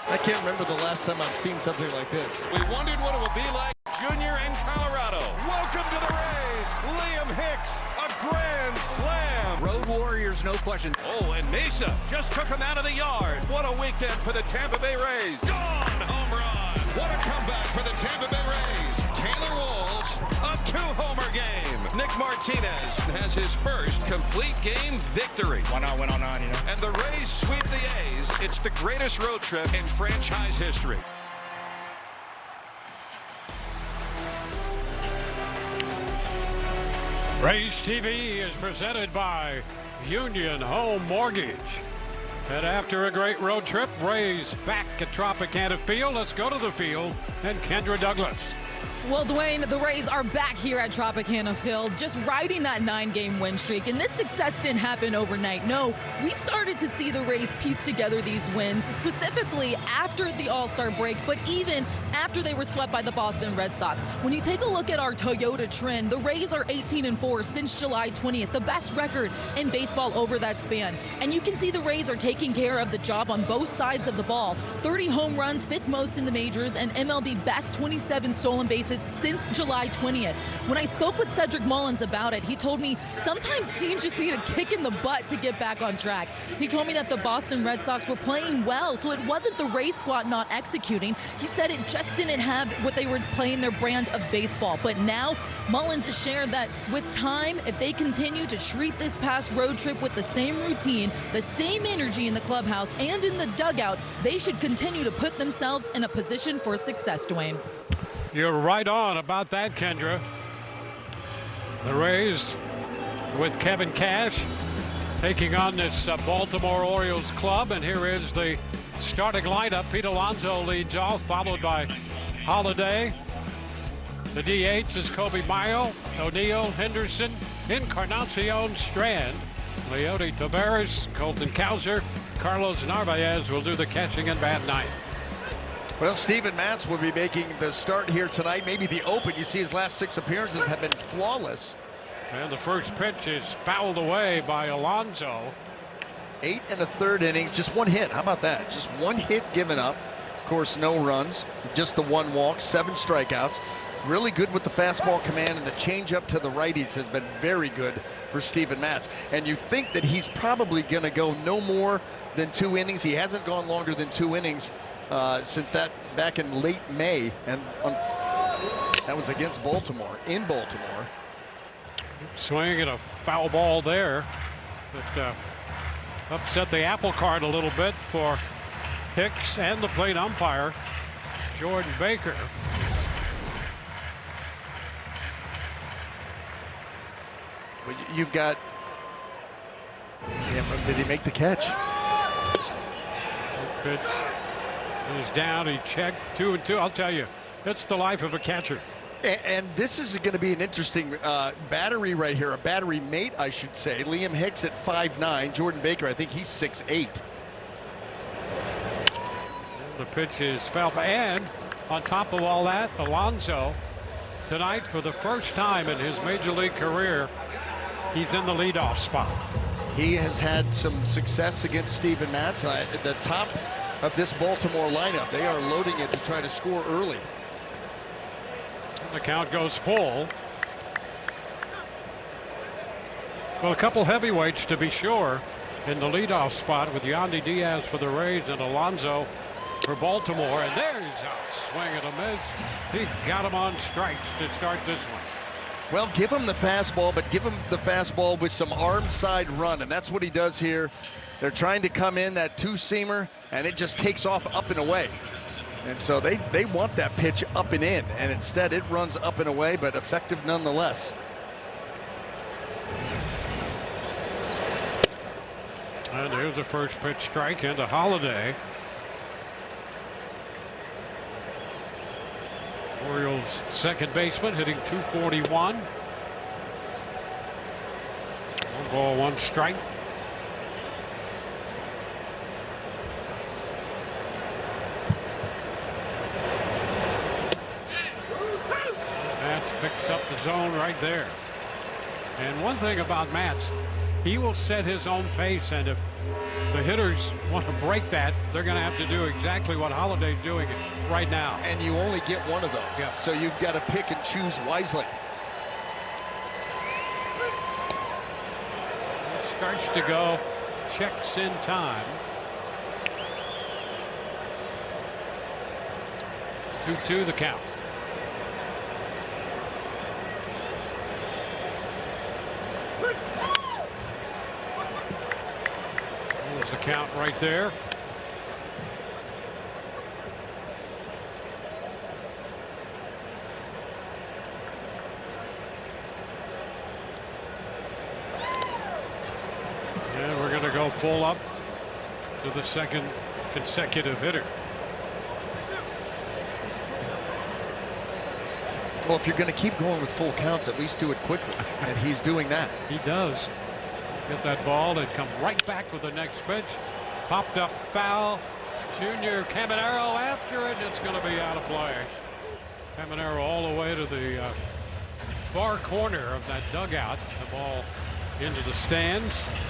I can't remember the last time I've seen something like this. We wondered what it would be like. Junior in Colorado. Welcome to the Rays, Liam Hicks, a grand slam. Road Warriors, no question. Oh, and Mesa just took him out of the yard. What a weekend for the Tampa Bay Rays. Gone home run. What a comeback for the Tampa Bay Rays. Taylor Walls, a 2-homer game. Nick Martinez has his first complete game victory. Went on, you know. And the Rays sweep the A's. It's the greatest road trip in franchise history. Rays TV is presented by Union Home Mortgage. And after a great road trip, Rays back at Tropicana Field. Let's go to the field and Kendra Douglas. Well, Dwayne, the Rays are back here at Tropicana Field, just riding that 9-game win streak. And this success didn't happen overnight. No, we started to see the Rays piece together these wins, specifically after the All-Star break, but even after they were swept by the Boston Red Sox. When you take a look at our Toyota trend, the Rays are 18-4 since July 20th, the best record in baseball over that span. And you can see the Rays are taking care of the job on both sides of the ball. 30 home runs, 5th most in the majors, and MLB best 27 stolen bases since July 20th. When I spoke with Cedric Mullins about it, he told me sometimes teams just need a kick in the butt to get back on track. He told me that the Boston Red Sox were playing well, so it wasn't the Rays squad not executing. He said it just didn't have what they were playing their brand of baseball. But now Mullins shared that with time, if they continue to treat this past road trip with the same routine, the same energy in the clubhouse and in the dugout, they should continue to put themselves in a position for success, Dwayne. You're right on about that, Kendra. The Rays with Kevin Cash taking on this Baltimore Orioles club. And here is the starting lineup. Pete Alonso leads off, followed by Holiday. The DH is Kobe Mayo, O'Neill, Henderson, Encarnacion, Strand, Leody Taveras, Colton Cowser, Carlos Narvaez will do the catching and bat ninth. Well, Steven Matz will be making the start here tonight. Maybe the open. You see his last 6 appearances have been flawless. And the first pitch is fouled away by Alonso. 8 1/3 innings, just 1 hit. How about that? Just 1 hit given up. Of course, no runs, just the 1 walk, 7 strikeouts. Really good with the fastball command, and the changeup to the righties has been very good for Steven Matz. And you think that he's probably going to go no more than 2 innings. He hasn't gone longer than 2 innings since that back in late May, and that was against Baltimore, in Baltimore. Swinging at a foul ball there that upset the apple cart a little bit for Hicks and the plate umpire, Jordan Baker. Well, you've got, did he make the catch? Pitch is down. He checked 2-2. I'll tell you, it's the life of a catcher. And this is going to be an interesting battery right here, a battery mate, I should say. Liam Hicks at 5'9", Jordan Baker, I think he's 6'8". The pitch is foul, and on top of all that, Alonso tonight for the first time in his major league career, he's in the leadoff spot. He has had some success against Steven Matz. At the top of this Baltimore lineup, they are loading it to try to score early. The count goes full. Well, a couple heavyweights to be sure in the leadoff spot with Yandy Diaz for the Rays and Alonso for Baltimore. And there's a swing and a miss. He got him on strikes to start this one. Well, give him the fastball, but give him the fastball with some arm side run, and that's what he does here. They're trying to come in that 2-seamer, and it just takes off up and away. And so they want that pitch up and in, and instead it runs up and away, but effective nonetheless. And here's the first pitch strike into Holiday. Orioles second baseman hitting .241. 1 ball, 1 strike. Matz picks up the zone right there. And one thing about Matz, he will set his own pace, and if the hitters want to break that, they're going to have to do exactly what Holliday's doing right now. And you only get one of those. Yeah. So you've got to pick and choose wisely. It starts to go, checks in time. 2-2 the count. There's the count right there. And we're going to go full up to the second consecutive hitter. Well, if you're going to keep going with full counts, at least do it quickly. And he's doing that. He does. Get that ball and come right back with the next pitch. Popped up foul. Junior Caminero after it. It's going to be out of play. Caminero all the way to the far corner of that dugout. The ball into the stands.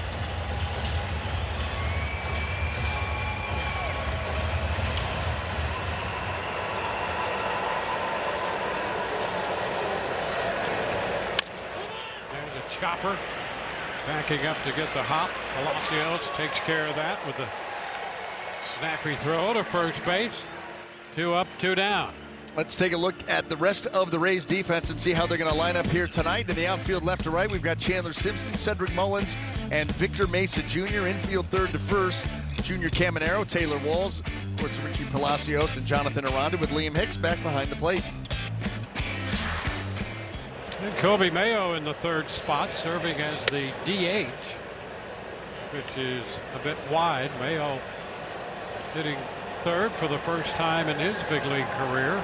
Chopper backing up to get the hop. Palacios takes care of that with a snappy throw to first base. 2 up, 2 down. Let's take a look at the rest of the Rays defense and see how they're going to line up here tonight. In the outfield left to right, we've got Chandler Simpson, Cedric Mullins, and Victor Mesa Jr. Infield third to first, Junior Caminero, Taylor Walls, of course Richie Palacios, and Jonathan Aranda with Liam Hicks back behind the plate. And Kobe Mayo in the third spot, serving as the DH, which is a bit wide. Mayo hitting third for the first time in his big league career.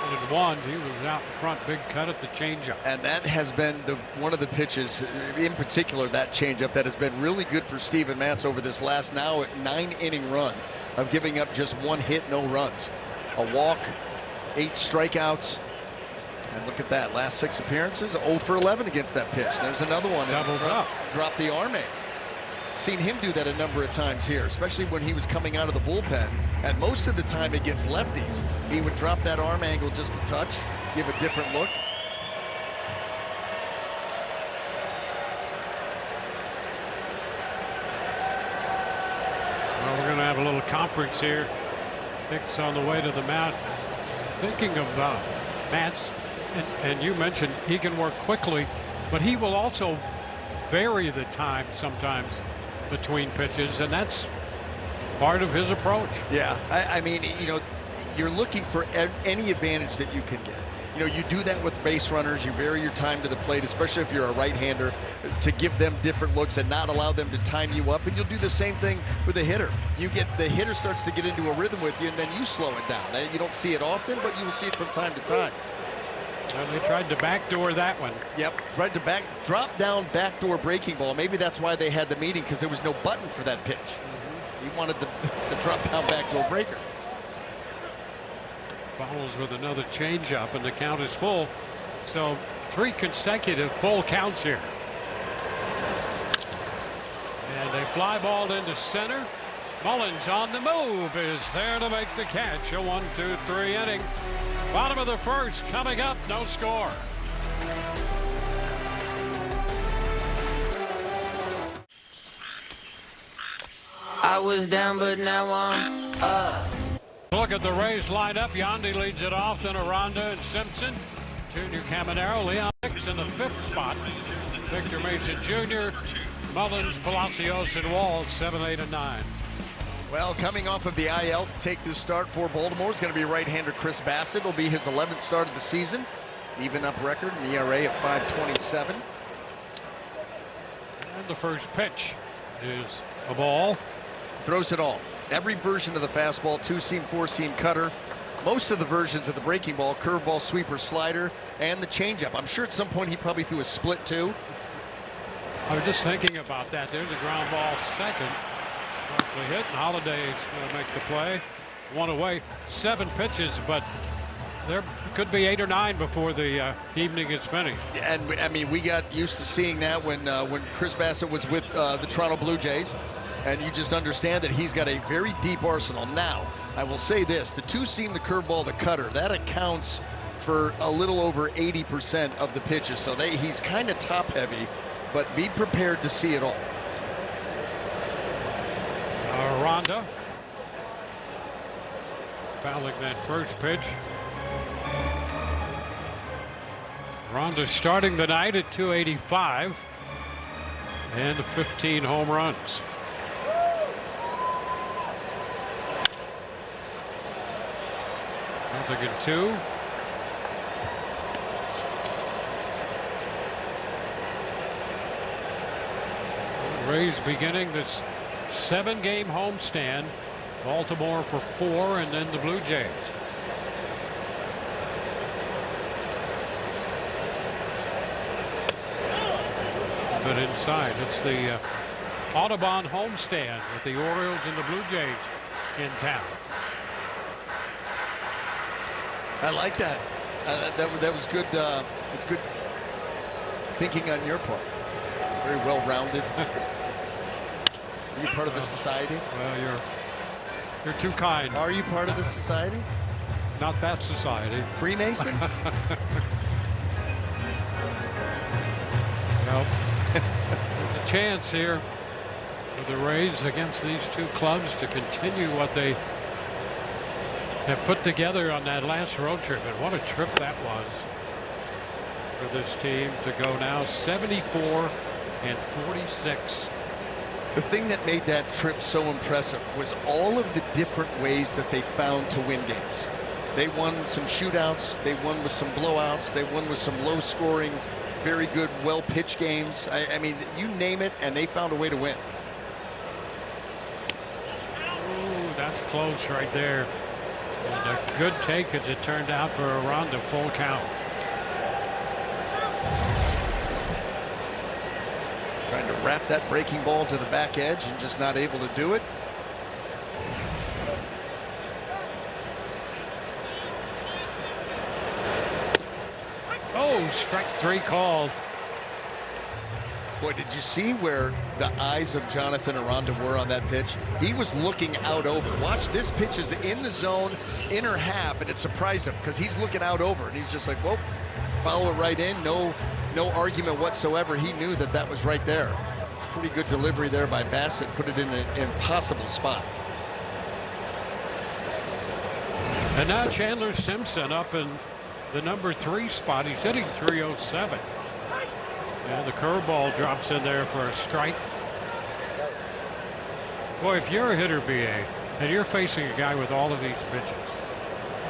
And in one, he was out in front, big cut at the changeup. And that has been one of the pitches, in particular that changeup, that has been really good for Steven Matz over this last now 9-inning run of giving up just 1 hit, no runs. A walk, 8 strikeouts, and look at that. Last 6 appearances, 0 for 11 against that pitch. There's another one. Doubled up. Dropped the arm angle. Seen him do that a number of times here, especially when he was coming out of the bullpen. And most of the time against lefties, he would drop that arm angle just a touch, give a different look. Well, we're going to have a little conference here. Hicks on the way to the mound. Thinking of Matz, and you mentioned he can work quickly, but he will also vary the time sometimes between pitches, and that's part of his approach. Yeah, I mean, you know, you're looking for any advantage that you can get. You know, you do that with base runners. You vary your time to the plate, especially if you're a right-hander, to give them different looks and not allow them to time you up. And you'll do the same thing with a hitter. The hitter starts to get into a rhythm with you, and then you slow it down. You don't see it often, but you will see it from time to time. Well, they tried to backdoor that one. Yep, tried to drop down backdoor breaking ball. Maybe that's why they had the meeting, because there was no button for that pitch. He wanted the drop down backdoor breaker. Follows with another changeup, and the count is full. So 3 consecutive full counts here. And they fly ball into center. Mullins on the move is there to make the catch. A 1-2-3 inning. Bottom of the first coming up, no score. I was down, but now I'm up. Look at the Rays lineup. Yandy leads it off, then Aranda and Simpson. Junior Caminero, Leon Hicks in the 5th spot. Victor Mesa Jr., Mullins, Palacios, and Walls, 7, 8, and 9. Well, coming off of the IL to take this start for Baltimore is going to be right-hander Chris Bassett. It'll be his 11th start of the season. Even up record, an ERA of 5.27. And the first pitch is a ball. Throws it all. Every version of the fastball, 2-seam, 4-seam cutter. Most of the versions of the breaking ball, curveball, sweeper, slider, and the changeup. I'm sure at some point he probably threw a split too. I was just thinking about that. There's a ground ball second. Hit, and Holliday is going to make the play. 1 away, 7 pitches, but there could be 8 or 9 before the evening is finished. And I mean, we got used to seeing that when Chris Bassett was with the Toronto Blue Jays, and you just understand that he's got a very deep arsenal. Now, I will say this: the two-seam, the curveball, the cutter, that accounts for a little over 80% of the pitches. So he's kind of top-heavy, but be prepared to see it all. Ronda fouling that first pitch. Ronda starting the night at 285 and 15 home runs. Nothing in 2. Rays beginning this 7-game homestand. Baltimore for 4, and then the Blue Jays. But inside, it's the Audubon homestand with the Orioles and the Blue Jays in town. I like that. That was good. It's good thinking on your part. Very well-rounded. Are you part of the society? Well, you're too kind. Are you part of the society? Not that society. Freemason? Nope. There's a chance here for the Rays against these two clubs to continue what they have put together on that last road trip. And what a trip that was for this team to go now 74 and 46. The thing that made that trip so impressive was all of the different ways that they found to win games. They won some shootouts, they won with some blowouts, they won with some low scoring, very good, well-pitched games. I mean, you name it, and they found a way to win. Ooh, that's close right there. And a good take as it turned out for a Ronda full count. Trying to wrap that breaking ball to the back edge and just not able to do it. Oh, strike 3 called. Boy, did you see where the eyes of Jonathan Aranda were on that pitch? He was looking out over. Watch, this pitch is in the zone, inner half, and it surprised him because he's looking out over, and he's just like, whoa, follow it right in. No argument whatsoever. He knew that that was right there. Pretty good delivery there by Bassett. Put it in an impossible spot. And now Chandler Simpson up in the number 3 spot. He's hitting .307. And the curveball drops in there for a strike. Boy, if you're a hitter, BA, and you're facing a guy with all of these pitches,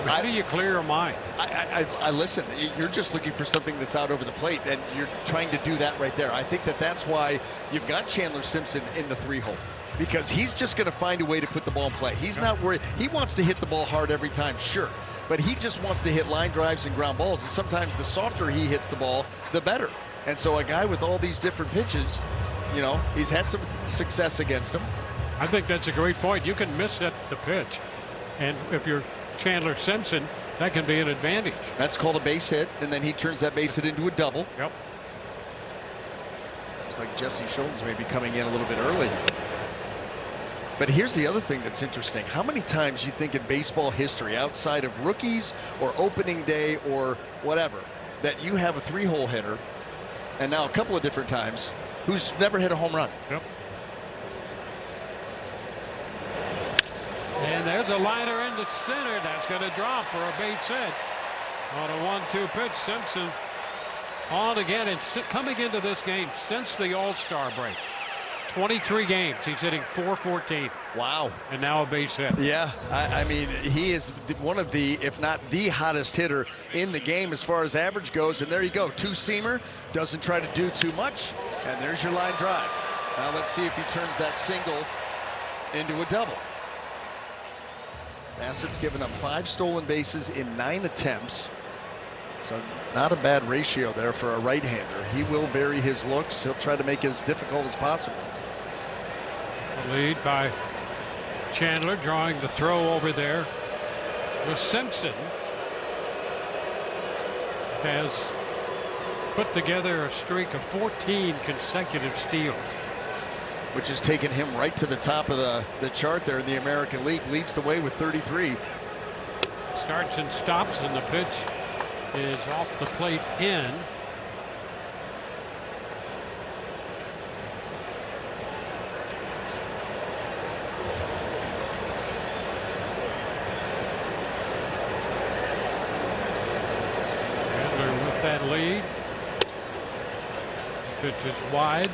how do you clear your mind? I listen, you're just looking for something that's out over the plate, and you're trying to do that right there. I think that's why you've got Chandler Simpson in the 3-hole, because he's just going to find a way to put the ball in play. He's not worried. He wants to hit the ball hard every time, sure, but he just wants to hit line drives and ground balls, and sometimes the softer he hits the ball, the better. And so a guy with all these different pitches, you know, he's had some success against him. I think that's a great point. You can miss the pitch, and if you're Chandler Simpson, that can be an advantage. That's called a base hit, and then he turns that base hit into a double. Yep. Looks like Jesse Schultz may be coming in a little bit early. But here's the other thing that's interesting. How many times you think in baseball history, outside of rookies or opening day or whatever, that you have a 3-hole hitter, and now a couple of different times, who's never hit a home run? Yep. And there's a liner into center. That's going to drop for a base hit. On a 1-2 pitch, Simpson on again, and coming into this game since the All-Star break. 23 games. He's hitting .414. Wow. And now a base hit. Yeah, I mean, he is one of the, if not the hottest hitter in the game as far as average goes. And there you go, 2-seamer, doesn't try to do too much. And there's your line drive. Now let's see if he turns that single into a double. Bassett's given up 5 stolen bases in 9 attempts. So not a bad ratio there for a right-hander. He will vary his looks. He'll try to make it as difficult as possible. Lead by Chandler, drawing the throw over there with Simpson. has put together a streak of 14 consecutive steals, which has taken him right to the top of the chart there in the American League. Leads the way with 33. Starts and stops, and the pitch is off the plate in. Handler with that lead. Pitch is wide.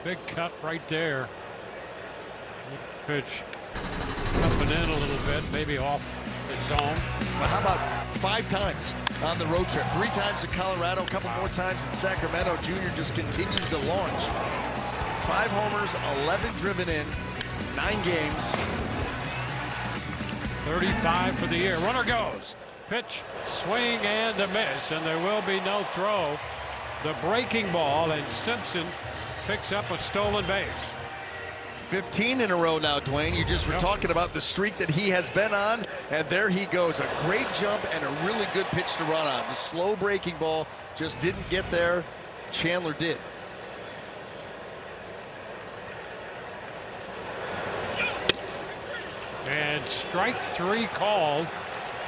Big cut right there. Pitch up and in a little bit, maybe off the zone. Well, how about 5 times on the road trip? 3 times in Colorado, a couple more times in Sacramento. Junior just continues to launch. 5 homers, 11 driven in, 9 games. 35 for the year. Runner goes. Pitch, swing, and a miss, and there will be no throw. The breaking ball, and Simpson picks up a stolen base. 15 in a row now, Dwayne. You just were talking about the streak that he has been on, and there he goes. A great jump and a really good pitch to run on. The slow breaking ball just didn't get there. Chandler did. And strike 3 called.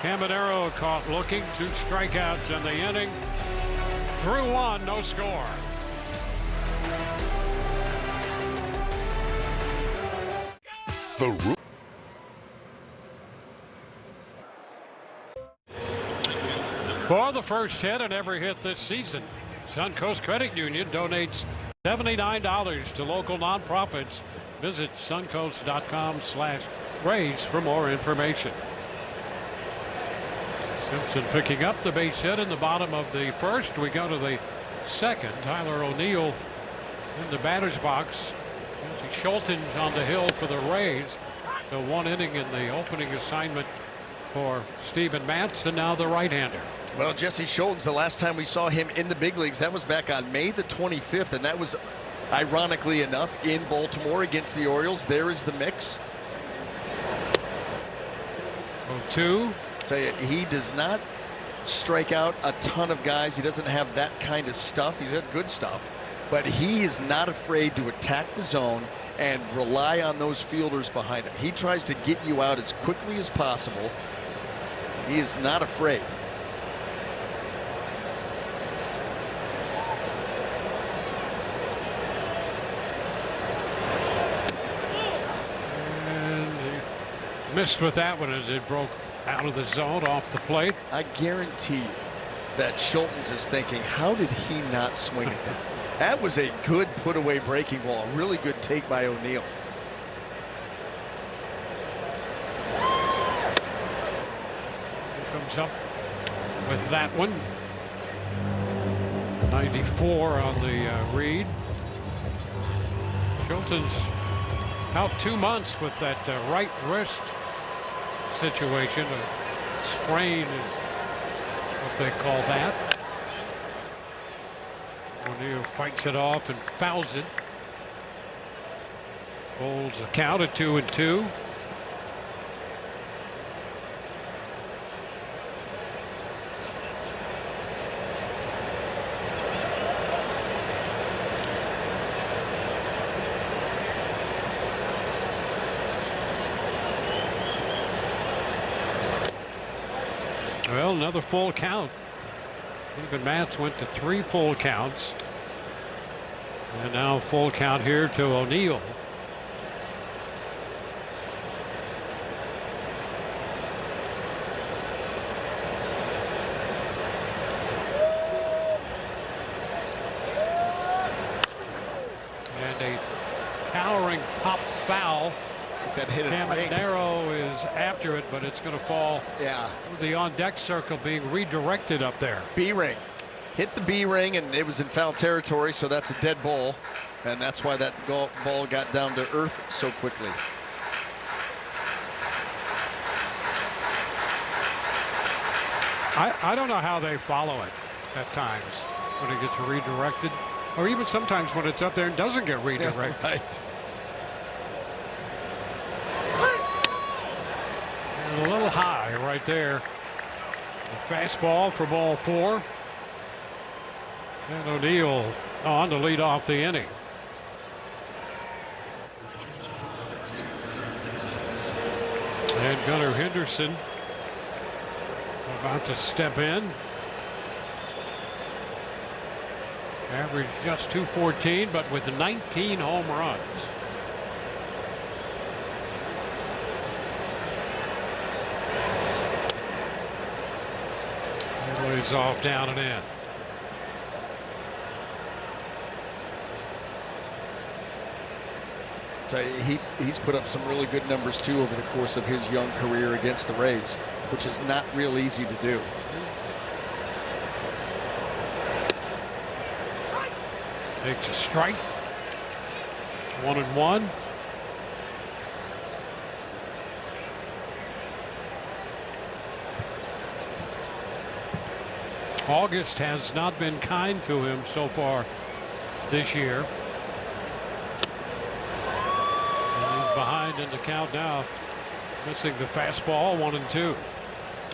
Caminero caught looking, 2 strikeouts in the inning. Through 1, no score. For the first hit and every hit this season, Suncoast Credit Union donates $79 to local nonprofits. Visit suncoast.com/raise for more information. Simpson picking up the base hit in the bottom of the first. We go to the second. Tyler O'Neill in the batter's box. Jesse Schulten's on the hill for the Rays. The 1 inning in the opening assignment for Steven Matz, and now the right-hander. Well, Jesse Schulten's, the last time we saw him in the big leagues, that was back on May the 25th, and that was, ironically enough, in Baltimore against the Orioles. There is the mix. 0-2. Tell you, he does not strike out a ton of guys. He doesn't have that kind of stuff. He's got good stuff, but he is not afraid to attack the zone and rely on those fielders behind him. He tries to get you out as quickly as possible. He is not afraid. And he missed with that one as it broke out of the zone off the plate. I guarantee you that Schulten's is thinking, how did he not swing at that? That was a good put away breaking ball. Really good take by O'Neill. Comes up with that one. 94 on the read. Schulten's out 2 months with that right wrist situation. A sprain is what they call that. O'Neill fights it off and fouls it. Holds the count at 2-2. Well, another full count. Even Matz went to 3 full counts. And now full count here to O'Neill. And a towering pop foul. That hit it. Caminero is after it, but it's going to fall. Yeah. The on deck circle being redirected up there. B ring. Hit the B ring, and it was in foul territory, so that's a dead ball. And that's why that ball got down to earth so quickly. I don't know how they follow it at times when it gets redirected, or even sometimes when it's up there and doesn't get redirected. Yeah, right. And a little high right there. The fastball for ball 4. And O'Neill on to lead off the inning. And Gunnar Henderson about to step in. Average just .214, but with 19 home runs. He's off, down and in. Tell you, he's put up some really good numbers too over the course of his young career against the Rays, which is not real easy to do. Takes a strike. 1-1. August has not been kind to him so far this year. And he's behind in the count now, missing the fastball. 1-2.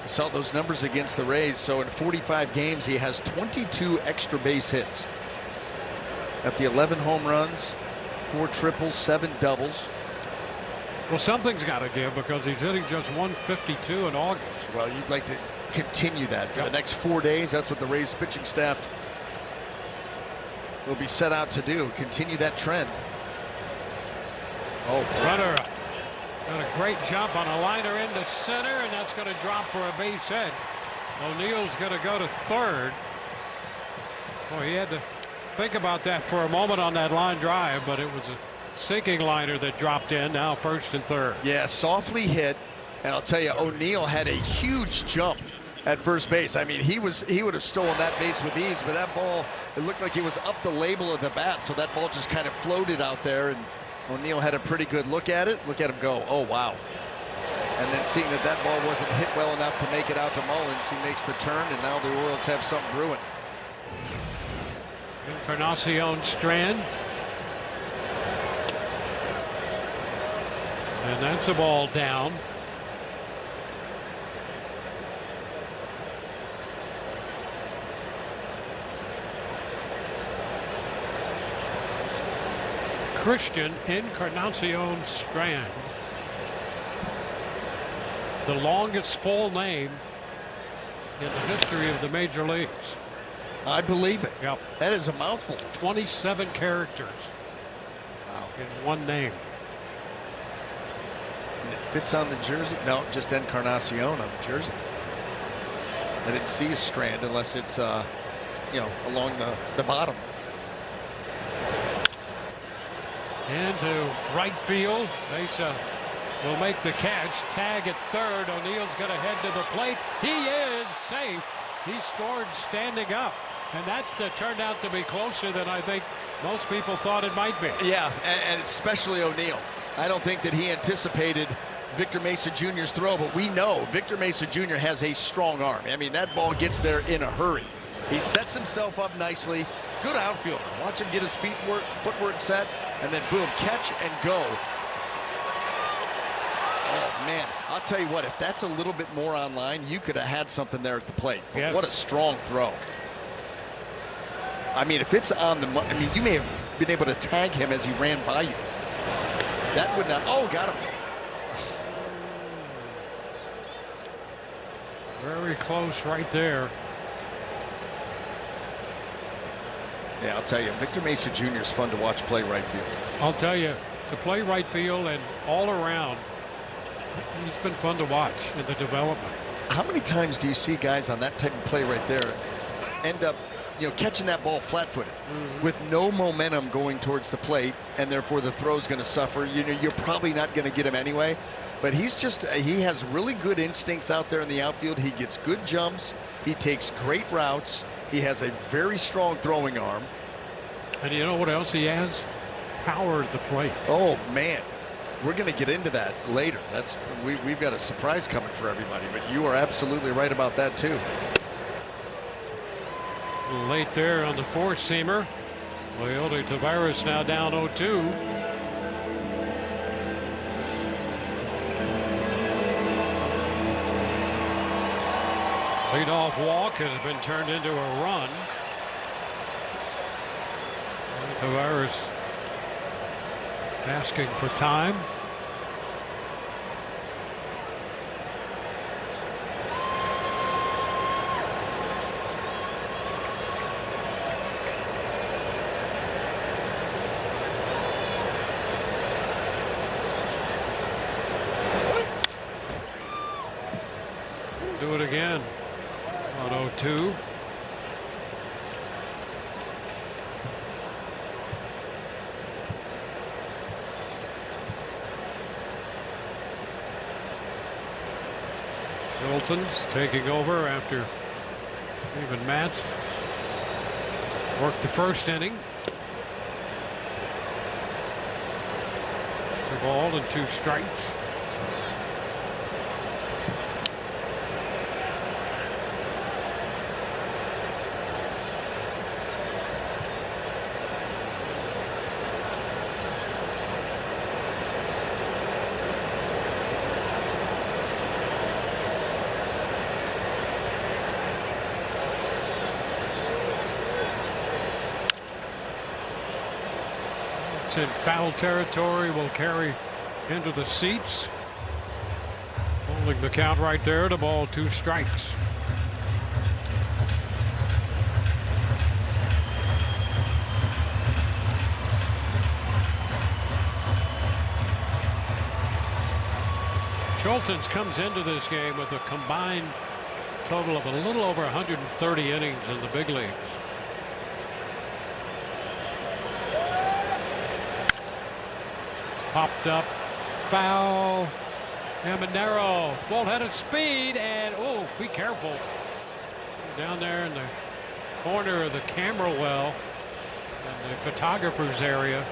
I saw those numbers against the Rays. So in 45 games, he has 22 extra base hits. At the 11 home runs, 4 triples, 7 doubles. Well, something's got to give because he's hitting just 152 in August. Well, you'd like to continue that for the next 4 days. That's what the Rays pitching staff will be set out to do. Continue that trend. Oh, runner got a great jump on a liner into center, and that's going to drop for a base hit. O'Neill's going to go to third. Well, he had to think about that for a moment on that line drive, but it was a sinking liner that dropped in. Now first and third. Yeah, softly hit. And I'll tell you, O'Neill had a huge jump at first base. I mean, he would have stolen that base with ease, but that ball, it looked like it was up the label of the bat, so that ball just kind of floated out there, and O'Neill had a pretty good look at it. Look at him go. Oh, wow. And then seeing that that ball wasn't hit well enough to make it out to Mullins, he makes the turn, and now the Orioles have something brewing. Encarnacion Strand. And that's a ball down. Christian Encarnacion Strand. The longest full name in the history of the major leagues. I believe it. Yep. That is a mouthful. 27 characters. Wow. In one name. And it fits on the jersey? No, just Encarnacion on the jersey. I didn't see a strand unless it's, you know, along the bottom. Into right field. Mesa will make the catch. Tag at third. O'Neill's going to head to the plate. He is safe. He scored standing up. And that turned out to be closer than I think most people thought it might be. Yeah, and especially O'Neill. I don't think that he anticipated Victor Mesa Jr.'s throw, but we know Victor Mesa Jr. has a strong arm. I mean, that ball gets there in a hurry. He sets himself up nicely. Good outfielder. Watch him get his footwork set, and then boom, catch and go. Oh, man, I'll tell you what, if that's a little bit more online, you could have had something there at the plate. Yes. What a strong throw. I mean, if it's on the money, I mean, you may have been able to tag him as he ran by you. That would not, oh, got him. Very close right there. Yeah, I'll tell you, Victor Mesa Jr. is fun to watch play right field. I'll tell you, to play right field and all around, he's been fun to watch in the development. How many times do you see guys on that type of play right there end up, you know, catching that ball flat-footed with no momentum going towards the plate, and therefore the throw's going to suffer? You know, you're probably not going to get him anyway. But he has really good instincts out there in the outfield. He gets good jumps. He takes great routes. He has a very strong throwing arm. And you know what else he has? Power at the plate. Oh, man. We're going to get into that later. We've got a surprise coming for everybody, but you are absolutely right about that too. Late there on the four-seamer. Leody Taveras now down 0-2. Leadoff walk has been turned into a run. Taveras asking for time. Do it again on 0-2. Chilton's taking over after Steven Matz worked the first inning. 2 balls and 2 strikes. It's in foul territory, will carry into the seats. Holding the count right there, the ball 2 strikes. Chilton comes into this game with a combined total of a little over 130 innings in the big leagues. Popped up, foul. Amanero, full head of speed, and oh, be careful. Down there in the corner of the camera well and the photographer's area.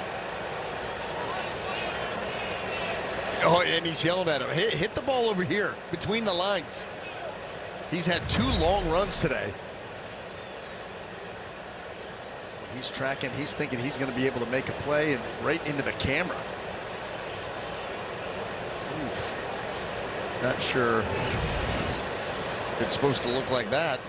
Oh, and he's yelling at him. Hit the ball over here between the lines. He's had 2 long runs today. He's tracking. He's thinking he's going to be able to make a play and right into the camera. Oof. Not sure it's supposed to look like that.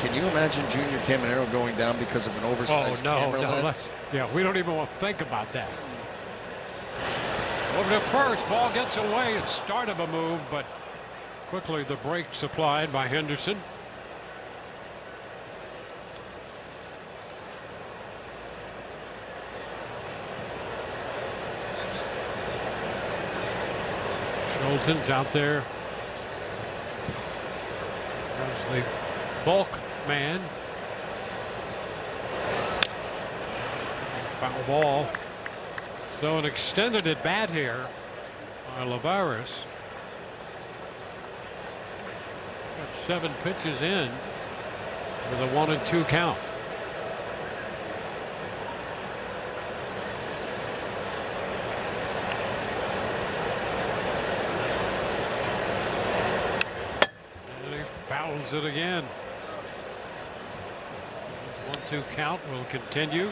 Can you imagine Junior Caminero going down because of an oversized camera lens? Yeah, we don't even want to think about that. Over to first, ball gets away. It's start of a move, but quickly the break supplied by Henderson. Chilton's out there as the bulk man. Foul ball. So an extended at bat here by Lavares. Got 7 pitches in with a 1-2 count. And he fouls it again. 1-2 count will continue.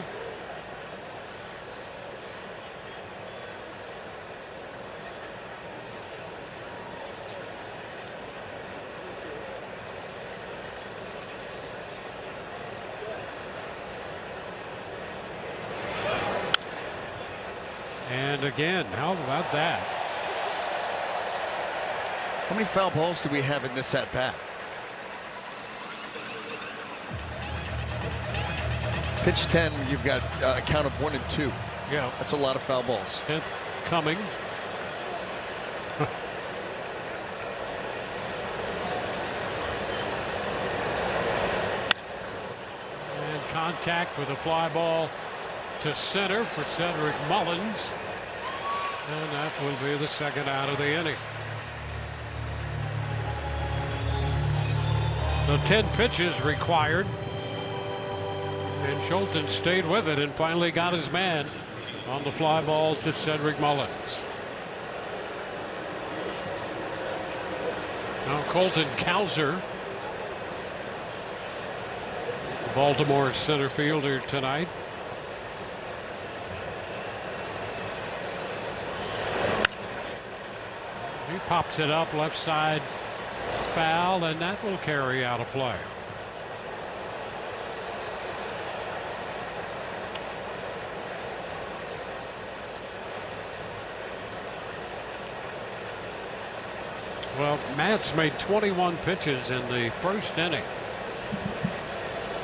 And again, how about that? How many foul balls do we have in this at bat? Pitch 10, you've got a count of 1 and 2. Yeah, that's a lot of foul balls. 10th coming. And contact with a fly ball to center for Cedric Mullins, and that will be the second out of the inning. So 10 pitches required. And Schulten stayed with it and finally got his man on the fly ball to Cedric Mullins. Now Colton Cowser, Baltimore center fielder tonight. He pops it up left side, foul, and that will carry out a play. Well, Matz made 21 pitches in the first inning.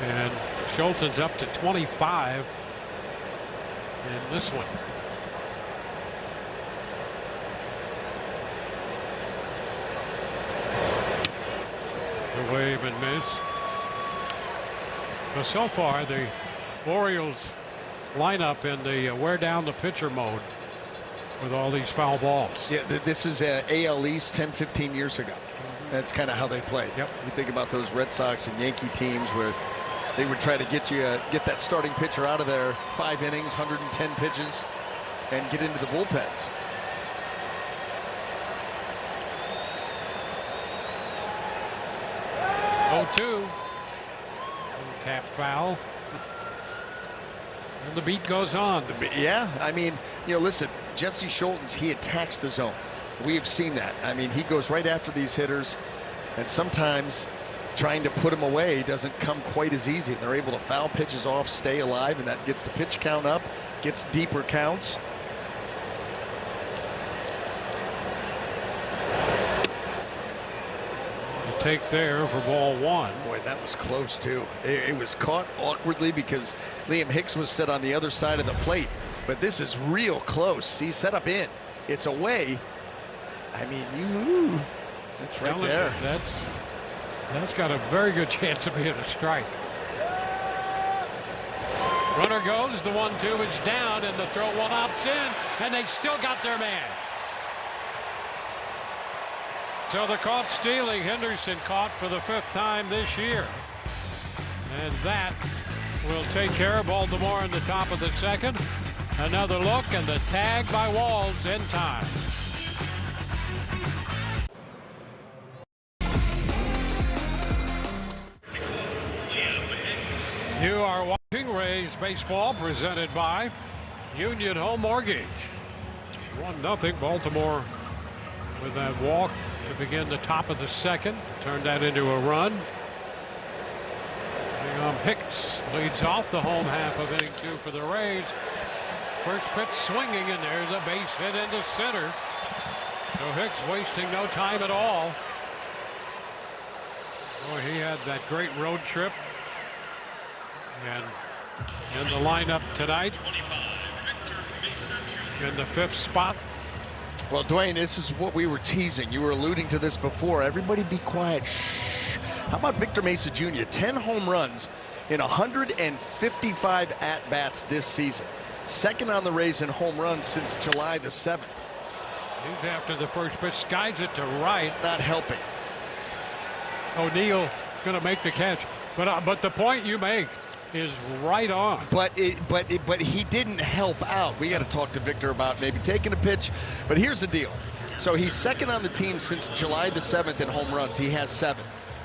And Schulten's up to 25 in this one. The wave and miss. But so far, the Orioles lineup in the wear down the pitcher mode with all these foul balls. Yeah, this is AL East 10-15 years ago. That's kind of how they played. Yep. You think about those Red Sox and Yankee teams where they would try to get that starting pitcher out of there 5 innings, 110 pitches, and get into the bullpens. Oh, 2. Tap foul. And the beat goes on. Yeah, I mean, listen, Jesse Schultens, he attacks the zone. We have seen that. I mean, he goes right after these hitters, and sometimes trying to put them away doesn't come quite as easy. They're able to foul pitches off, stay alive, and that gets the pitch count up, gets deeper counts. Take there for ball 1. Boy, that was close too. It was caught awkwardly because Liam Hicks was set on the other side of the plate, but this is real close. He's set up in. It's away. I mean, that's right there. That's got a very good chance of being a strike. Runner goes, the 1-2 is down, and the throw one opts in, and they still got their man. So the caught stealing Henderson caught for the 5th time this year. And that will take care of Baltimore in the top of the 2nd. Another look, and the tag by Walls in time. You are watching Rays baseball presented by Union Home Mortgage. 1-0 Baltimore with that walk to begin the top of the 2nd. Turned that into a run. Hicks leads off the home half of inning 2 for the Rays. First pitch swinging, and there's a base hit into center. So Hicks wasting no time at all. Boy, he had that great road trip. And in the lineup tonight in the 5th spot. Well, Dwayne, this is what we were teasing. You were alluding to this before. Everybody be quiet. Shh. How about Victor Mesa Jr.? 10 home runs in 155 at-bats this season. 2nd on the Rays in home runs since July the 7th. He's after the first pitch, skies it to right. Not helping. O'Neill going to make the catch. But the point you make is right on. But he didn't help out. We got to talk to Victor about maybe taking a pitch. But here's the deal. So he's 2nd on the team since July the 7th in home runs. He has 7.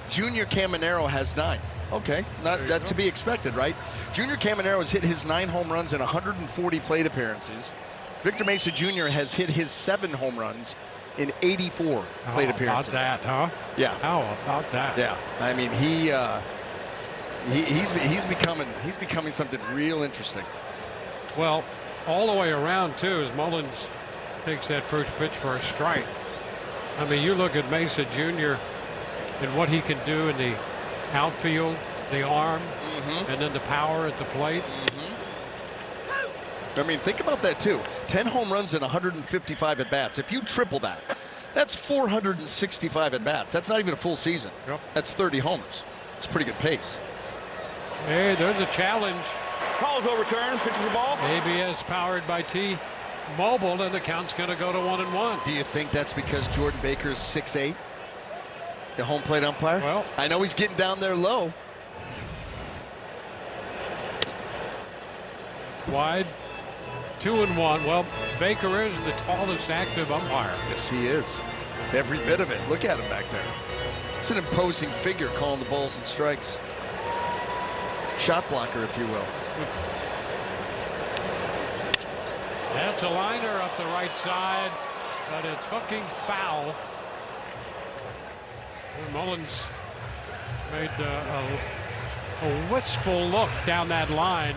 Junior Caminero has 9. Okay, not that to be expected, right? Junior Caminero has hit his 9 home runs in 140 plate appearances. Victor Mesa Jr. has hit his 7 home runs in 84 plate appearances. How about that, huh? Yeah. How about that? Yeah. I mean, he's becoming something real interesting. Well, all the way around too, as Mullins takes that first pitch for a strike. I mean, you look at Mesa Jr. and what he can do in the outfield, the arm, and then the power at the plate. I mean, think about that too. 10 home runs and 155 at bats. If you triple that, that's 465 at bats. That's not even a full season. Yep. That's 30 homers. It's a pretty good pace. Hey, there's a challenge. Call is overturned. Pitches the ball. ABS powered by T-Mobile, and the count's going to go to 1-1. Do you think that's because Jordan Baker is 6'8"? The home plate umpire? Well, I know he's getting down there low. wide. 2-1. Well, Baker is the tallest active umpire. Yes, he is. Every bit of it. Look at him back there. It's an imposing figure calling the balls and strikes. Shot blocker, if you will. That's a liner up the right side, but it's hooking foul. Mullins made a wistful look down that line,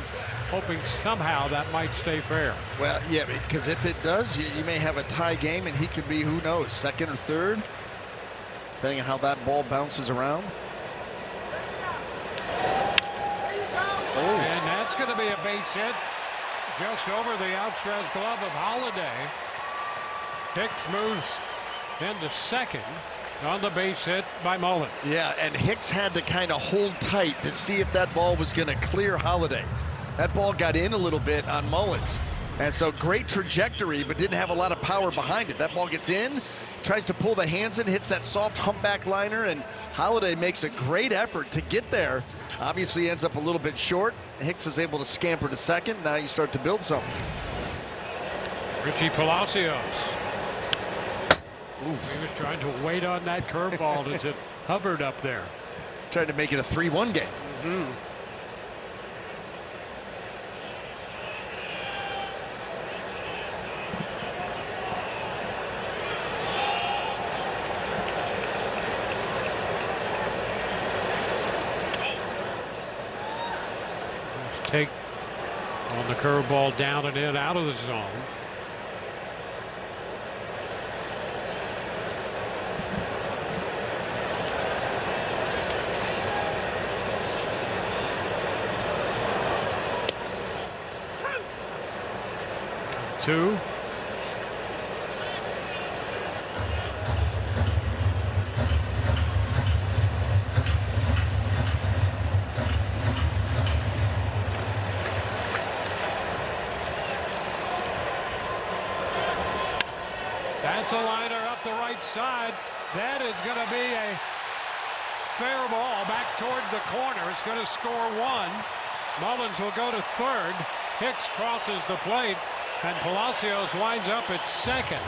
hoping somehow that might stay fair. Well, yeah, because if it does, you may have a tie game, and he could be, who knows, second or third, depending on how that ball bounces around. Oh. And that's going to be a base hit just over the outstretched glove of Holiday. Hicks moves into second on the base hit by Mullins. Yeah, and Hicks had to kind of hold tight to see if that ball was going to clear Holiday. That ball got in a little bit on Mullins. And so great trajectory, but didn't have a lot of power behind it. That ball gets in, tries to pull the hands in, hits that soft humpback liner, and Holiday makes a great effort to get there. Obviously ends up a little bit short. Hicks is able to scamper to second. Now you start to build something. Richie Palacios. Oof. He was trying to wait on that curveball as it hovered up there. Trying to make it a 3-1 game. Mm-hmm. Take on the curveball down and in, out of the zone. Two. That's a liner up the right side. That is going to be a fair ball back toward the corner. It's going to score one. Mullins will go to third. Hicks crosses the plate, and Palacios winds up at second.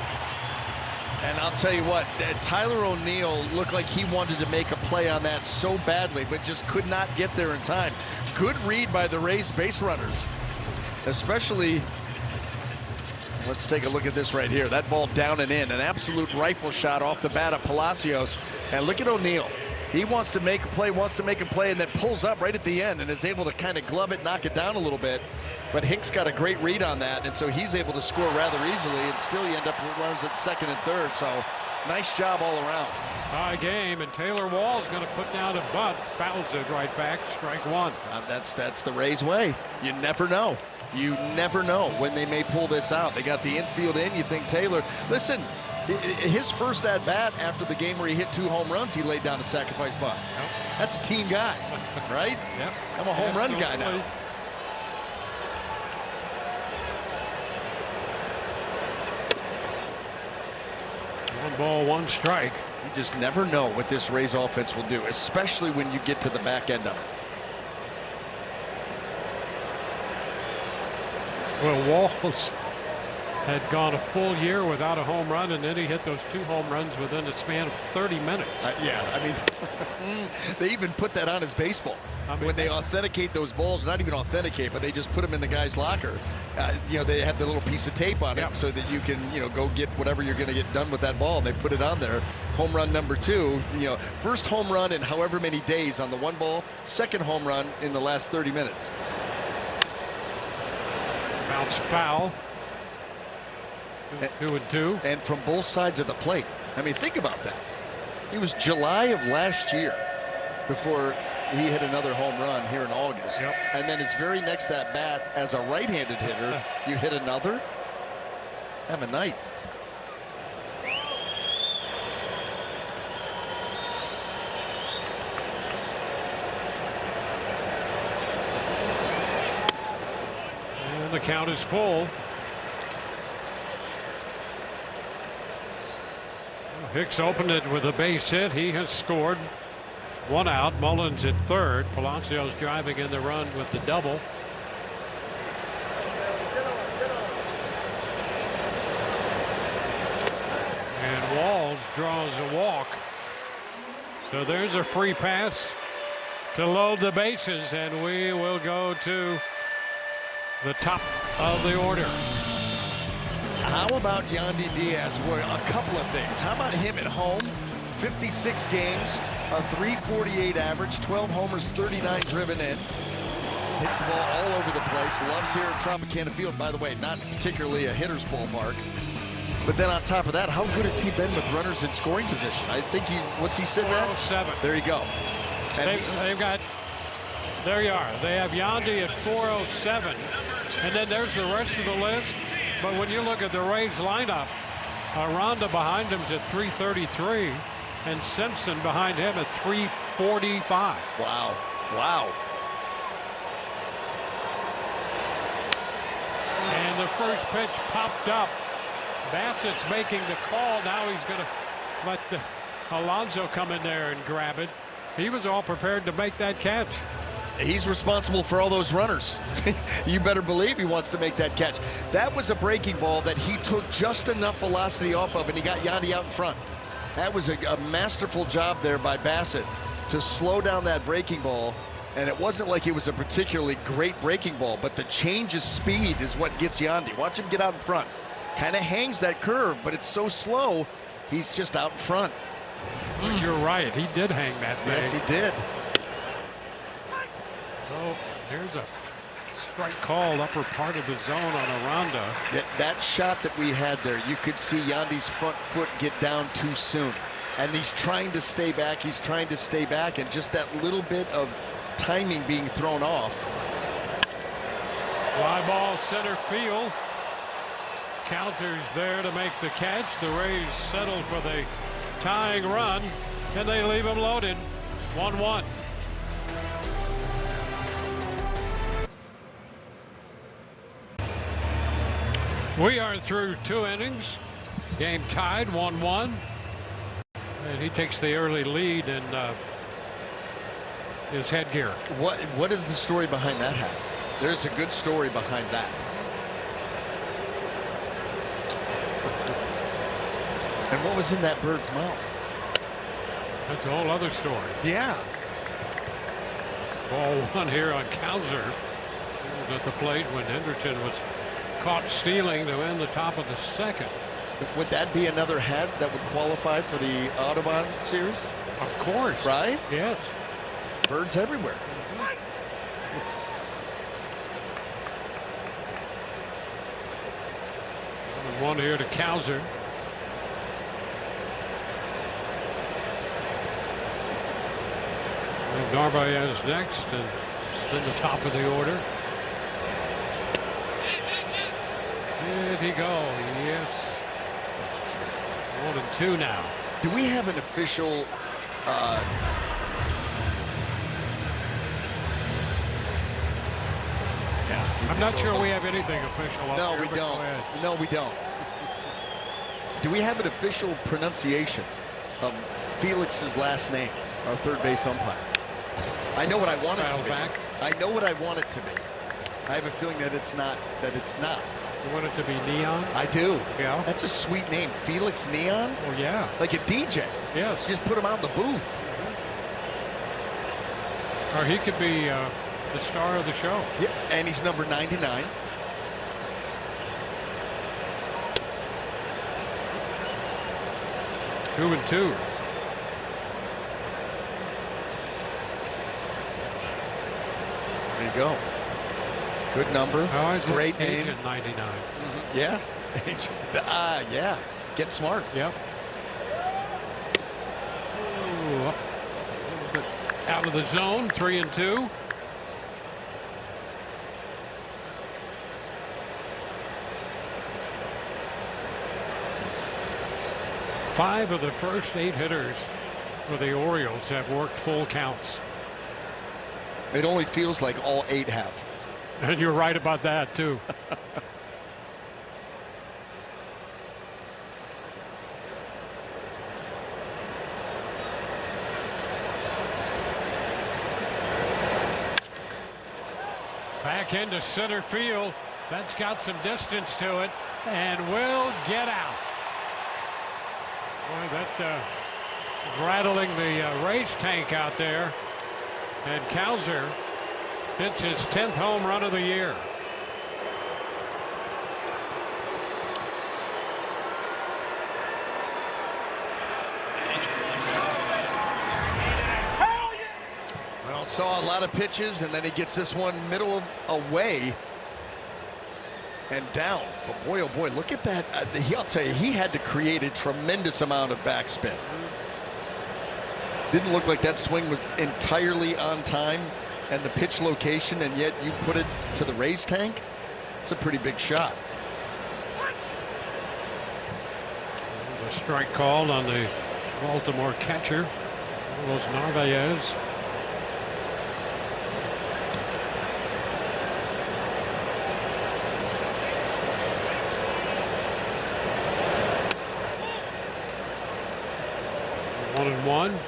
And I'll tell you what, Tyler O'Neill looked like he wanted to make a play on that so badly, but just could not get there in time. Good read by the Rays base runners, especially. Let's take a look at this right here. That ball down and in, an absolute rifle shot off the bat of Palacios. And look at O'Neill. He wants to make a play, and then pulls up right at the end and is able to kind of glove it, knock it down a little bit. But Hicks got a great read on that, and so he's able to score rather easily, and still you end up with runners at second and third. So nice job all around. Tie game, and Taylor Wall's going to put down a bunt, fouls it right back, strike one. That's the Rays way. You never know. You never know when they may pull this out. They got the infield in. You think Taylor, listen, his first at bat after the game where he hit 2 home runs, he laid down a sacrifice bunt. Yep. That's a team guy, right? Yep. I'm a home run guy now. One ball, one strike. You just never know what this Rays offense will do, especially when you get to the back end of it. Well, Walls had gone a full year without a home run, and then he hit those 2 home runs within a span of 30 minutes. Yeah, I mean, they even put that on his baseball. I mean, when they authenticate those balls, not even authenticate, but they just put them in the guy's locker. You know, they have the little piece of tape on it so that you can, you know, go get whatever you're going to get done with that ball. And they put it on there. Home run number 2, you know, first home run in however many days on the 1 ball, second home run in the last 30 minutes. Bounce foul. 2-2. And from both sides of the plate. I mean, think about that. It was July of last year before he hit another home run here in August. Yep. And then his very next at bat as a right-handed hitter, you hit another. Have a night. And the count is full. Hicks opened it with a base hit. He has scored. 1 out. Mullins at third. Palacios driving in the run with the double. And Walls draws a walk. So there's a free pass to load the bases, and we will go to the top of the order. How about Yandy Diaz? Boy, a couple of things. How about him at home? 56 games, a .348 average, 12 homers, 39 driven in. Hits the ball all over the place. Loves here at Tropicana Field. By the way, not particularly a hitter's ballpark. But then on top of that, how good has he been with runners in scoring position? I think what's he sitting at? 407. There you go. They've got, there you are. They have Yandy at 407. And then there's the rest of the list. But when you look at the Rays lineup, Aranda behind him's at 333. And Simpson behind him at 345. Wow. Wow. And the first pitch popped up. Bassett's making the call. Now he's going to let Alonso come in there and grab it. He was all prepared to make that catch. He's responsible for all those runners. You better believe he wants to make that catch. That was a breaking ball that he took just enough velocity off of, and he got Yandy out in front. That was a masterful job there by Bassett to slow down that breaking ball. And it wasn't like it was a particularly great breaking ball, but the change of speed is what gets Yandy. Watch him get out in front. Kind of hangs that curve, but it's so slow, he's just out in front. You're right. He did hang that thing. Yes, he did. Oh, here's a strike call, upper part of the zone on Aranda. That shot that we had there, you could see Yandy's front foot get down too soon. And he's trying to stay back. He's trying to stay back, and just that little bit of timing being thrown off. Fly ball center field. Counter's there to make the catch. The Rays settle for the tying run, and they leave him loaded. 1-1. We are through 2 innings. Game tied 1-1. And he takes the early lead in his headgear. What is the story behind that hat? There's a good story behind that. And what was in that bird's mouth? That's a whole other story. Yeah. Ball 1 here on Cowser. He was at the plate when Hendrickson was caught stealing to end the top of the second. Would that be another hat that would qualify for the Audubon series? Of course. Right? Yes. Birds everywhere. And 1 here to Cowser. Narvaez next, and then the top of the order. Did he go? Yes. 1 and 2 now. Do we have an official I'm not sure we have anything official up No, here, we but don't. go ahead. No, we don't. Do we have an official pronunciation of Felix's last name, our third base umpire? I know what I want it to be. Back. I know what I want it to be. I have a feeling that it's not. You want it to be Neon? I do. Yeah. That's a sweet name, Felix Neon. Oh yeah. Like a DJ. Yes. Just put him out in the booth. Or he could be the star of the show. Yeah, and he's number 99. Two and 2. There you go. Good number. Oh, he's Great name. Agent 99. Mm-hmm. Yeah. Yeah. Get smart. Yep. Ooh, up a little bit out of the zone. 3 and 2. Five of the first 8 hitters for the Orioles have worked full counts. It only feels like all 8 have. And you're right about that, too. Back into center field. That's got some distance to it and will get out. Boy, that rattling the Rays tank out there. And Kowser hits his 10th home run of the year. Well, saw a lot of pitches, and then he gets this one middle away and down. But boy, oh boy, look at that. I'll tell you, he had to create a tremendous amount of backspin. Didn't look like that swing was entirely on time and the pitch location, and yet you put it to the Rays tank. It's a pretty big shot. The strike called on the Baltimore catcher, Carlos Narvaez. One and one.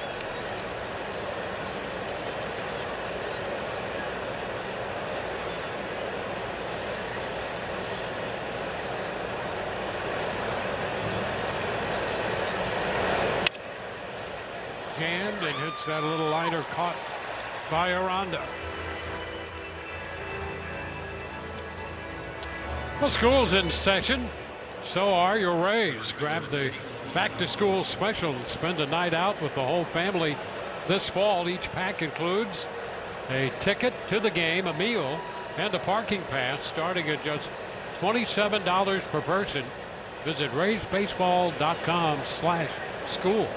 Hand and hits that little liner caught by Aranda. Well, school's in session. So are your Rays. Grab the back-to-school special and spend a night out with the whole family this fall. Each pack includes a ticket to the game, a meal, and a parking pass starting at just $27 per person. Visit RaysBaseball.com/school.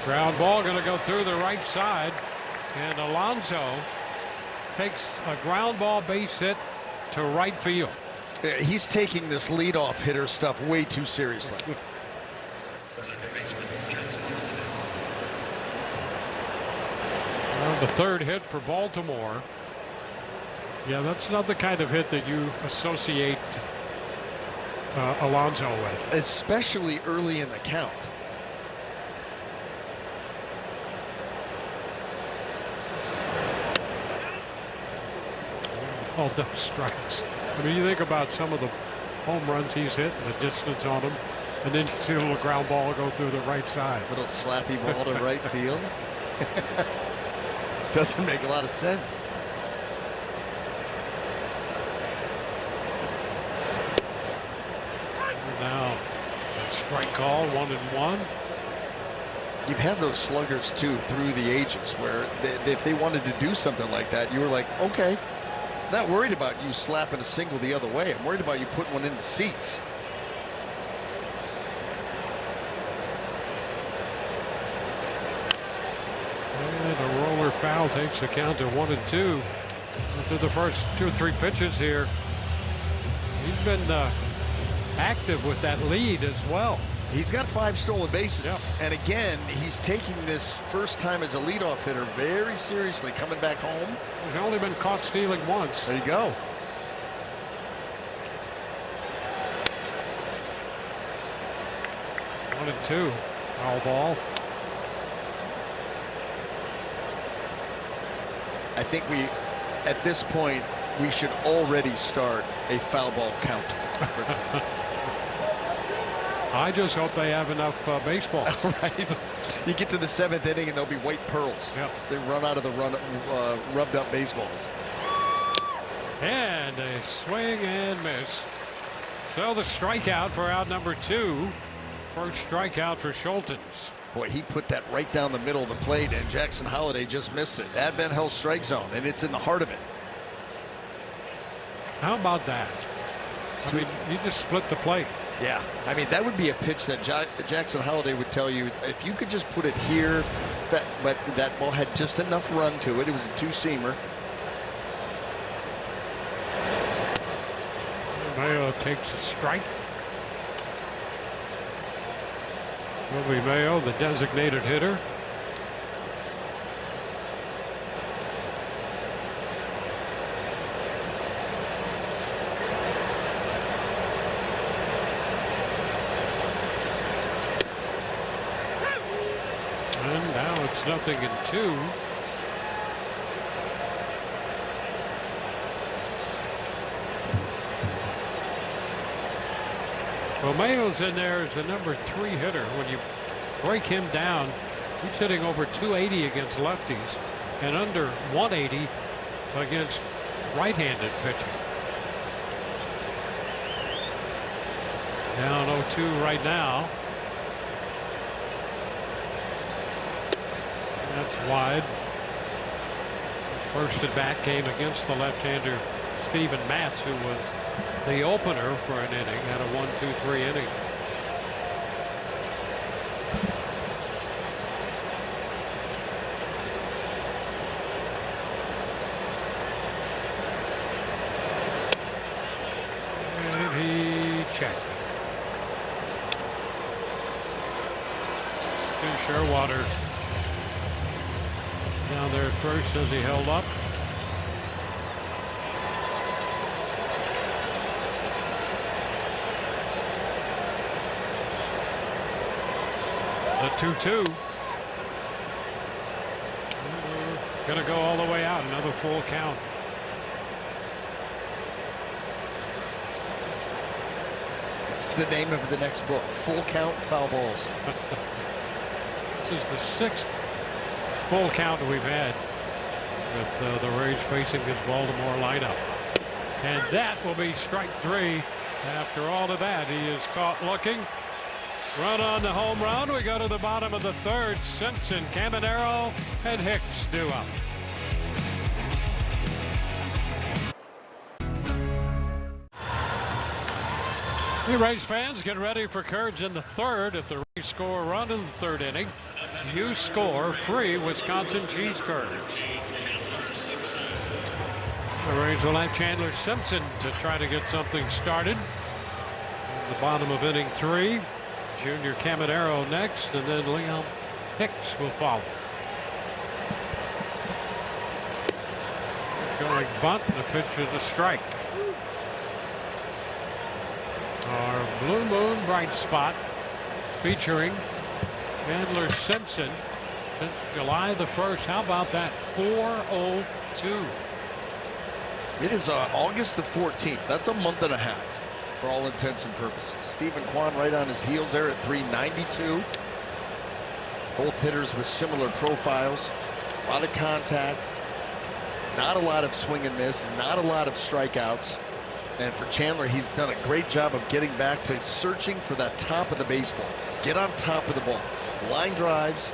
Ground ball going to go through the right side, and Alonso takes a ground ball base hit to right field. He's taking this leadoff hitter stuff way too seriously. Well, the third hit for Baltimore. Yeah, that's not the kind of hit that you associate Alonso with. Especially early in the count. All those strikes. I mean, you think about some of the home runs he's hit and the distance on them, and then you see a little ground ball go through the right side. Little slappy ball to right field. Doesn't make a lot of sense. Now, a strike call, 1-1. You've had those sluggers too through the ages where if they wanted to do something like that, you were like, okay. Not worried about you slapping a single the other way. I'm worried about you putting one in the seats. And a roller foul takes the count to 1-2. After the first 2 or 3 pitches here, he's been active with that lead as well. He's got 5 stolen bases. Yep. And again, he's taking this first time as a leadoff hitter very seriously, coming back home. He's only been caught stealing once. There you go. One and two. Foul ball. I think at this point, we should already start a foul ball count. I just hope they have enough baseballs. Right. You get to the 7th inning and there'll be white pearls. Yep. They run out of the rubbed up baseballs. And a swing and miss. So the strikeout for out number 2. First strikeout for Schultens. Boy, he put that right down the middle of the plate, and Jackson Holliday just missed it. Advent Health strike zone, and it's in the heart of it. How about that? I mean, you just split the plate. Yeah, I mean, that would be a pitch that Jackson Holliday would tell you, if you could just put it here, but that ball had just enough run to it. It was a 2-seamer. Mayo takes a strike. Will be Mayo, the designated hitter. And now it's 0-2. Romeo's in there as the number 3 hitter. When you break him down, he's hitting over 280 against lefties and under 180 against right-handed pitching. Down 0-2 right now. That's wide. First at bat came against the left-hander Steven Matz, who was the opener for an inning, had a 1-2-3 inning. And he checked. Stu Sherwater down there at first as he held up. The 2-2. Gonna go all the way out. Another full count. It's the name of the next book. Full count foul balls. This is the 6th full count we've had with the Rays facing this Baltimore lineup. And that will be strike 3. After all of that, he is caught looking. Run on the home run. We go to the bottom of the 3rd. Simpson, Caminero, and Hicks due up. Hey, Rays fans, get ready for Kurds in the 3rd. If the Rays score a run in the 3rd inning, you score free Wisconsin cheese curds. The Rays will have Chandler Simpson to try to get something started. At the bottom of inning 3. Junior Caminero next, and then Liam Hicks will follow. Showing bunt, and the pitch is a strike. Our Blue Moon bright spot featuring Chandler Simpson since July the 1st. How about that? 4-0-2. It is August the 14th. That's a month and a half. For all intents and purposes. Stephen Kwan right on his heels there at 392. Both hitters with similar profiles. A lot of contact. Not a lot of swing and miss. Not a lot of strikeouts. And for Chandler, he's done a great job of getting back to searching for that top of the baseball. Get on top of the ball. Line drives.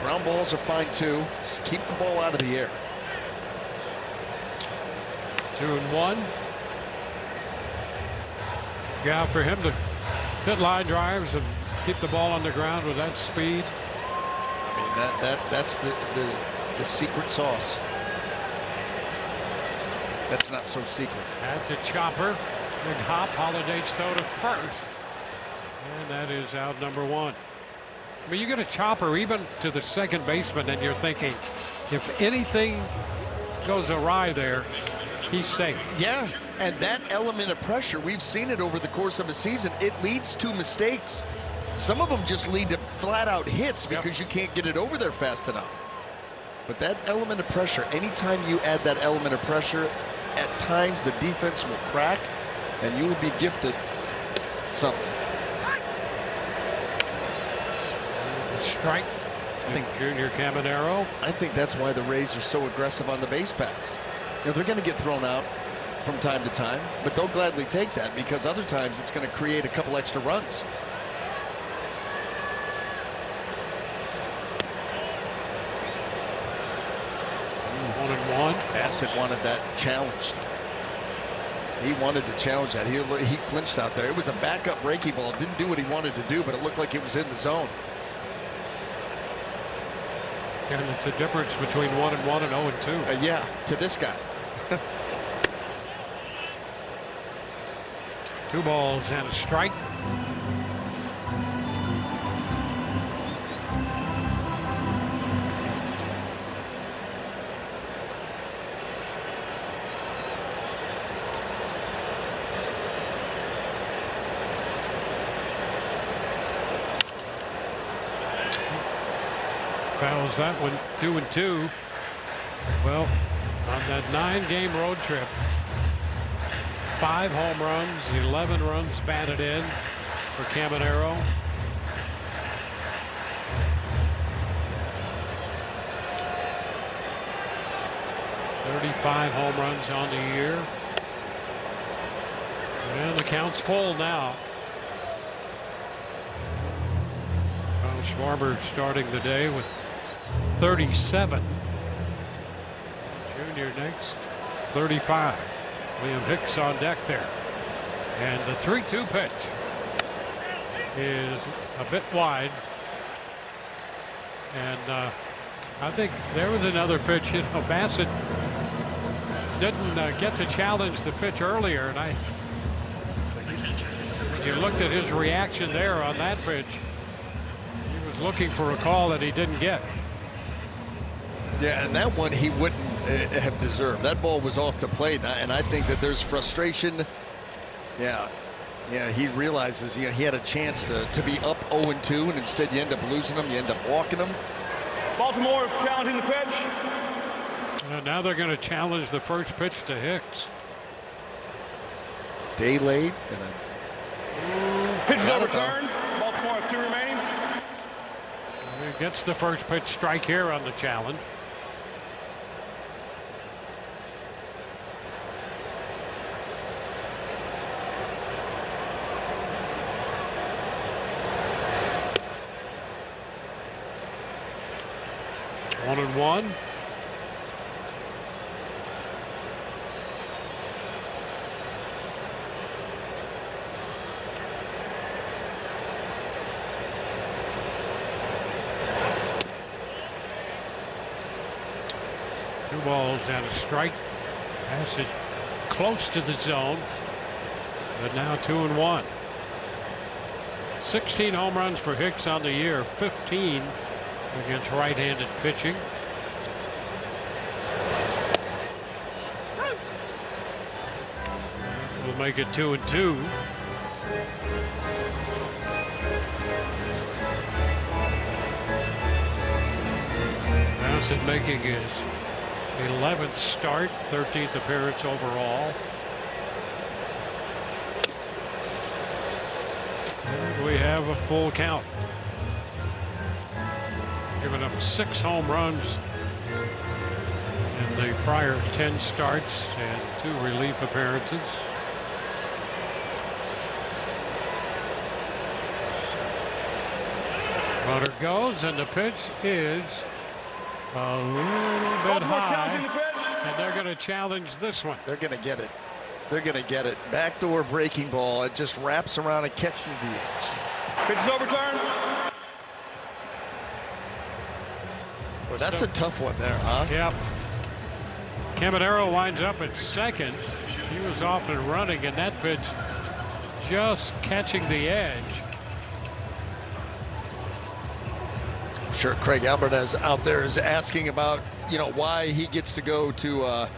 Ground balls are fine too. Just keep the ball out of the air. 2-1. Yeah, for him to hit line drives and keep the ball on the ground with that speed. I mean, that's the secret sauce. That's not so secret. That's a chopper. Big hop. Holiday's throw to first. And that is out number 1. I mean, you get a chopper even to the second baseman, and you're thinking, if anything goes awry there, he's safe. Yeah, and that element of pressure, we've seen it over the course of a season. It leads to mistakes. Some of them just lead to flat-out hits because you can't get it over there fast enough. But that element of pressure, anytime you add that element of pressure, at times the defense will crack, and you will be gifted something. Strike. I think Junior Caminero. I think that's why the Rays are so aggressive on the base paths. You know, they're going to get thrown out from time to time, but they'll gladly take that because other times it's going to create a couple extra runs. One. Bassett wanted that challenged. He wanted to challenge that. He flinched out there. It was a backup breaking ball. Didn't do what he wanted to do, but it looked like it was in the zone. And it's a difference between 1-1 and 0-2. Yeah, to this guy. 2 balls and a strike. Fouls that one. 2-2. Well, on that 9-game road trip, 5 home runs, 11 runs batted in, for Caminero. "35 home runs on the year." And the count's full now. Kyle Schwarber starting the day with 37. Junior next, 35. Liam Hicks on deck there. And the 3-2 pitch is a bit wide. And I think there was another pitch. You know, Bassett didn't get to challenge the pitch earlier, and you looked at his reaction there on that pitch. He was looking for a call that he didn't get. Yeah, and that one he wouldn't have deserved. That ball was off the plate, and I think that there's frustration. Yeah, he realizes he had a chance to be up 0-2, and instead you end up losing them. You end up walking them. Baltimore is challenging the pitch. Now they're going to challenge the first pitch to Hicks. Day late and a Pitch is overturned. Baltimore has 2 remaining. He gets the first pitch strike here on the challenge. One and one. Two balls and a strike. Pass it close to the zone. But now 2-1. 16 home runs for Hicks on the year. 15 against right-handed pitching. We'll make it 2-2. Bassett making his 11th start, 13th appearance overall. And we have a full count. Giving up 6 home runs in the prior 10 starts and 2 relief appearances. Runner goes, and the pitch is a little bit high, and they're going to challenge this one. They're going to get it. They're going to get it. Backdoor breaking ball. It just wraps around and catches the edge. Pitch is overturned. Well, that's a tough one there, huh? Yep. Caminero winds up at second. He was off and running, and that pitch just catching the edge. Sure, Craig Albertez out there is asking about, why he gets to go to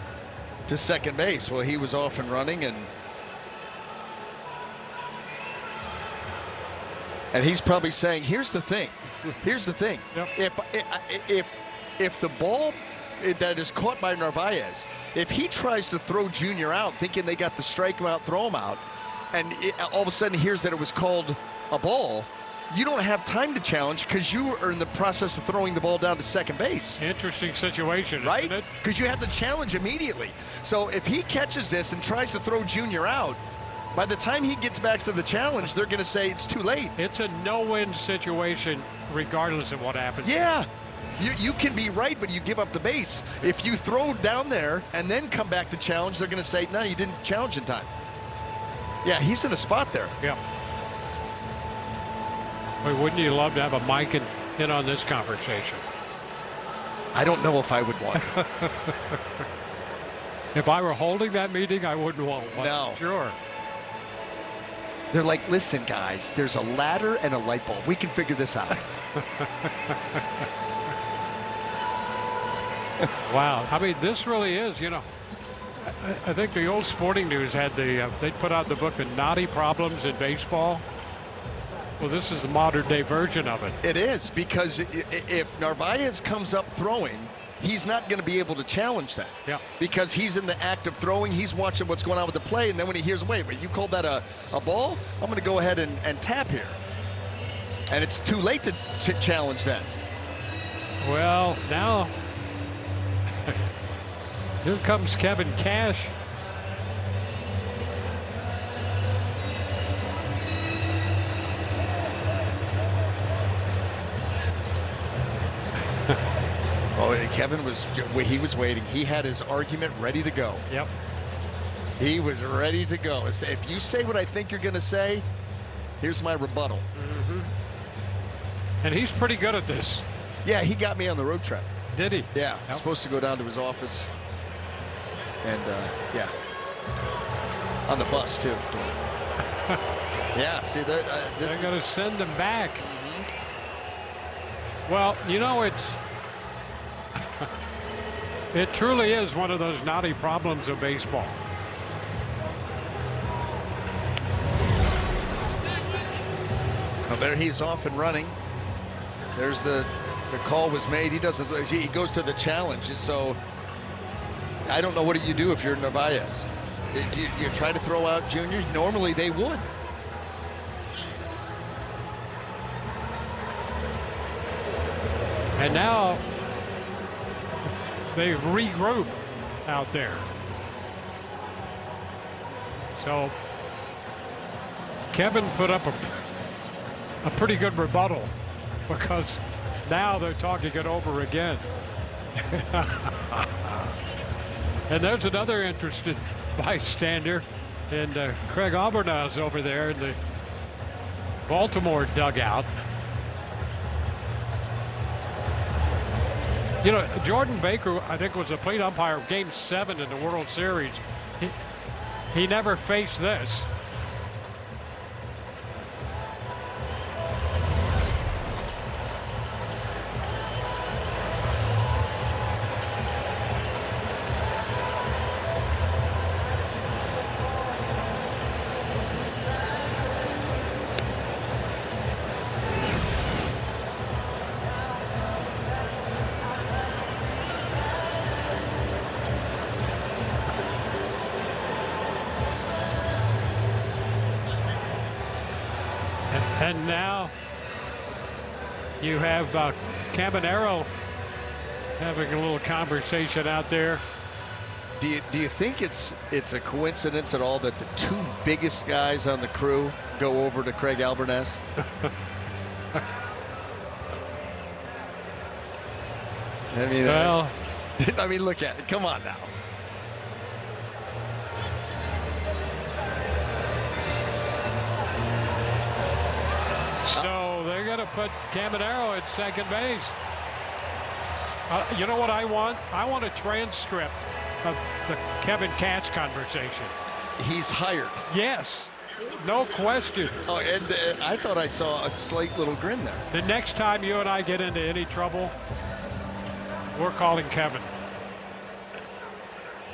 second base. Well, he was off and running, and he's probably saying, here's the thing. Yep. If the ball that is caught by Narvaez, if he tries to throw Junior out thinking they got the strike him out, throw him out, and all of a sudden hears that it was called a ball, you don't have time to challenge because you are in the process of throwing the ball down to second base. Interesting situation, right? Isn't it? Because you have to challenge immediately. So if he catches this and tries to throw Junior out, by the time he gets back to the challenge, they're going to say it's too late. It's a no-win situation regardless of what happens. Yeah. You can be right, but you give up the base. If you throw down there and then come back to challenge, they're going to say, no, you didn't challenge in time. Yeah, he's in a spot there. Yeah. Boy, wouldn't you love to have a mic in on this conversation? I don't know if I would want to. If I were holding that meeting, I wouldn't want one. No. Sure. They're like, listen, guys, there's a ladder and a light bulb. We can figure this out. Wow. I mean, this really is, I think the old Sporting News had they put out the book, The Knotty Problems in Baseball. Well, this is the modern day version of it. It is, because if Narvaez comes up throwing he's not going to be able to challenge that. Yeah. Because he's in the act of throwing. He's watching what's going on with the play. And then when he hears, wait, you called that a ball? I'm going to go ahead and tap here. And it's too late to challenge that. Well, now here comes Kevin Cash. Oh, Kevin was waiting. He had his argument ready to go. Yep. He was ready to go. If you say what I think you're going to say, here's my rebuttal. Mm-hmm. And he's pretty good at this. Yeah, he got me on the road trip. Did he? Yeah, Yep. Supposed to go down to his office. And, yeah. On the bus, too. Yeah, see, they're going to send him back. Mm-hmm. Well, you know, it truly is one of those knotty problems of baseball. Well, there he's off and running. There's the call was made. He doesn't. He goes to the challenge. And so I don't know what you do if you're Narvaez. You try to throw out Junior. Normally they would. And now they regroup out there. So Kevin put up a pretty good rebuttal, because now they're talking it over again. And there's another interested bystander, and Craig Albernaz over there in the Baltimore dugout. You know, Jordan Baker, I think, was a plate umpire of Game 7 in the World Series. He never faced this. And now you have Cabanero having a little conversation out there. Do you think it's a coincidence at all that the two biggest guys on the crew go over to Craig Albernaz? Well, I mean, look at it. Come on now. so they're going to put Cabanero at second base. You know what I want? I want a transcript of the Kevin Cash conversation. He's hired. Yes, no question. Oh, and I thought I saw a slight little grin there. The next time you and I get into any trouble, we're calling Kevin.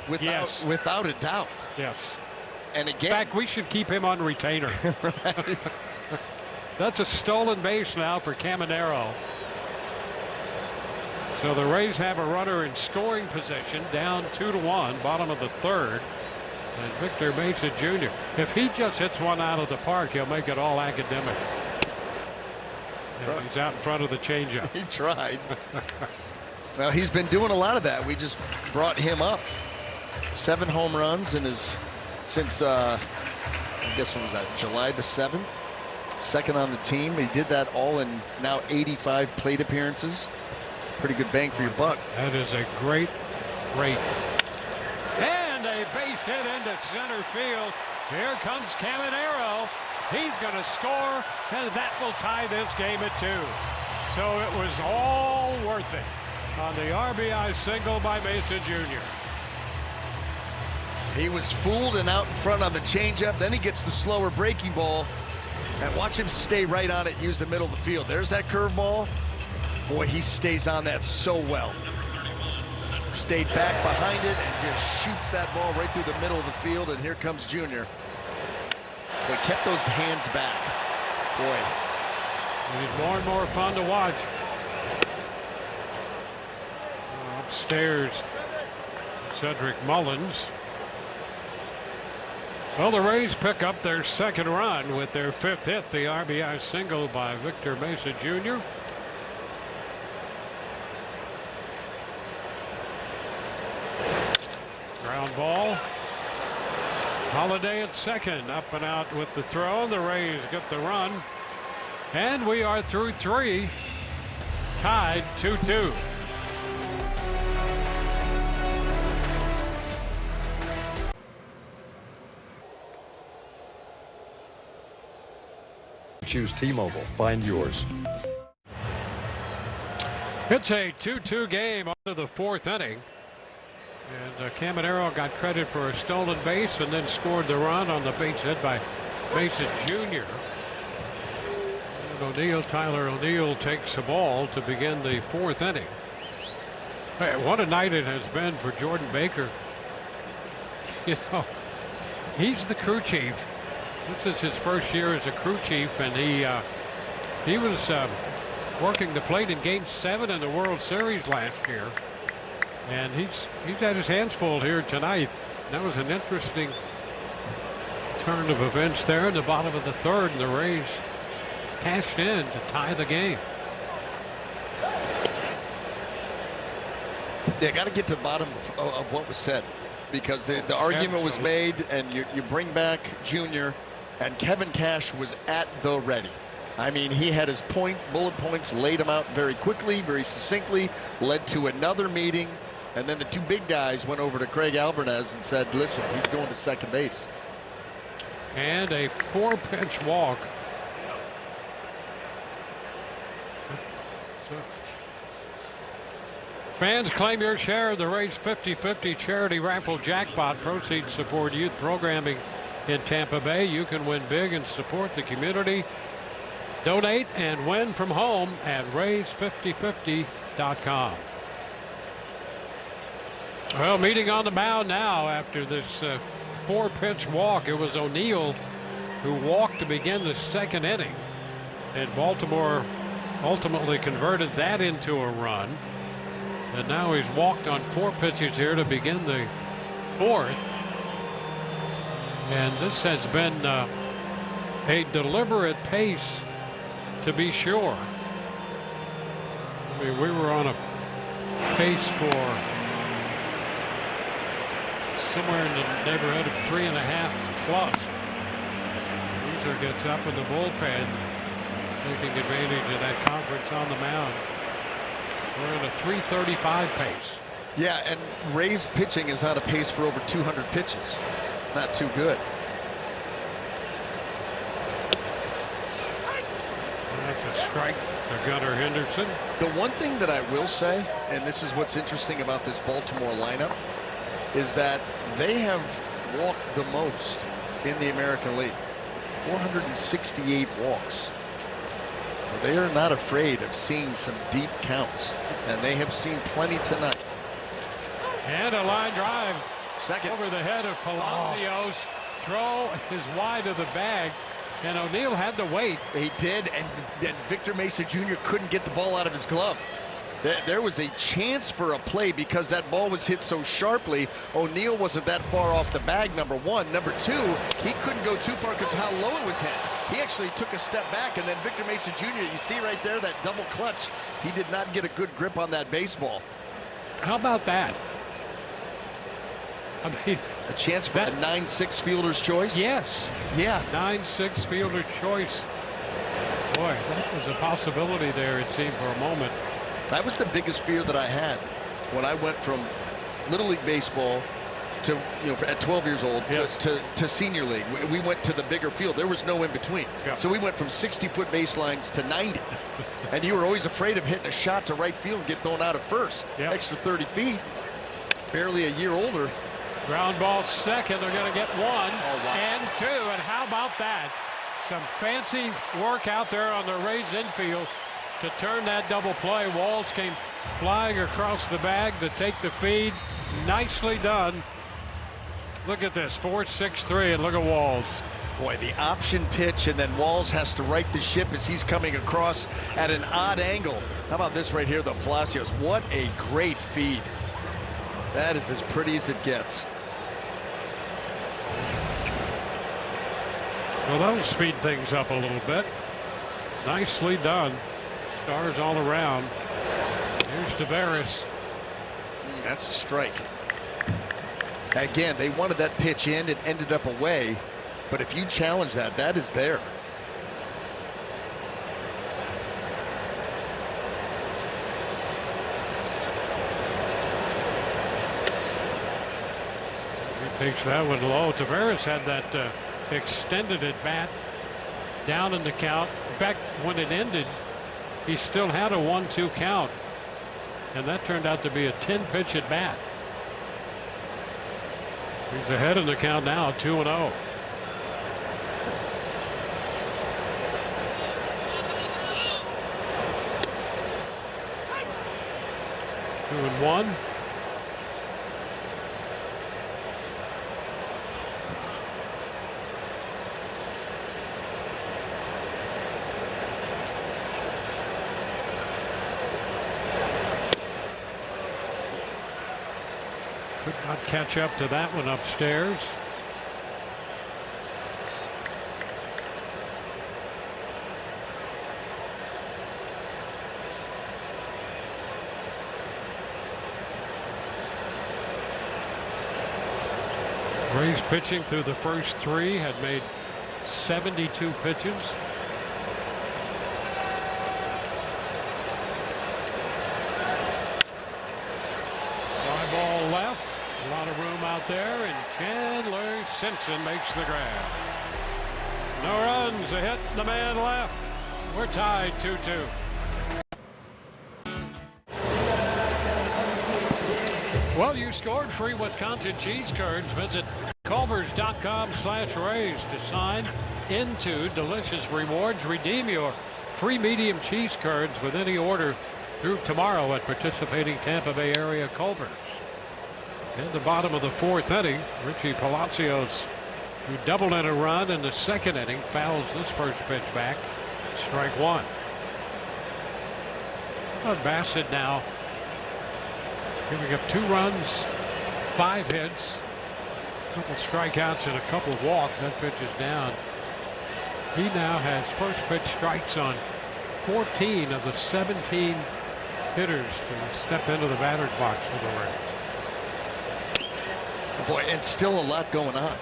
Without a doubt. Yes. And again, in fact, we should keep him on retainer. Right. That's a stolen base now for Cabanero. So the Rays have a runner in scoring position, down 2-1, bottom of the third. And Victor Mesa Jr., if he just hits one out of the park, he'll make it all academic. He's out in front of the changeup. He tried. Well, he's been doing a lot of that. We just brought him up. 7 home runs in his since I guess what was that, July the 7th. Second on the team. He did that all in now 85 plate appearances. Pretty good bang for your buck. That is a great rate. And a base hit into center field. Here comes Cabanero. He's going to score, and that will tie this game at 2. So it was all worth it on the RBI single by Mesa Jr. He was fooled and out in front on the changeup. Then he gets the slower breaking ball. And watch him stay right on it, use the middle of the field. There's that curveball. Boy, he stays on that so well. Stayed back behind it and just shoots that ball right through the middle of the field. And here comes Junior. They kept those hands back. Boy. It is more and more fun to watch. Upstairs, Cedric Mullins. Well, the Rays pick up their second run with their 5th hit, the RBI single by Victor Mesa Jr. Ground ball. Holiday at second, up and out with the throw. The Rays get the run. And we are through 3, tied 2-2. Choose T-Mobile. Find yours. It's a 2-2 game into the 4th inning. And Caminero got credit for a stolen base and then scored the run on the base hit by Mesa Jr. And Tyler O'Neill takes the ball to begin the 4th inning. Hey, what a night it has been for Jordan Baker. You know, he's the crew chief. This is his first year as a crew chief, and he was working the plate in Game 7 in the World Series last year. And he's had his hands full here tonight. That was an interesting turn of events there in the bottom of the 3rd, and the Rays cashed in to tie the game. Yeah, got to get to the bottom of what was said, because the argument was made, and you bring back Junior, and Kevin Cash was at the ready. I mean, he had his bullet points, laid them out very quickly, very succinctly, led to another meeting. And then the 2 big guys went over to Craig Alvarez and said, listen, he's going to second base. And a 4-pitch walk. So, fans, claim your share of the Rays 50-50 charity raffle jackpot. Proceeds support youth programming in Tampa Bay. You can win big and support the community. Donate and win from home at rays5050.com. Well, meeting on the mound now after this 4-pitch walk. It was O'Neill who walked to begin the 2nd inning. And Baltimore ultimately converted that into a run. And now he's walked on 4 pitches here to begin the 4th. And this has been a deliberate pace, to be sure. I mean, we were on a pace for somewhere in the neighborhood of 3.5 plus. Weezer gets up in the bullpen, taking advantage of that conference on the mound. We're at a 3:35 pace. Yeah, and Rays pitching is on a pace for over 200 pitches. Not too good. That's a strike to Gunnar Henderson. The one thing that I will say, and this is what's interesting about this Baltimore lineup, is that they have walked the most in the American League. 468 walks. So they are not afraid of seeing some deep counts, and they have seen plenty tonight. And a line drive Second. over the head of Palacios. Throw is wide of the bag, and O'Neill had to wait. He did, and Victor Mesa Jr. couldn't get the ball out of his glove. There was a chance for a play because that ball was hit so sharply. O'Neill wasn't that far off the bag, number one. Number two, he couldnn't go too far because of how low it was hit. He actually took a step back, and then Victor Mesa Jr., you see right there, that double clutch. He did not get a good grip on that baseball. How about that? I mean, a chance for a 9-6 fielder's choice? Yes. Yeah. 9-6 fielder's choice. Boy, that was a possibility there, it seemed, for a moment. That was the biggest fear that I had when I went from Little League Baseball to, at 12 years old, yes, to Senior League. We went to the bigger field. There was no in between. Yeah. So we went from 60-foot baselines to 90. And you were always afraid of hitting a shot to right field and get thrown out at first. Yep. Extra 30 feet. Barely a year older. Ground ball second. They're going to get 1 wow, and 2. And how about that? Some fancy work out there on the Rays infield to turn that double play. Walls came flying across the bag to take the feed. Nicely done. Look at this, 4-6-3, and look at Walls. Boy, the option pitch, and then Walls has to right the ship as he's coming across at an odd angle. How about this right here, the Palacios? What a great feed. That is as pretty as it gets. Well, that'll speed things up a little bit. Nicely done. Stars all around. Here's Tavares. That's a strike. Again, they wanted that pitch in. It ended up away. But if you challenge that, that is there. He takes that one low. Tavares had that extended at bat down in the count. In fact, when it ended, he still had a 1-2 count. And that turned out to be a 10-pitch at bat. He's ahead in the count now, 2-0. Two and one. Could not catch up to that one upstairs. Rays pitching through the first three had made 72 pitches. Fly ball left. A lot of room out there, and Chandler Simpson makes the grab. No runs, a hit, the man left. We're tied 2-2. Well, you scored free Wisconsin cheese curds. Visit Culver's.com/Rays to sign into delicious rewards. Redeem your free medium cheese curds with any order through tomorrow at participating Tampa Bay area Culver's. In the bottom of the fourth inning, Richie Palacios, who doubled in a run in the second inning, fouls this first pitch back. Strike one. Well, Bassett now giving up 2 runs, 5 hits, a couple strikeouts and a couple of walks. That pitch is down. He now has first pitch strikes on 14 of the 17 hitters to step into the batter's box for the Rays. Boy, and still a lot going on.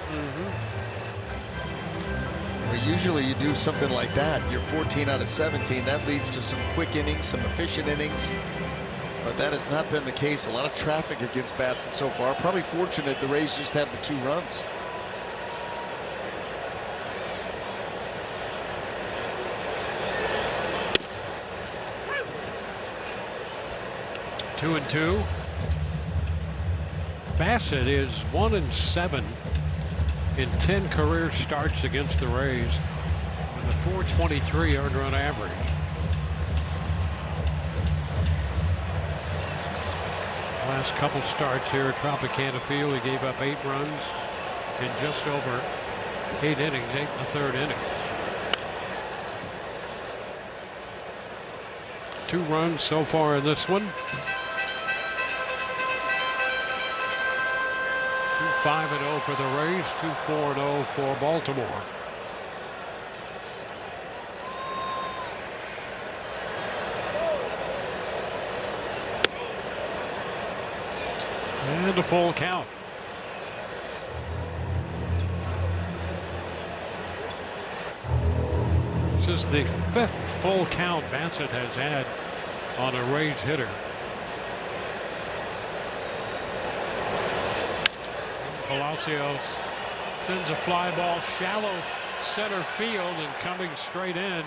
Well, usually you do something like that. You're 14 out of 17. That leads to some quick innings, some efficient innings. But that has not been the case. A lot of traffic against Bassett so far. Probably fortunate the Rays just have the 2 runs. Two and two. Bassett is 1-7 in 10 career starts against the Rays with a .423 earned run average. Last couple starts here at Tropicana Field, he gave up 8 runs in just over 8 innings, 8 1/3 innings. 2 runs so far in this one. 5-0 for the Rays, 2-4-0 for Baltimore. And a full count. This is the 5th full count Bassett has had on a Rays hitter. Palacios sends a fly ball shallow center field, and coming straight in,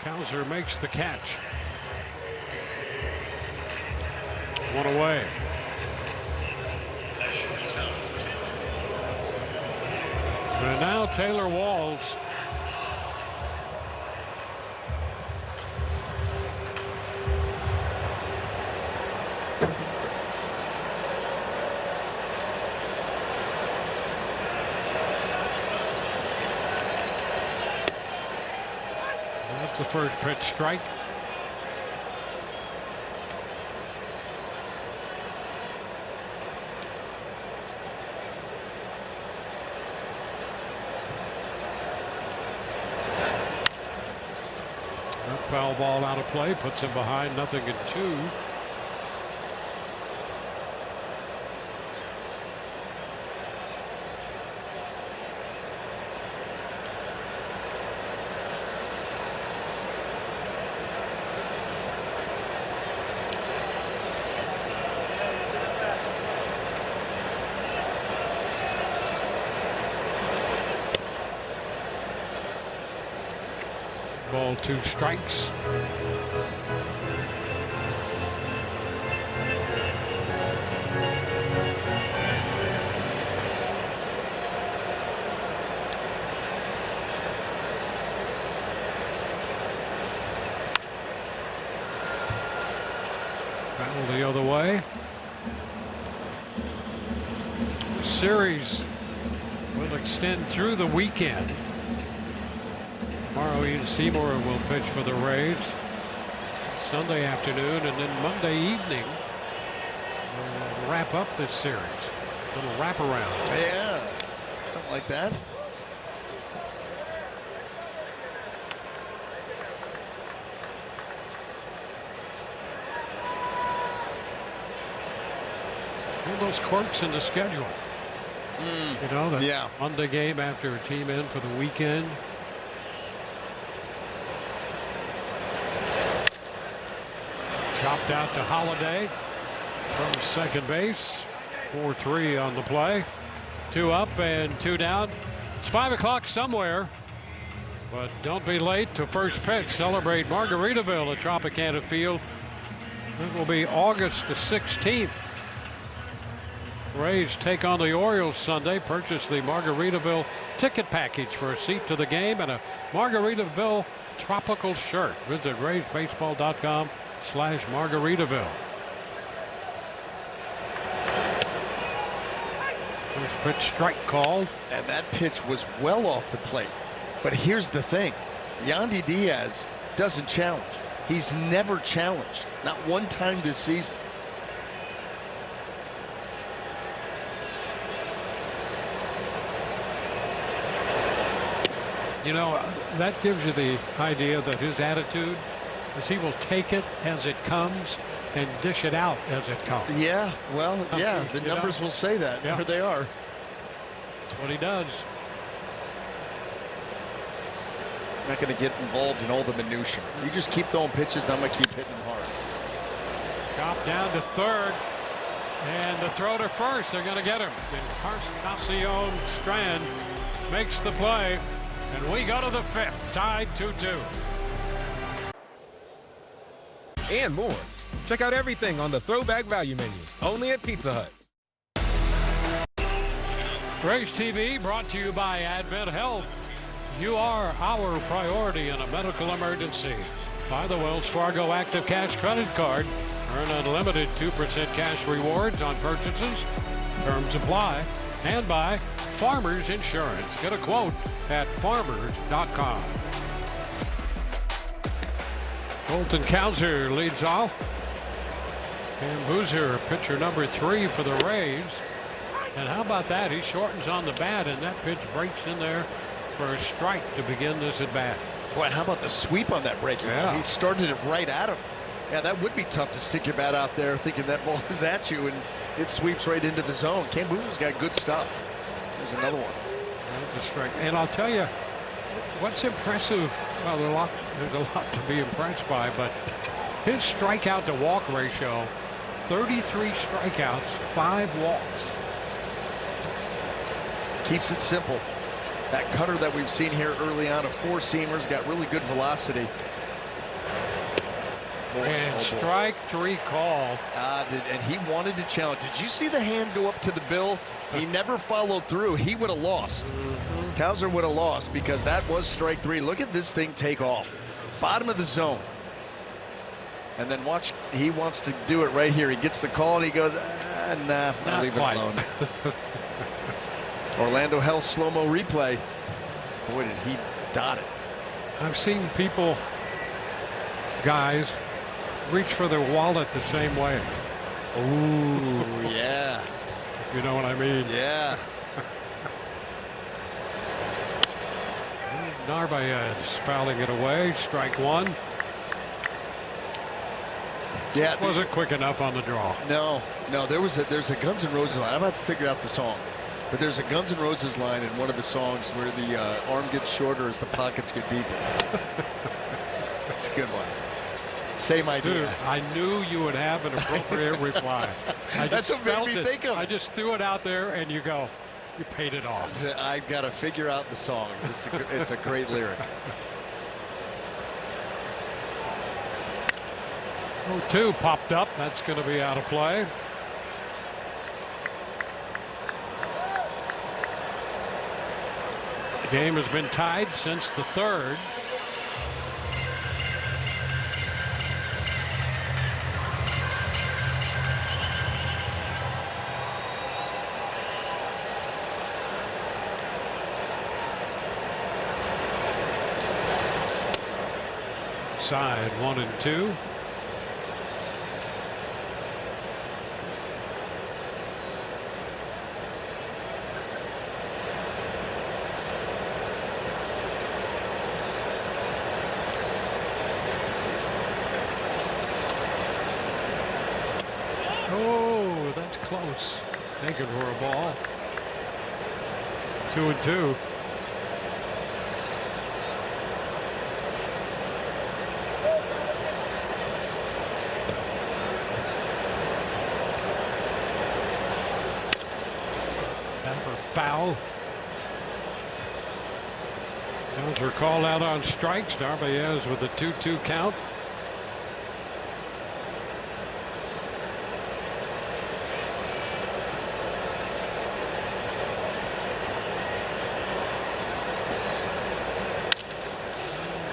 Kaiser makes the catch. 1 away. And now Taylor Walls. That's the first pitch strike. foul ball out of play, puts him behind 0-2. Ball, 2 strikes. Battle the other way. The series will extend through the weekend. Tomorrow, Ian Seymour will pitch for the Rays. Sunday afternoon, and then Monday evening, we'll wrap up this series. A little wraparound. Yeah, something like that. One of those quirks in the schedule. You know, the Monday game after a team in for the weekend. Chopped out to Holiday from second base. 4-3 on the play. 2 up and 2 down. It's 5 o'clock somewhere, but don't be late to first pitch. Celebrate Margaritaville at Tropicana Field. It will be August the 16th. Rays take on the Orioles Sunday. Purchase the Margaritaville ticket package for a seat to the game and a Margaritaville tropical shirt. Visit RaysBaseball.com/Margaritaville. First pitch strike called. And that pitch was well off the plate. But here's the thing. Yandy Diaz doesn't challenge. He's never challenged. Not one time this season. You know, that gives you the idea that his attitude is he will take it as it comes and dish it out as it comes. Yeah, well, yeah, the numbers will say that. Yeah. Here they are. That's what he does. Not going to get involved in all the minutia. You just keep throwing pitches, I'm going to keep hitting them hard. Chop down to third. And the throw to first. They're going to get him. And Encarnacion Strand makes the play. And we go to the 5th, tied 2-2. And more. Check out everything on the Throwback Value menu, only at Pizza Hut. Rays TV brought to you by Advent Health. You are our priority in a medical emergency. By the Wells Fargo Active Cash Credit Card. Earn unlimited 2% cash rewards on purchases. Terms apply. And by Farmers Insurance. Get a quote at farmers.com. Colton Cowser leads off. And Boozer, pitcher number 3 for the Rays. And how about that? He shortens on the bat, and that pitch breaks in there for a strike to begin this at bat. Boy, how about the sweep on that breaking ball? He started it right at him. Yeah, that would be tough to stick your bat out there thinking that ball is at you, and it sweeps right into the zone. Ken Boozer's got good stuff. There's another one. That's a strike. And I'll tell you, what's impressive, well, there's a lot to be impressed by, but his strikeout to walk ratio, 33 strikeouts, 5 walks. Keeps it simple. That cutter that we've seen here early on, a 4-seamer's got really good velocity. And strike 3 call. And he wanted to challenge. Did you see the hand go up to the bill? He never followed through. He would have lost. Cowser would have lost because that was strike 3. Look at this thing take off. Bottom of the zone. And then watch, he wants to do it right here. He gets the call and he goes, nah, I'll leave it alone. Orlando Hell slow-mo replay. Boy, did he dot it. I've seen people, guys, reach for their wallet the same way. Ooh, yeah. You know what I mean? Yeah. Narvaez fouling it away. Strike 1. Yeah, Just wasn't quick enough on the draw. No, there's a Guns N' Roses line. I'm about to figure out the song, but there's a Guns N' Roses line in one of the songs where the arm gets shorter as the pockets get deeper. That's a good one. Same idea. Dude, I knew you would have an appropriate reply. That's what made me think of it. I just threw it out there, and you paid it off. I've got to figure out the songs. It's a great lyric. 0-2 popped up. That's going to be out of play. The game has been tied since the third. Side 1 and 2. Oh, that's close. Taken for a ball. 2 and 2. Foul. Those were called out on strikes. Narvaez with a 2-2 count.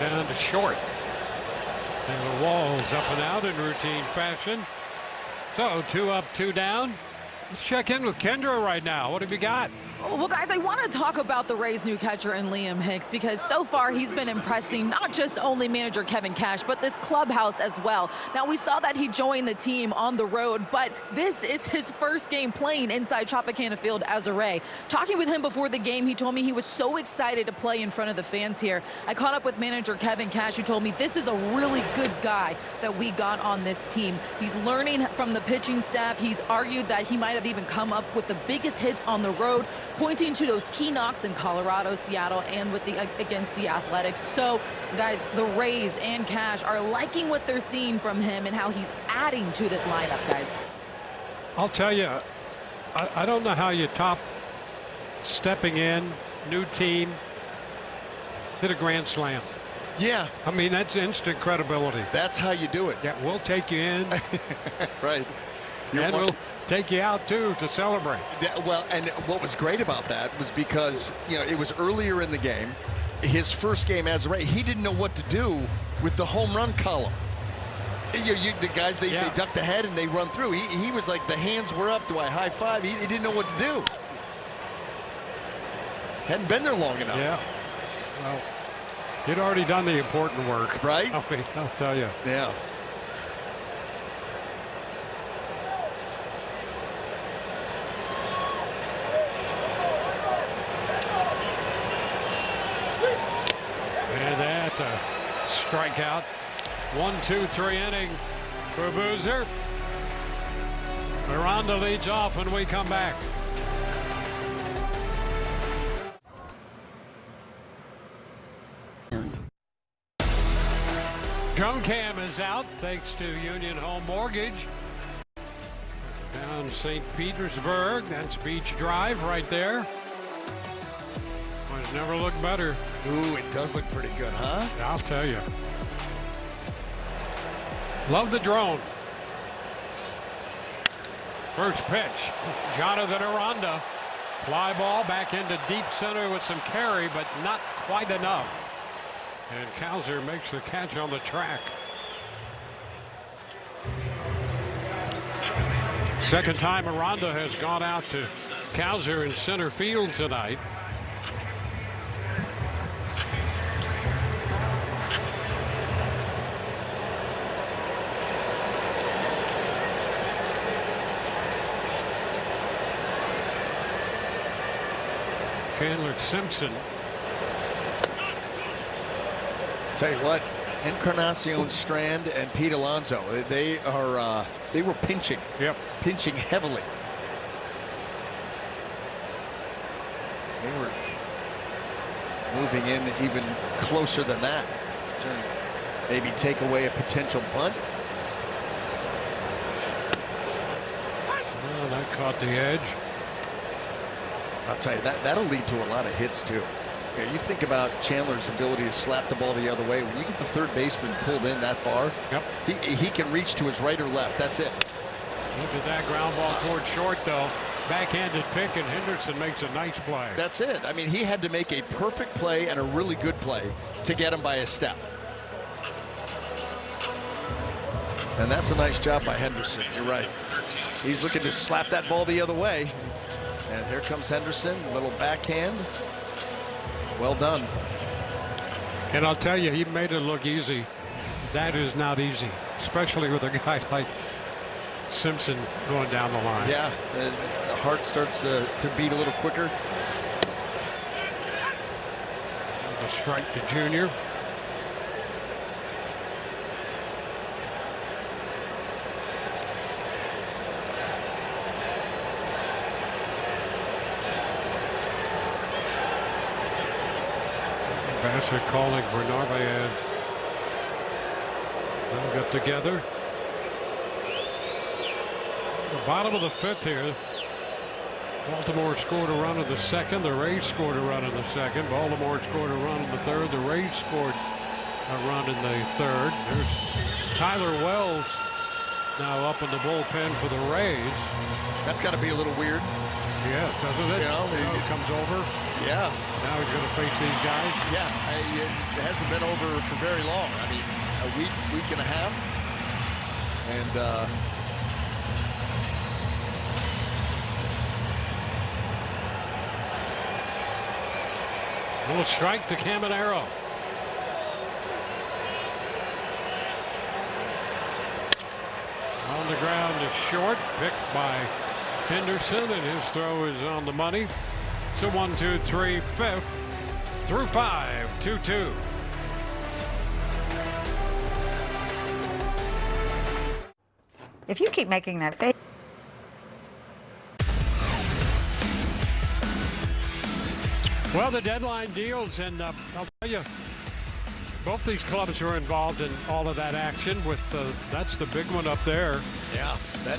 Down to short. And the Walls up and out in routine fashion. So 2 up, 2 down. Let's check in with Kendra right now. What have you got? Well, guys, I want to talk about the Rays' new catcher and Liam Hicks, because so far he's been impressing not just only manager Kevin Cash, but this clubhouse as well. Now, we saw that he joined the team on the road, but this is his first game playing inside Tropicana Field as a Ray. Talking with him before the game, he told me he was so excited to play in front of the fans here. I caught up with manager Kevin Cash, who told me this is a really good guy that we got on this team. He's learning from the pitching staff. He's argued that he might have even come up with the biggest hits on the road, pointing to those key knocks in Colorado, Seattle, and with against the Athletics. So, guys, the Rays and Cash are liking what they're seeing from him and how he's adding to this lineup, guys. I'll tell you, I don't know how you top stepping in, new team, hit a grand slam. Yeah. I mean, that's instant credibility. That's how you do it. Yeah, we'll take you in. Right. And we'll take you out, too, to celebrate. Well, and what was great about that was because, you know, it was earlier in the game. His first game as a Ray, he didn't know what to do with the home run column. The guys, they duck the head and they run through. He was like, the hands were up. Do I high five? He didn't know what to do. Hadn't been there long enough. Yeah. Well, he'd already done the important work. Right? I'll tell you. Yeah. And that's a strikeout. 1, 2, 3 inning for Boozer. Miranda leads off when we come back. Drone cam is out thanks to Union Home Mortgage. Down St. Petersburg. That's Beach Drive right there. It's never looked better. Ooh, it does look pretty good, huh? I'll tell you. Love the drone. First pitch, Jonathan Aranda. Fly ball back into deep center with some carry, but not quite enough. And Cowser makes the catch on the track. Second time Aranda has gone out to Cowser in center field tonight. Chandler Simpson. Tell you what, Encarnacion Strand and Pete Alonso, they were pinching. Yep. Pinching heavily. They were moving in even closer than that. Maybe take away a potential bunt. Well, that caught the edge. I'll tell you, that'll lead to a lot of hits too. You think about Chandler's ability to slap the ball the other way. When you get the third baseman pulled in that far, yep, he can reach to his right or left. That's it. Look at that ground ball toward short, though. Backhanded pick, and Henderson makes a nice play. That's it. I mean, he had to make a perfect play and a really good play to get him by a step. And that's a nice job by Henderson. You're right. He's looking to slap that ball the other way. And here comes Henderson, a little backhand. Well done. And I'll tell you, he made it look easy. That is not easy, especially with a guy like Simpson going down the line. Yeah, the heart starts to beat a little quicker. A strike to Junior. Bassett calling for Narvaez. They'll get together. The bottom of the fifth here. Baltimore scored a run in the second. The Rays scored a run in the second. Baltimore scored a run in the third. The Rays scored a run in the third. There's Tyler Wells now up in the bullpen for the Rays. That's got to be a little weird. Yeah, doesn't it? You know, he comes over. Yeah. Now he's going to face these guys. Yeah, it hasn't been over for very long. I mean, a week and a half. And little strike to Caminero. On the ground is short, picked by Henderson, and his throw is on the money. So 1, 2, 3, 5th through 5, 2-2. If you keep making that face. Well, the deadline deals, and I'll tell you, both these clubs are involved in all of that action. With that's the big one up there. yeah, that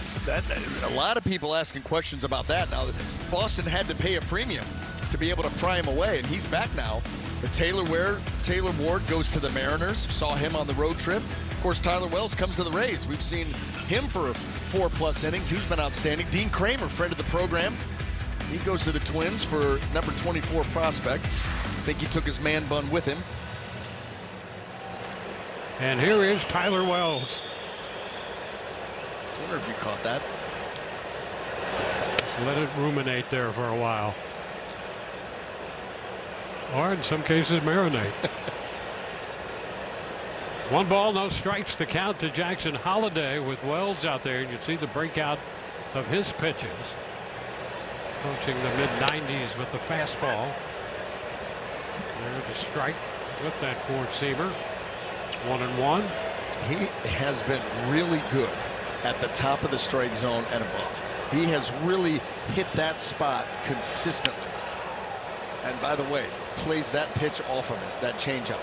a lot of people asking questions about that. Now, Boston had to pay a premium to be able to pry him away, and he's back now. But Taylor Ward goes to the Mariners. Saw him on the road trip. Of course, Tyler Wells comes to the Rays. We've seen him for 4+ innings. He's been outstanding. Dean Kramer, friend of the program. He goes to the Twins for number 24 prospect. I think he took his man bun with him. And here is Tyler Wells. I wonder if you caught that. Let it ruminate there for a while. Or in some cases, marinate. 1 ball, no strikes. The count to Jackson Holliday with Wells out there. And you see the breakout of his pitches. Approaching the mid-90s with the fastball. There's the strike with that four-seamer. 1-1. He has been really good at the top of the strike zone and above. He has really hit that spot consistently. And by the way, plays that pitch off of it, that changeup.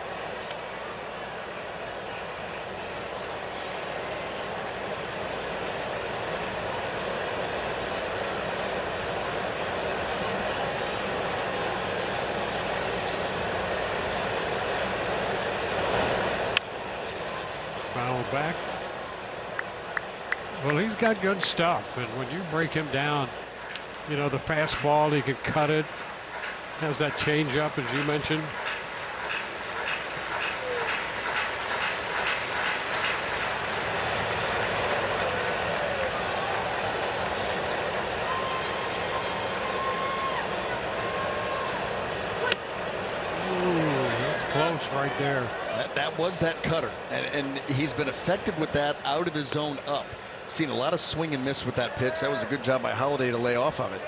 Foul back. Well, he's got good stuff, and when you break him down, you know, the fastball, he can cut it. Has that changeup, as you mentioned. Close right there. That was that cutter, and he's been effective with that out of the zone up. Seen a lot of swing and miss with that pitch. That was a good job by Holliday to lay off of it.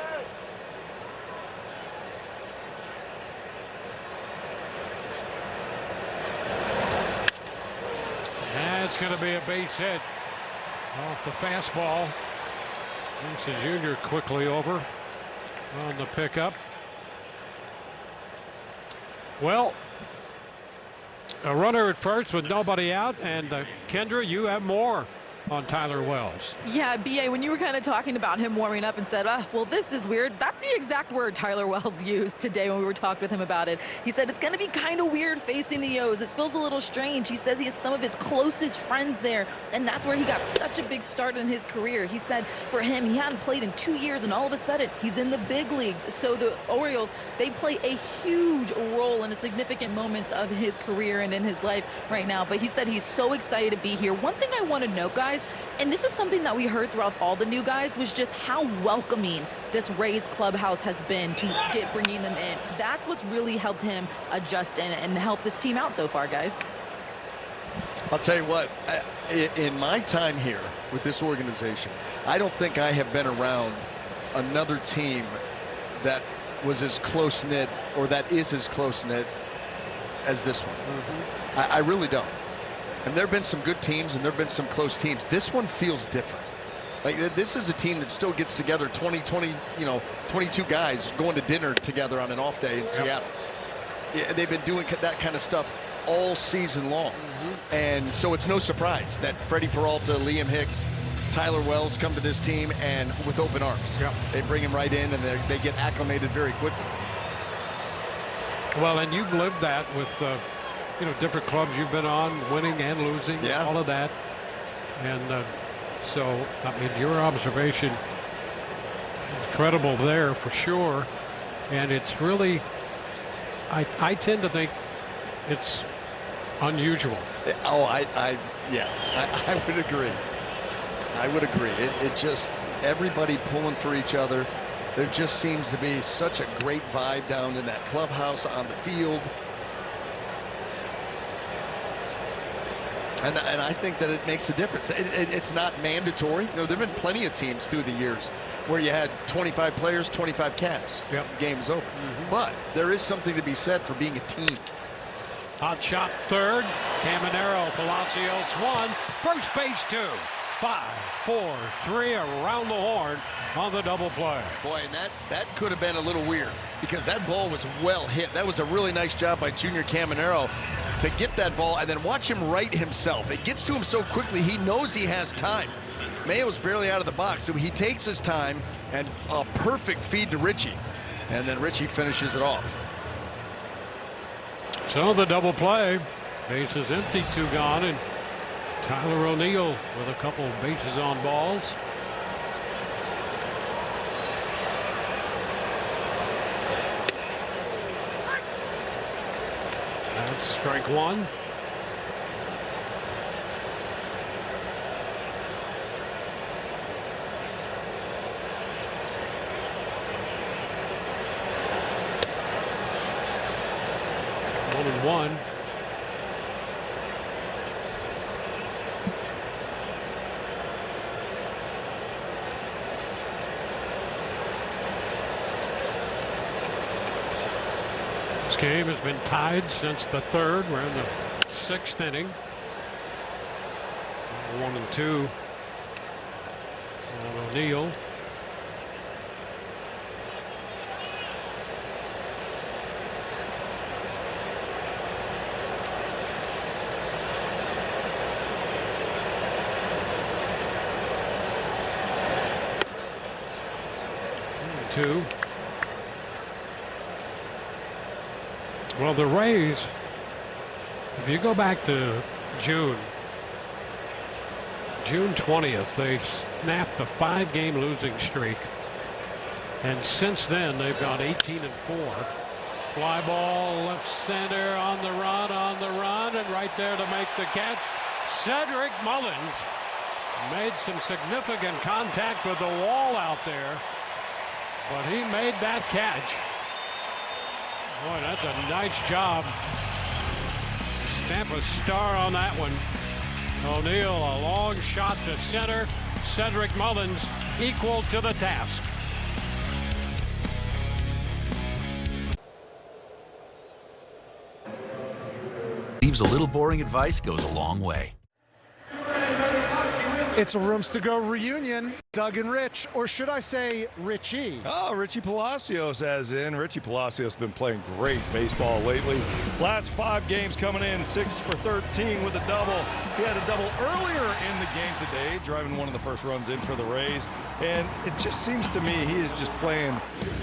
That's going to be a base hit off the fastball. Mason Jr. quickly over on the pickup. Well, a runner at first with nobody out, and Kendra, you have more on Tyler Wells. Yeah, B.A., when you were kind of talking about him warming up and said, well, this is weird, that's the exact word Tyler Wells used today when we were talking with him about it. He said it's going to be kind of weird facing the O's. It feels a little strange. He says he has some of his closest friends there, and that's where he got such a big start in his career. He said for him, he hadn't played in 2 years, and all of a sudden, he's in the big leagues. So the Orioles, they play a huge role in the significant moments of his career and in his life right now. But he said he's so excited to be here. One thing I want to note, guys, and this is something that we heard throughout all the new guys, was just how welcoming this Rays clubhouse has been to bringing them in. That's what's really helped him adjust and help this team out so far, guys. I'll tell you what, in my time here with this organization, I don't think I have been around another team that was as close-knit, or that is as close-knit as this one. I really don't. And there have been some good teams, and there have been some close teams. This one feels different. Like, this is a team that still gets together 22 guys going to dinner together on an off day in Seattle. Yeah, they've been doing that kind of stuff all season long. And so it's no surprise that Freddie Peralta, Liam Hicks, Tyler Wells come to this team and with open arms. They bring him right in, and they get acclimated very quickly. Well, and you've lived that with different clubs you've been on, winning and losing, all of that. And so, I mean, your observation is credible there for sure. And it's really, I tend to think it's unusual. Oh, I would agree. I would agree. It just, everybody pulling for each other. There just seems to be such a great vibe down in that clubhouse, on the field. And I think that it makes a difference. It's not mandatory. There have been plenty of teams through the years where you had 25 players, 25 caps. Game's over. But there is something to be said for being a team. Hot shot third. Caminero, Palacios 1. First base 2. 5, 4, 3 around the horn on the double play. Boy, and that could have been a little weird because that ball was well hit. That was a really nice job by Junior Caminero to get that ball and then watch him right himself. It gets to him so quickly, he knows he has time. Mayo's barely out of the box, so he takes his time, and a perfect feed to Richie. And then Richie finishes it off. So the double play, bases empty, 2 gone, and Tyler O'Neill with a couple of bases on balls. That's strike 1. One and one. This game has been tied since the 3rd. We're in the 6th inning. 1 and 2 on O'Neill. Two. Well, the Rays, if you go back to June 20th, they snapped a 5-game losing streak. And since then, they've gone 18-4. Fly ball left center on the run, and right there to make the catch. Cedric Mullins made some significant contact with the wall out there, but he made that catch. Boy, that's a nice job. Tampa star on that one. O'Neill, a long shot to center. Cedric Mullins equal to the task. Leaves a little boring advice goes a long way. It's a Rooms to Go reunion. Doug and Rich, or should I say Richie? Oh, Richie Palacios has in. Richie Palacios has been playing great baseball lately. Last 5 games coming in, 6 for 13 with a double. He had a double earlier in the game today, driving one of the first runs in for the Rays. And it just seems to me he is just playing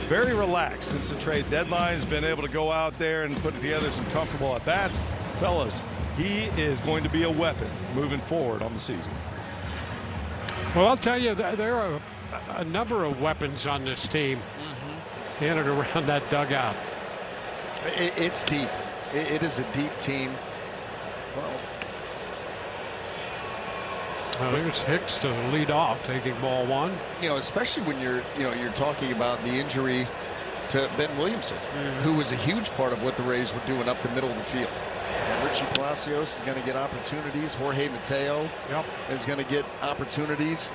very relaxed since the trade deadline. He's been able to go out there and put together some comfortable at-bats. Fellas, he is going to be a weapon moving forward on the season. Well, I'll tell you, there are a number of weapons on this team in and around that dugout. It's deep. It is a deep team. Well, here's Hicks to lead off, taking ball 1. You know, especially when you're talking about the injury to Ben Williamson, who was a huge part of what the Rays were doing up the middle of the field. And Richie Palacios is going to get opportunities. Jorge Mateo is going to get opportunities.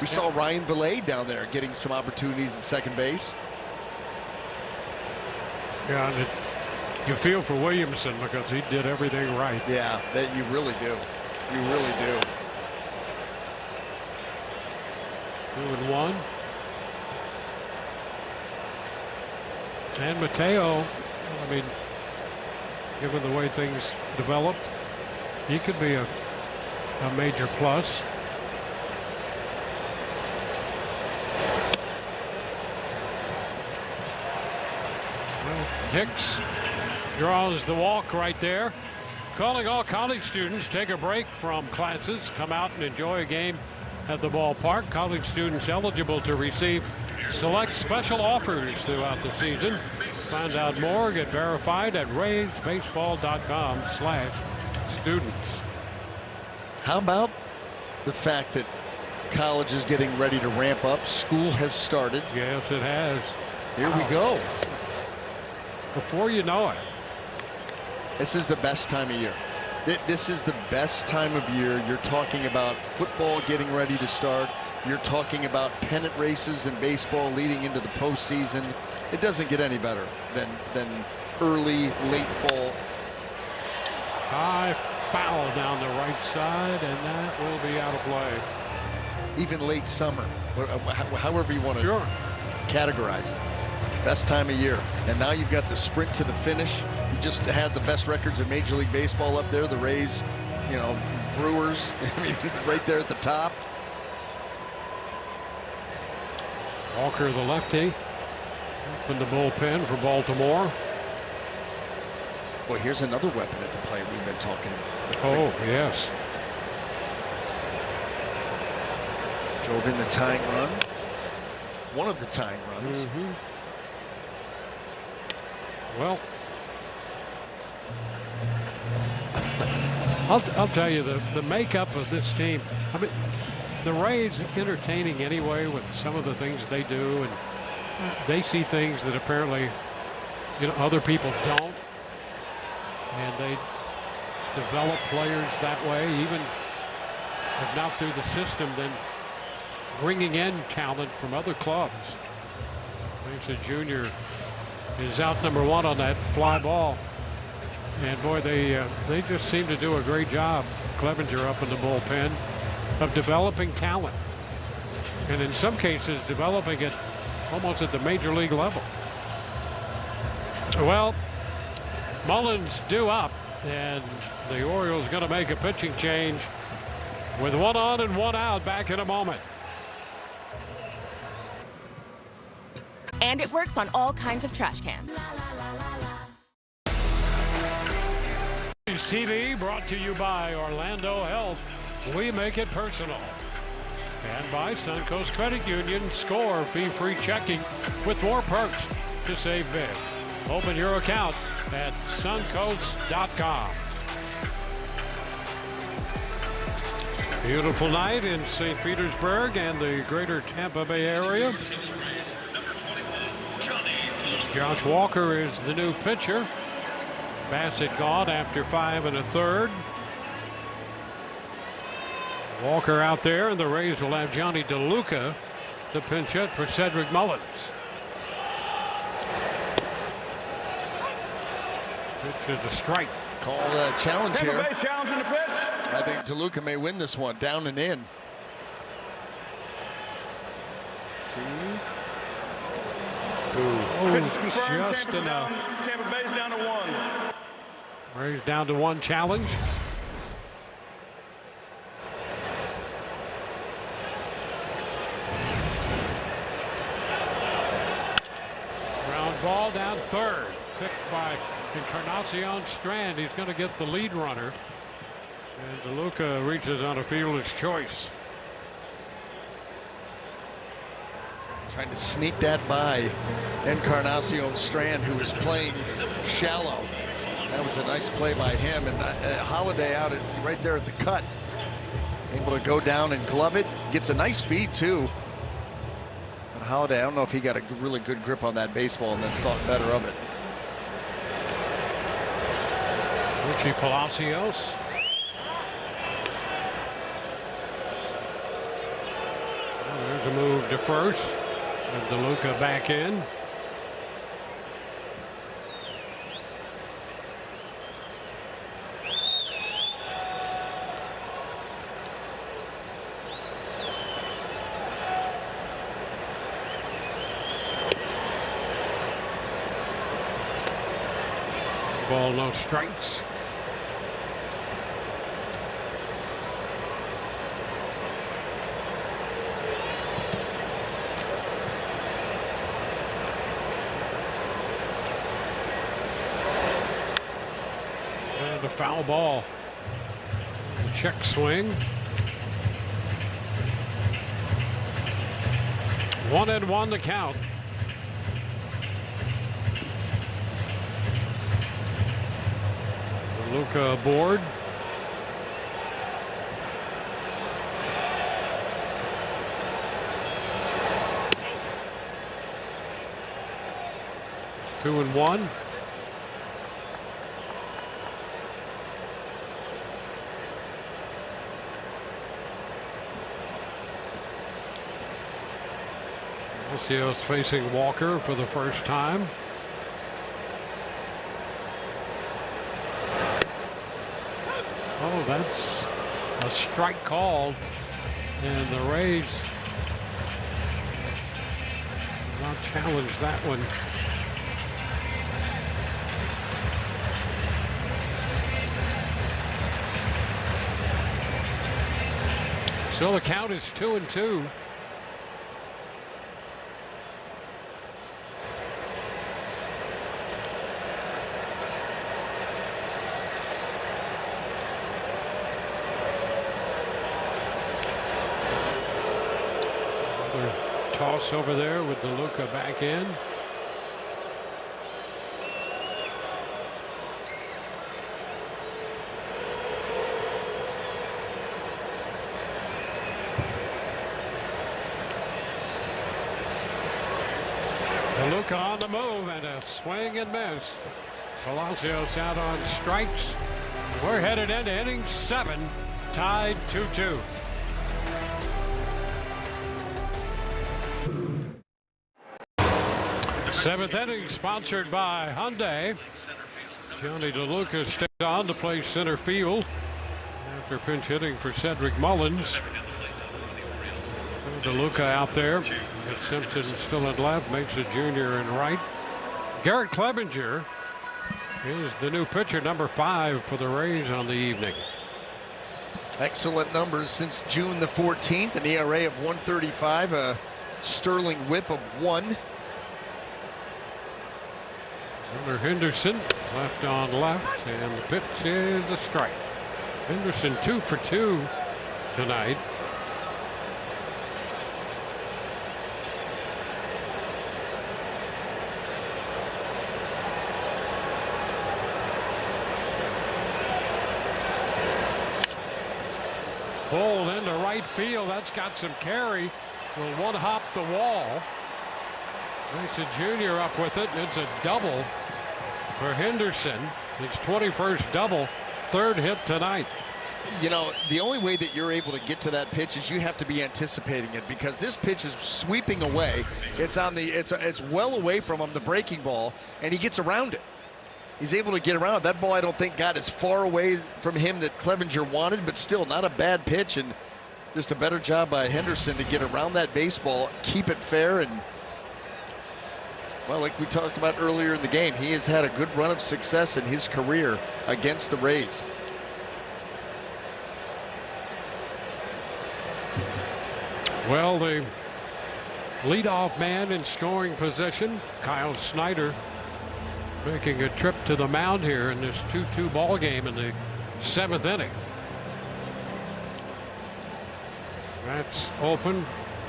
We saw Ryan Villet down there getting some opportunities at second base. Yeah, and you feel for Williamson because he did everything right. Yeah, that you really do. You really do. 2-1. And Mateo, I mean, given the way things develop, he could be a major plus. Well, Hicks draws the walk right there. Calling all college students, take a break from classes, come out and enjoy a game at the ballpark. College students eligible to receive select special offers throughout the season. Find out more, get verified at raysbaseball.com/students. How about the fact that college is getting ready to ramp up? School has started. Yes, it has. Here we go. Before you know it. This is the best time of year. This is the best time of year. You're talking about football getting ready to start. You're talking about pennant races in baseball leading into the postseason. It doesn't get any better than early, late fall. High foul down the right side, and that will be out of play. Even late summer, however you want to categorize it. Best time of year. And now you've got the sprint to the finish. You just had the best records in Major League Baseball up there. The Rays, you know, Brewers, I mean, right there at the top. Walker, the lefty, in the bullpen for Baltimore. Boy, here's another weapon at the plate we've been talking about. Oh, yes. Drove in the tying run. One of the tying runs. Well, I'll tell you, the makeup of this team, I mean, the Rays entertaining anyway with some of the things they do, and they see things that apparently, you know, other people don't, and they develop players that way, even if not through the system, then bringing in talent from other clubs. Lisa Jr. is out #1 on that fly ball, and boy, they just seem to do a great job. Clevenger up in the bullpen of developing talent, and in some cases developing it almost at the major league level. Well, Mullins due up, and the Orioles going to make a pitching change with 1 on and 1 out. Back in a moment. And it works on all kinds of trash cans. TV brought to you by Orlando Health. We make it personal. And by Suncoast Credit Union. Score fee-free checking with more perks to save big. Open your account at suncoast.com. Beautiful night in St. Petersburg and the greater Tampa Bay area. Josh Walker is the new pitcher. Bassett gone after 5 1/3. Walker out there, and the Rays will have Johnny DeLuca to pinch hit for Cedric Mullins. Pitch is a strike. Called a challenge here. Tampa Bay challenging the pitch. I think DeLuca may win this one, down and in. see. Oh, Pitch is confirmed. just Tampa's enough. down. Tampa Bay's down to 1. Rays down to 1 challenge. Ground ball down third. Picked by Encarnacion Strand. He's going to get the lead runner. And DeLuca reaches on a fielder's choice. Trying to sneak that by Encarnacion Strand, who was playing shallow. That was a nice play by him, and Holiday out right there at the cut. Able to go down and glove it. Gets a nice feed too. But Holiday, I don't know if he got a really good grip on that baseball and then thought better of it. Richie Palacios. Well, there's a move to first. And DeLuca back in. Ball, no strikes. And a foul ball. Check swing. 1-1 the count. DeLuca aboard. It's 2-1. Palacios facing Walker for the first time. Oh, that's a strike called, and the Rays will not challenge that one. So the count is 2-2. Toss over there with DeLuca back in. DeLuca on the move and a swing and miss. Palacios out on strikes. We're headed into inning 7, tied 2-2. Seventh inning sponsored by Hyundai. Johnny DeLuca stayed on to play center field after pinch hitting for Cedric Mullins. So DeLuca out there. Simpson still in left, makes a junior in right. Garrett Clevenger is the new pitcher, number 5 for the Rays on the evening. Excellent numbers since June the 14th, an ERA of 1.35, a sterling whip of 1. Miller Henderson left on left, and the pitch is a strike. Henderson 2 for 2 tonight. Pulled into right field. That's got some carry. Will one hop the wall. Makes a junior up with it, and it's a double for Henderson. His 21st double, 3rd hit tonight. You know, the only way that you're able to get to that pitch is you have to be anticipating it, because this pitch is sweeping away. It's on the it's well away from him, the breaking ball, and he gets around it. He's able to get around it. That ball, I don't think, got as far away from him that Clevenger wanted, but still not a bad pitch, and Just a better job by Henderson to get around that baseball, keep it fair, and well, like we talked about earlier in the game, he has had a good run of success in his career against the Rays. Well, the leadoff man in scoring position, Kyle Snyder, making a trip to the mound here in this 2-2 ball game in the 7th inning. That's open.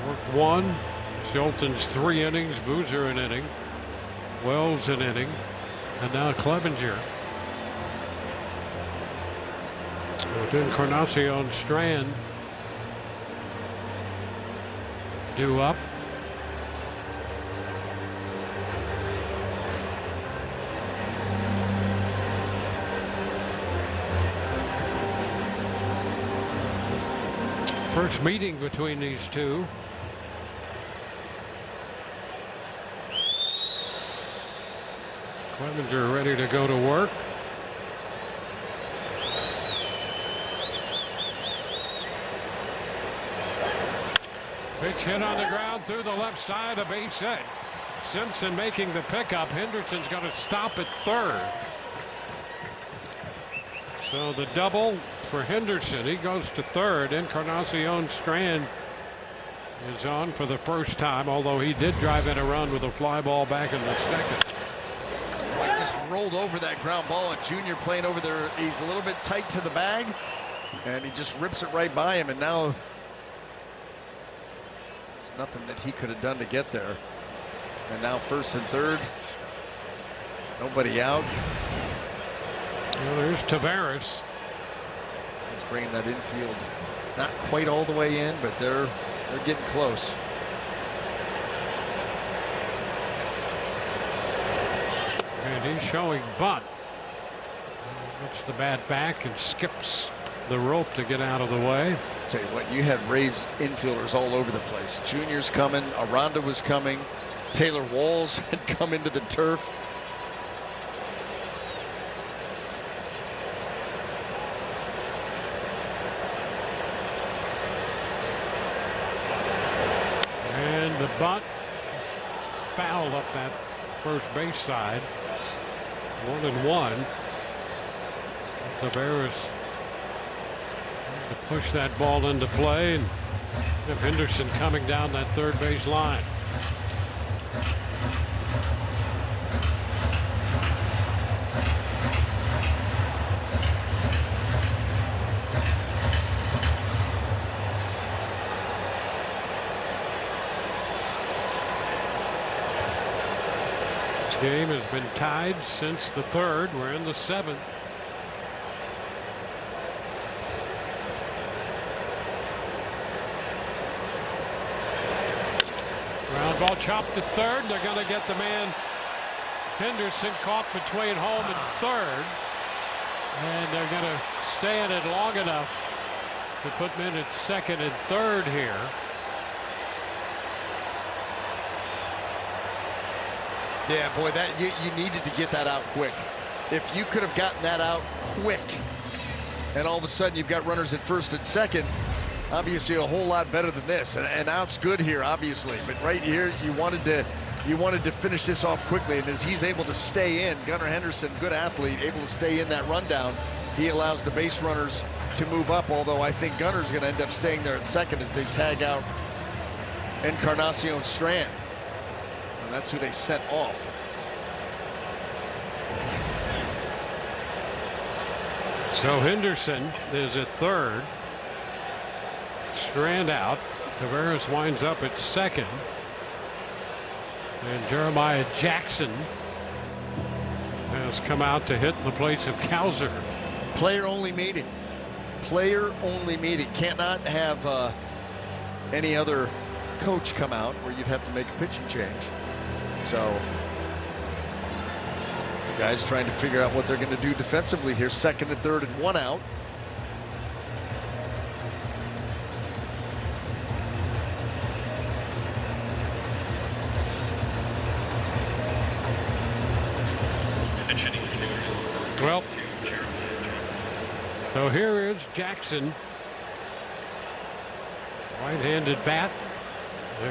Worked 1. Shelton's 3 innings. Boozer an inning. Wells an inning. And now Clevenger. With Encarnacion Strand due up. First meeting between these two. Clevenger ready to go to work. Pitch hit on the ground through the left side, a base hit. Simpson making the pickup. Henderson's going to stop at third. So the double for Henderson. He goes to third. Encarnacion Strand is on for the first time, although he did drive in a run with a fly ball back in the second. White just rolled over that ground ball, and Junior playing over there. He's a little bit tight to the bag, and he just rips it right by him, and now there's nothing that he could have done to get there. And now first and third, nobody out. Well, there's Tavares. He's bringing that infield not quite all the way in, but they're getting close. And he's showing bunt. Puts the bat back and skips the rope to get out of the way. Tell you what, you had Rays infielders all over the place. Junior's coming, Aranda was coming, Taylor Walls had come into the turf. And the bunt fouled up that first base side. 1-1. Tavares to push that ball into play, and Henderson coming down that third base line. Game has been tied since the third. We're in the 7th. Ground ball chopped to third. They're going to get the man Henderson caught between home and third, and they're going to stay in it long enough to put him in at second and third here. Yeah, boy, that you needed to get that out quick. If you could have gotten that out quick, and all of a sudden you've got runners at first and second, obviously a whole lot better than this. And out's good here, obviously, but right here you wanted to finish this off quickly. And as he's able to stay in, Gunnar Henderson, good athlete, able to stay in that rundown, he allows the base runners to move up. Although I think Gunnar's going to end up staying there at second as they tag out Encarnacion Strand. That's who they sent off. So Henderson is at third. Strand out. Tavares winds up at second. And Jeremiah Jackson has come out to hit in the place of Cowser. Player only meeting. Player only meeting. Cannot have any other coach come out where you'd have to make a pitching change. So the guys trying to figure out what they're going to do defensively here. Second and third and one out. Well, so here is Jackson. Right-handed bat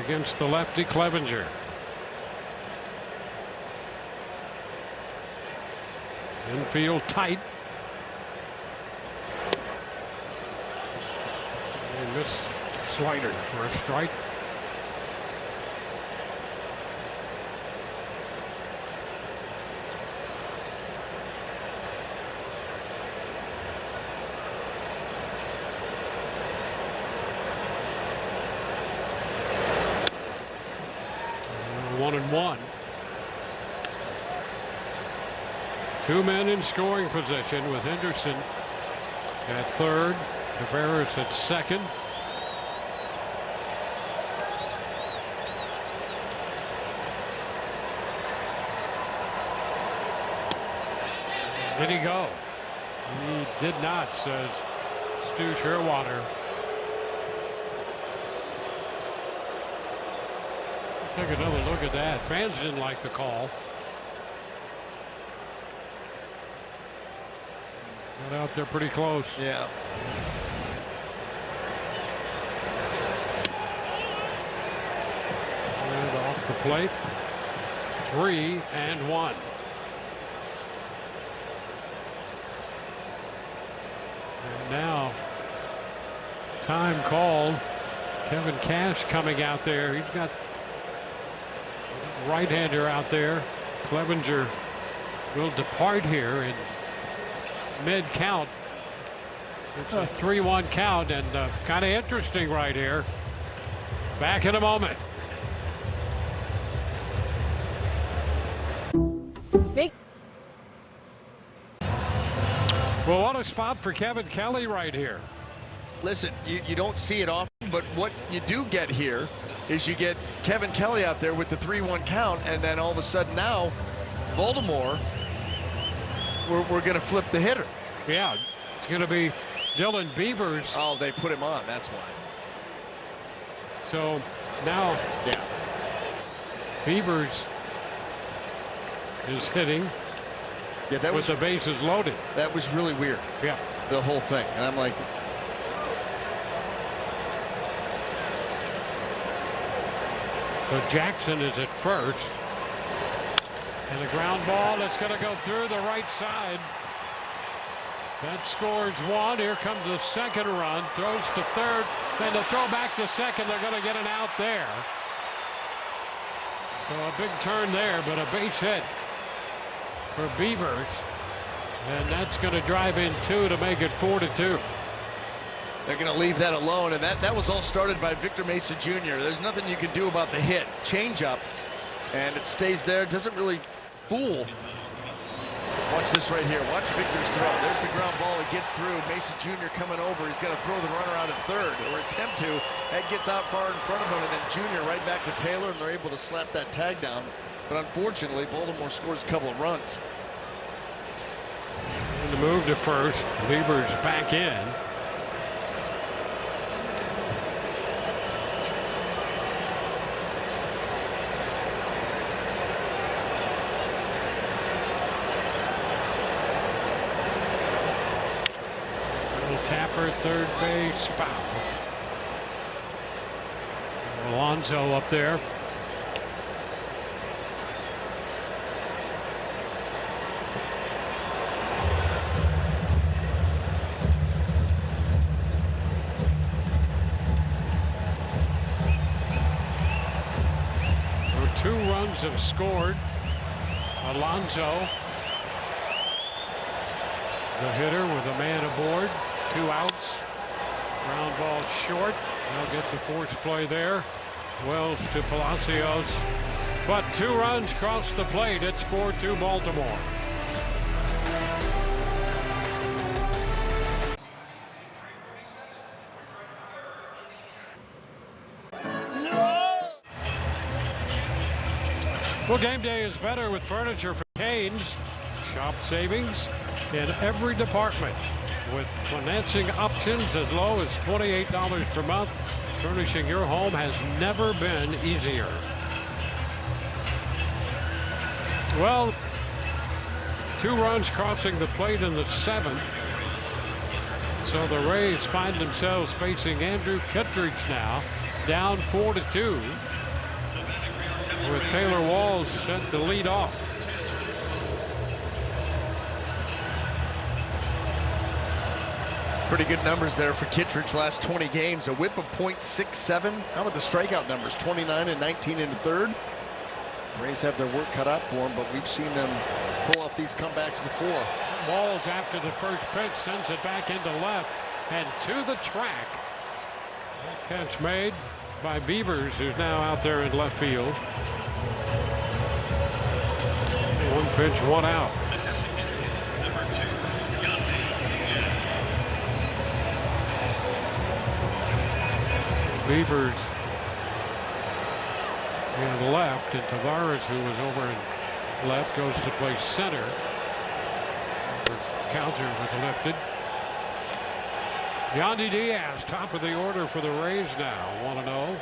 against the lefty Clevenger. Infield tight. And this slider for a strike. One and one. Two men in scoring position with Henderson at third, Tavares at second. Did he go? He did not, says Stu Sherwater. Take another look at that. Fans didn't like the call. Got out there pretty close. Yeah. And off the plate. 3-1. And now time called. Kevin Cash coming out there. He's got right-hander out there. Clevenger will depart here in mid-count. It's a 3-1 count, and kind of interesting right here. Back in a moment. Well, what a spot for Kevin Kelly right here. Listen, you don't see it often, but what you do get here is you get Kevin Kelly out there with the 3-1 count, and then all of a sudden now, Baltimore, we're going to flip the hitter. Yeah, it's going to be Dylan Beavers. Oh, they put him on, that's why. So now, yeah, Beavers is hitting with the bases loaded. That was really weird. Yeah, the whole thing, and I'm like, so Jackson is at first. And the ground ball that's going to go through the right side. That scores one. Here comes the second run. Throws to third. Then the throw back to second. They're going to get an out there. So a big turn there, but a base hit for Beavers. And that's going to drive in two to make it 4-2. they're going to leave that alone, and that was all started by Victor Mesa Jr. There's nothing you can do about the hit. Change up, and it stays there. Doesn't really fool. Watch this right here. Watch Victor's throw. There's the ground ball. It gets through. Mesa Jr. coming over. He's going to throw the runner out at third, or attempt to. That gets out far in front of him, and then Jr. right back to Taylor, and they're able to slap that tag down. But unfortunately, Baltimore scores a couple of runs. And the move to first. Beavers back in. Tapper at third base, foul. Alonso up there. So 2 runs have scored. Alonso, the hitter with a man aboard. 2 outs. Ground ball short. They'll get the force play there. Wells to Palacios. But 2 runs cross the plate. It's 4-2 Baltimore. Well, game day is better with furniture for Canes. Shop savings in every department, with financing options as low as $28 per month. Furnishing your home has never been easier. Well, 2 runs crossing the plate in the 7th. So the Rays find themselves facing Andrew Kittredge now, down 4-2, with Taylor Walls set to lead off. Pretty good numbers there for Kittredge last 20 games. A whip of .67. How about the strikeout numbers? 29 and 19 in the third. Rays have their work cut out for them, but we've seen them pull off these comebacks before. Walls, after the first pitch, sends it back into left and to the track. Catch made by Beavers, who's now out there in left field. One pitch, one out. Beavers in left, and Tavares, who was over in left, goes to play center. Counter was lifted. Yandy Diaz, top of the order for the Rays now, 1-0.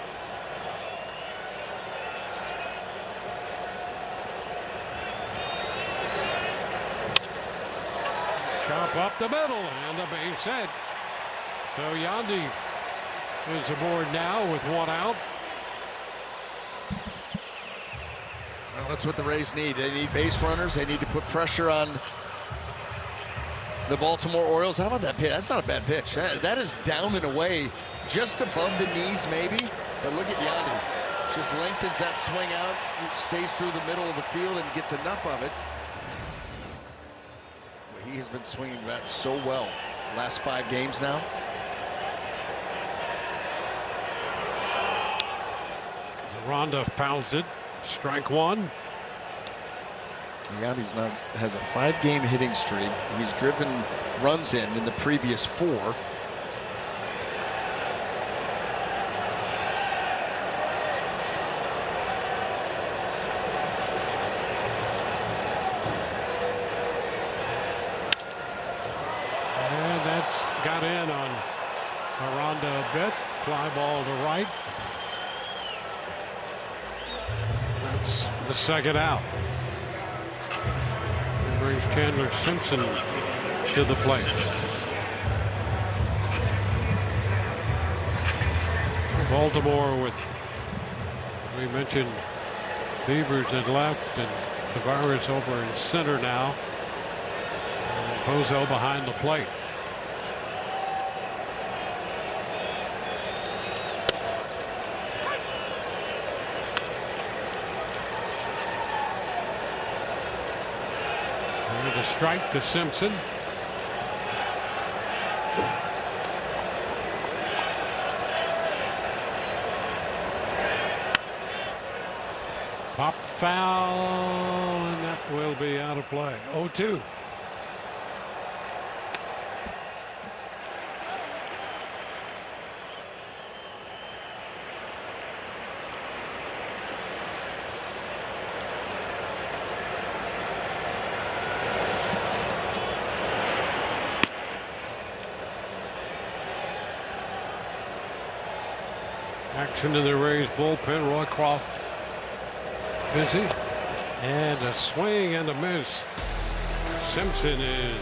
Chop up the middle and the base hit. So Yandy is aboard now with one out. Well, that's what the Rays need. They need base runners. They need to put pressure on the Baltimore Orioles. How about that pitch? That's not a bad pitch. That is down and away, just above the knees maybe. But look at Yandy. Just lengthens that swing out, stays through the middle of the field and gets enough of it. He has been swinging that so well last 5 games now. Ronda fouls it. Strike one. Yandy's now has a 5-game hitting streak. He's driven runs in the previous 4. And that's got in on Ronda a bit. Fly ball to right. That's the second out. Brings Chandler Simpson to the plate. Baltimore with, we mentioned, Beavers at left and Tavares over in center now. Pozo behind the plate. A strike to Simpson. Pop foul, and that will be out of play. 0-2. Action in the Rays bullpen. Roycroft busy, and a swing and a miss. Simpson is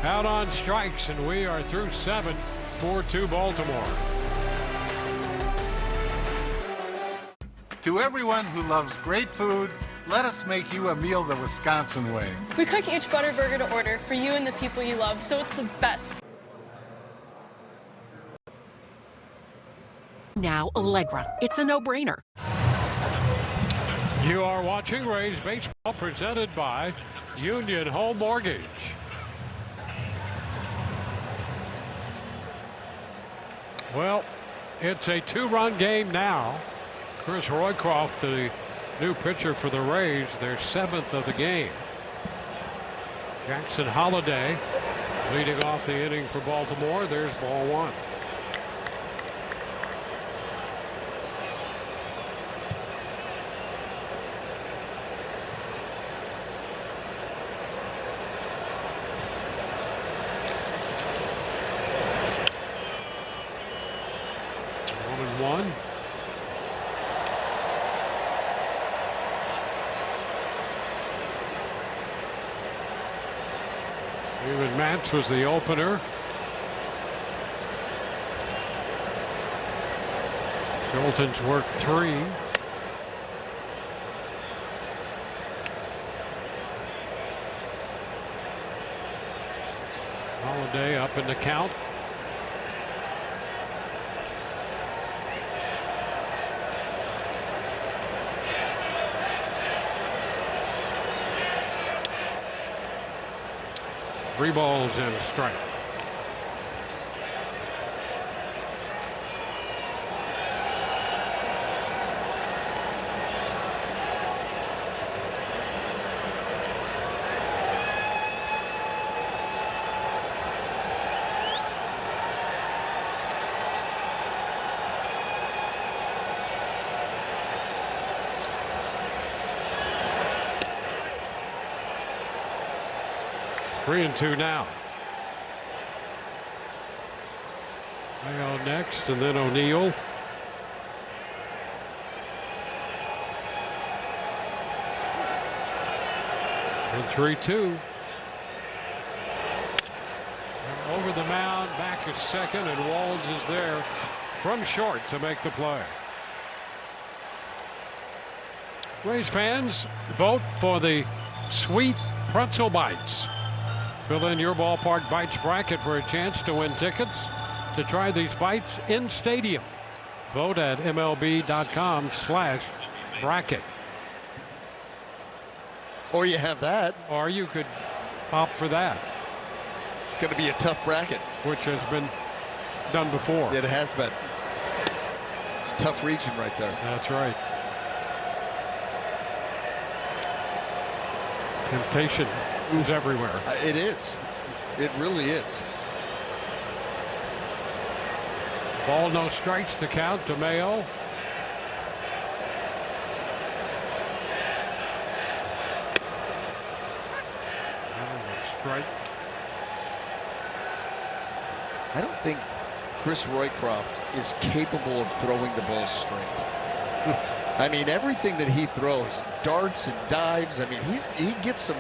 out on strikes, and we are through 7. 4-2 Baltimore. To everyone who loves great food, let us make you a meal the Wisconsin way. We cook each butter burger to order for you and the people you love, so it's the best. Now Allegra. It's a no-brainer. You are watching Rays baseball presented by Union Home Mortgage. Well, it's a 2-run game now. Chris Roycroft, the new pitcher for the Rays, their 7th of the game. Jackson Holliday leading off the inning for Baltimore. There's ball 1. David Matz was the opener. Schulten's worked 3. Holiday up in the count. Three balls and a strike. Three and 2 now. Mayo next, and then O'Neill. And 3-2. Over the mound, back at second, and Walls is there from short to make the play. Rays fans, vote for the Sweet Pretzel Bites. Fill in your ballpark bites bracket for a chance to win tickets to try these bites in stadium. Vote at MLB.com/bracket. Or you have that. Or you could opt for that. It's going to be a tough bracket. Which has been done before. It has been. It's a tough region right there. That's right. Temptation is everywhere. It is. It really is. Ball, no strikes, the count to Mayo. Strike. I don't think Chris Roycroft is capable of throwing the ball straight. I mean, everything that he throws, darts and dives, I mean, he gets some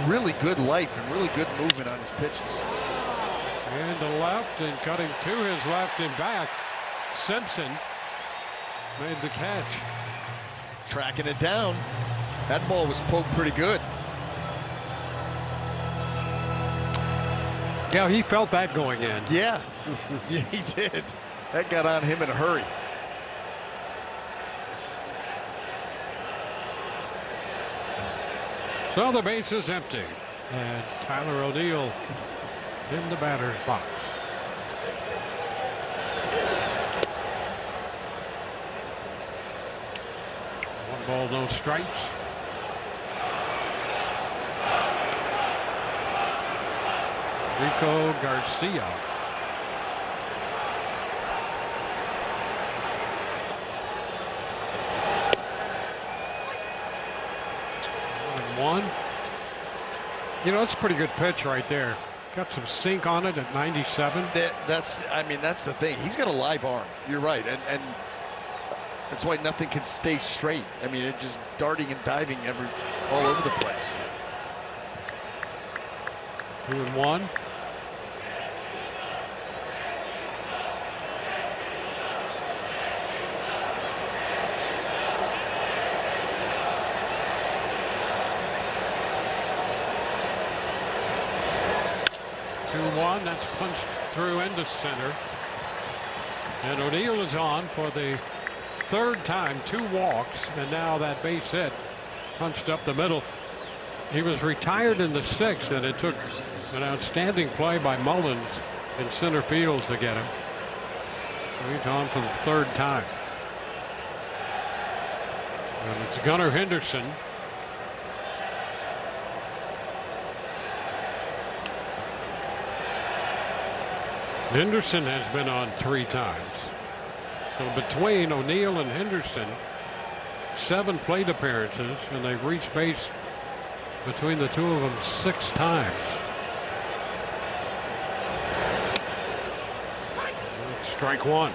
really good life and really good movement on his pitches. And to left and cutting to his left and back. Simpson made the catch. Tracking it down. That ball was poked pretty good. Yeah, he felt that going in. Yeah, yeah, he did. That got on him in a hurry. So the base is empty, and Tyler O'Neill in the batter's box. One ball, no strikes. Rico Garcia. One. You know, it's a pretty good pitch right there. Got some sink on it at 97. I mean, that's the thing. He's got a live arm. You're right, and that's why nothing can stay straight. I mean, it just darting and diving all over the place. 2-1. That's punched through into center. And O'Neill is on for the third time. 2 walks, and now that base hit punched up the middle. He was retired in the 6th, and it took an outstanding play by Mullins in center field to get him. So he's on for the 3rd time. And it's Gunnar Henderson. Henderson has been on 3 times. So between O'Neill and Henderson, 7 plate appearances, and they've reached base between the 2 of them 6 times. Strike 1.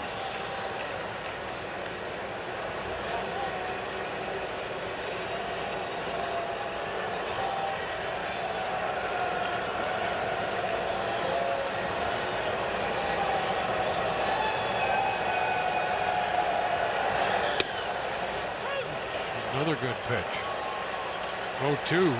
another good pitch. 0-2.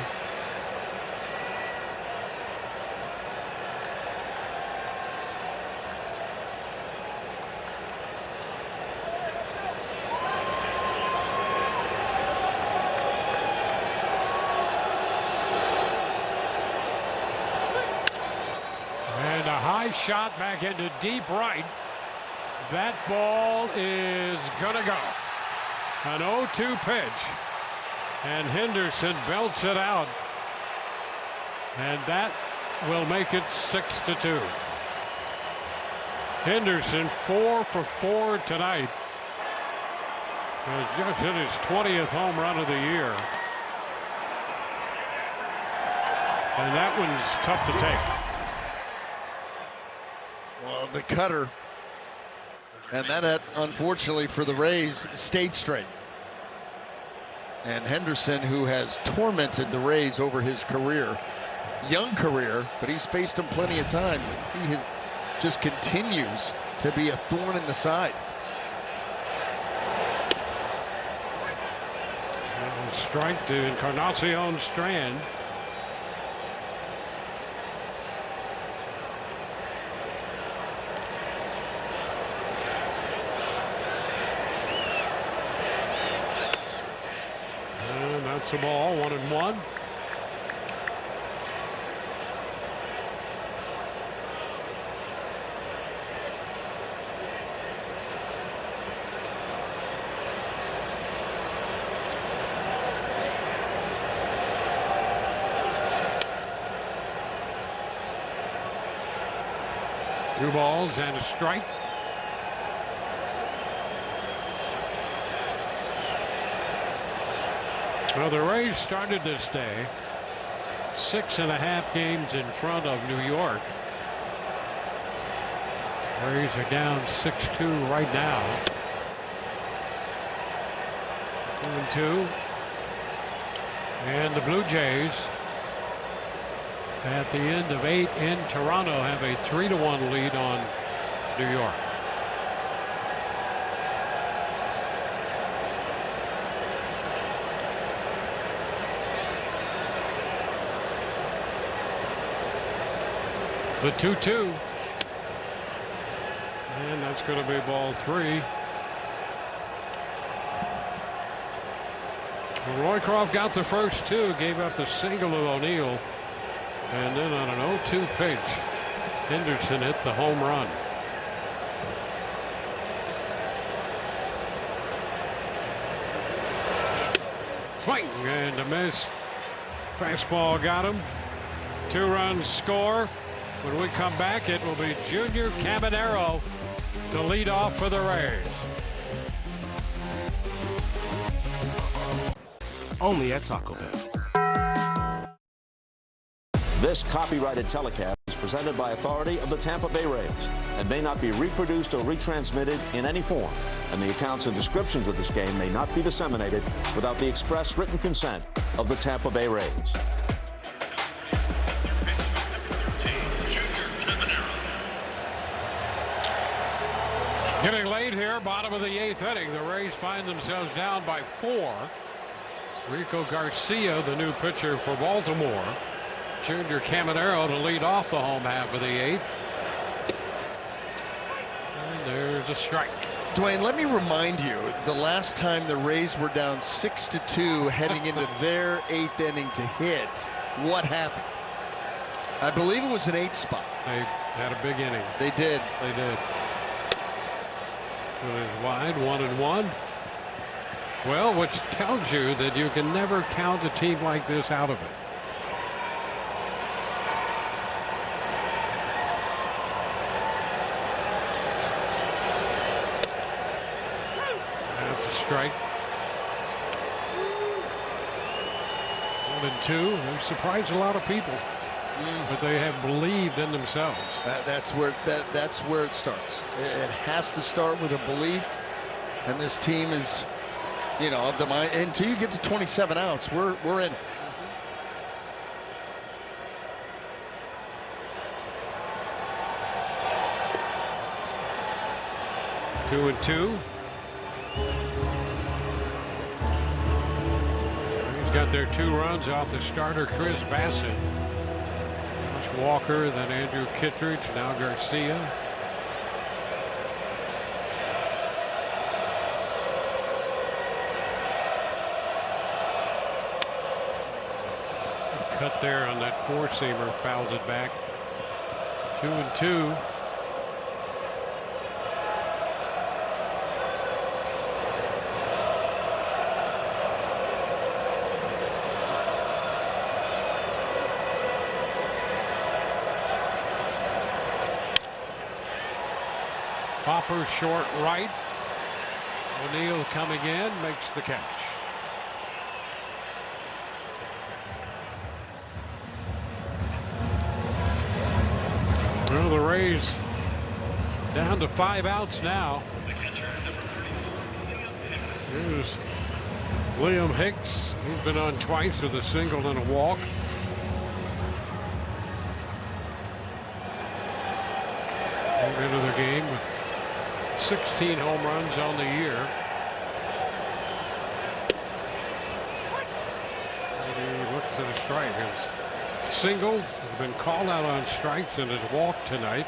And a high shot back into deep right. That ball is gonna go. An 0-2 pitch. And Henderson belts it out. And that will make it 6-2. Henderson 4 for 4 tonight. Has just hit his 20th home run of the year. And that one's tough to take. Well, the cutter. And that, unfortunately for the Rays, stayed straight. And Henderson, who has tormented the Rays over his career, young career, but he's faced them plenty of times. He just continues to be a thorn in the side. And strike to Encarnacion Strand. That's the ball, 1-1. Two balls and a strike. Well, the Rays started this day 6.5 games in front of New York. Rays are down 6-2 right now. 2-2. And the Blue Jays at the end of 8 in Toronto have a 3-1 lead on New York. The 2-2. And that's going to be ball 3. Well, Roycroft got the first 2, gave up the single to O'Neill. And then on an 0-2 pitch, Henderson hit the home run. Swing and a miss. Fastball got him. 2-run score. When we come back, it will be Junior Caminero to lead off for the Rays. Only at Taco Bell. This copyrighted telecast is presented by authority of the Tampa Bay Rays and may not be reproduced or retransmitted in any form, and the accounts and descriptions of this game may not be disseminated without the express written consent of the Tampa Bay Rays. Getting late here, bottom of the 8th inning. The Rays find themselves down by 4. Rico Garcia, the new pitcher for Baltimore. Junior Caminero to lead off the home half of the 8th. And there's a strike. Dwayne, let me remind you, the last time the Rays were down 6-2 heading into their 8th inning to hit, what happened? I believe it was an 8 spot. They had a big inning. They did. They did. It is wide, 1-1. Well, which tells you that you can never count a team like this out of it. That's a strike. 1-2. They've surprised a lot of people, but they have believed in themselves. That's where it starts. It has to start with a belief, and this team is, you know, of the mind. Until you get to 27 outs, we're in it. 2-2. got their 2 runs off the starter, Chris Bassett. Josh Walker, then Andrew Kittredge, now Garcia. Cut there on that 4-seamer, fouls it back. 2-2. Hopper short right. O'Neill coming in, makes the catch. Well, the Rays down to 5 outs now. Here's Liam Hicks. He's been on twice with a single and a walk. Into the game with 16 home runs on the year. And he looks at a strike. His single has been called out on strikes and has walked tonight.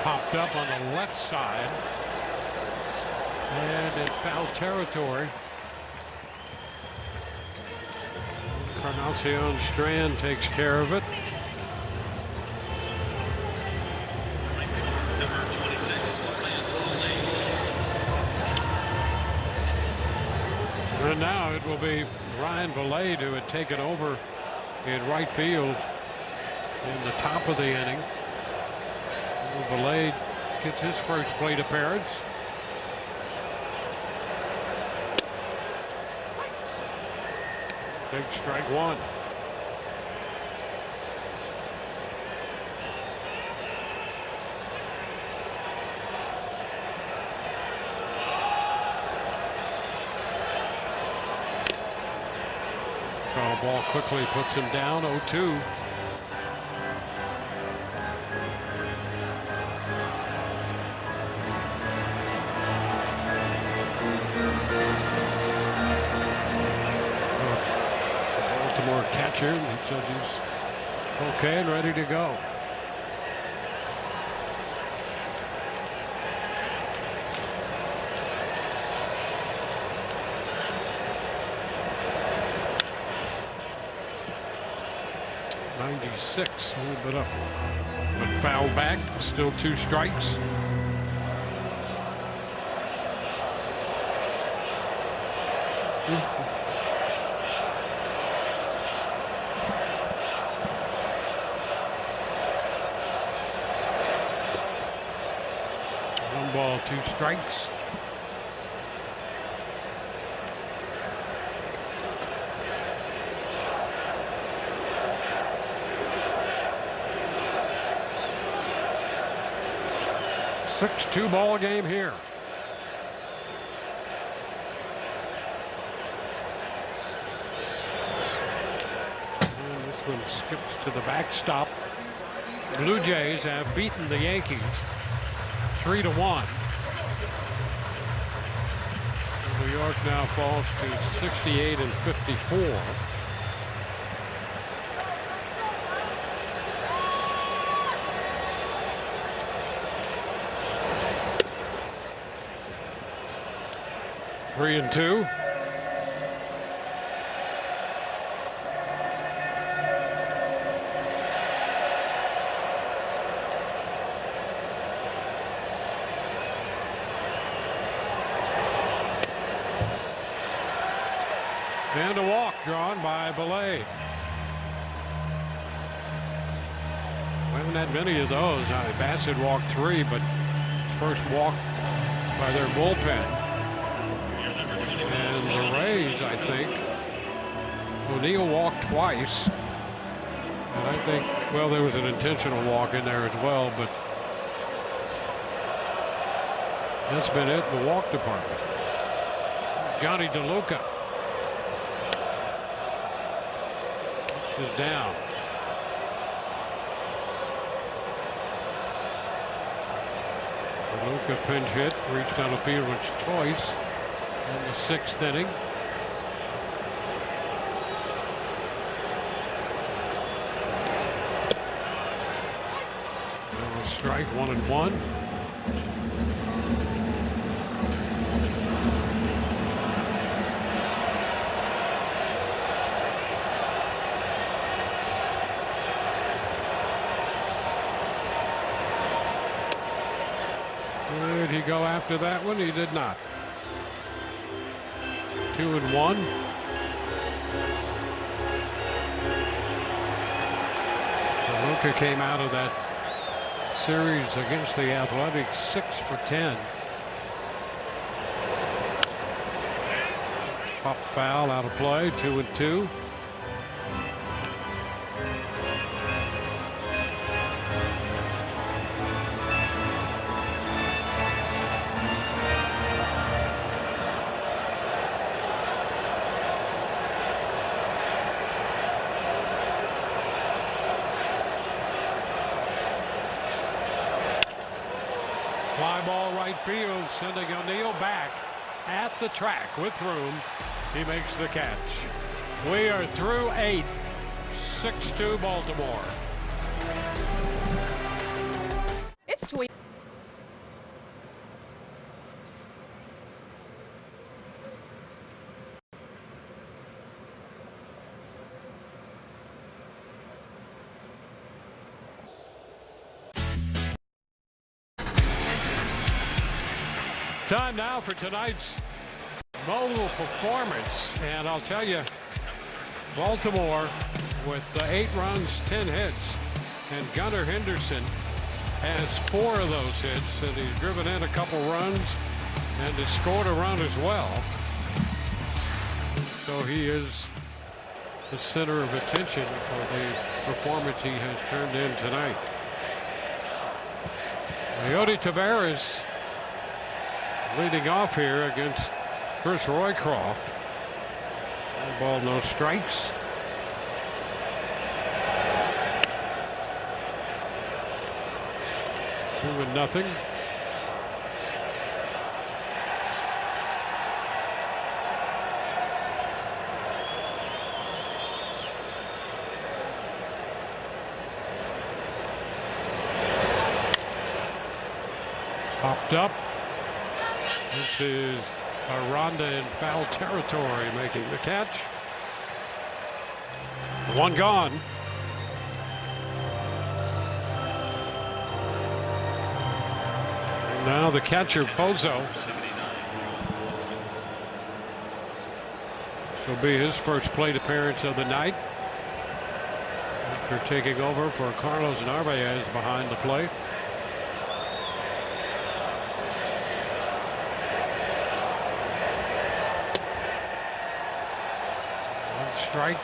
Popped up on the left side and in foul territory. Encarnacion Strand takes care of it. And now it will be Ryan Valade who had taken over in right field in the top of the inning. Valade gets his first plate appearance. Big strike one. Foul ball quickly puts him down 0-2. Catcher, he says he's okay and ready to go. '96, a little bit up, but foul back. Still 2 strikes. Ball, 2 strikes. Six-2 ball game here. And this one skips to the backstop. Blue Jays have beaten the Yankees 3-1. New York now falls to 68-54. Three and 2. And a walk drawn by Belay. We haven't had many of those. Bassett walked 3, but first walk by their bullpen. And the Rays, I think, O'Neill walked twice. And I think, well, there was an intentional walk in there as well, but that's been it in the walk department. Johnny DeLuca is down. DeLuca pinch hit, reached on a fielder's choice in the 6th inning. Strike, 1-1. Did he go after that one? He did not. 2-1. DeLuca came out of that series against the Athletics 6 for 10. Pop foul, out of play. 2-2. Fly ball right field, sending O'Neill back at the track with room. He makes the catch. We are through 8. 6-2 Baltimore. It's tweet. Time now for tonight's mobile performance, and I'll tell you, Baltimore with 8 runs, 10 hits, and Gunnar Henderson has 4 of those hits, and he's driven in a couple runs and has scored a run as well. So he is the center of attention for the performance he has turned in tonight. Leody Taveras leading off here against Chris Roycroft. No ball, no strikes. Two and nothing. Popped up. This is Aranda in foul territory making the catch. One gone. And now the catcher, Pozo. This will be his first plate appearance of the night after taking over for Carlos Narvaez behind the plate. Strike.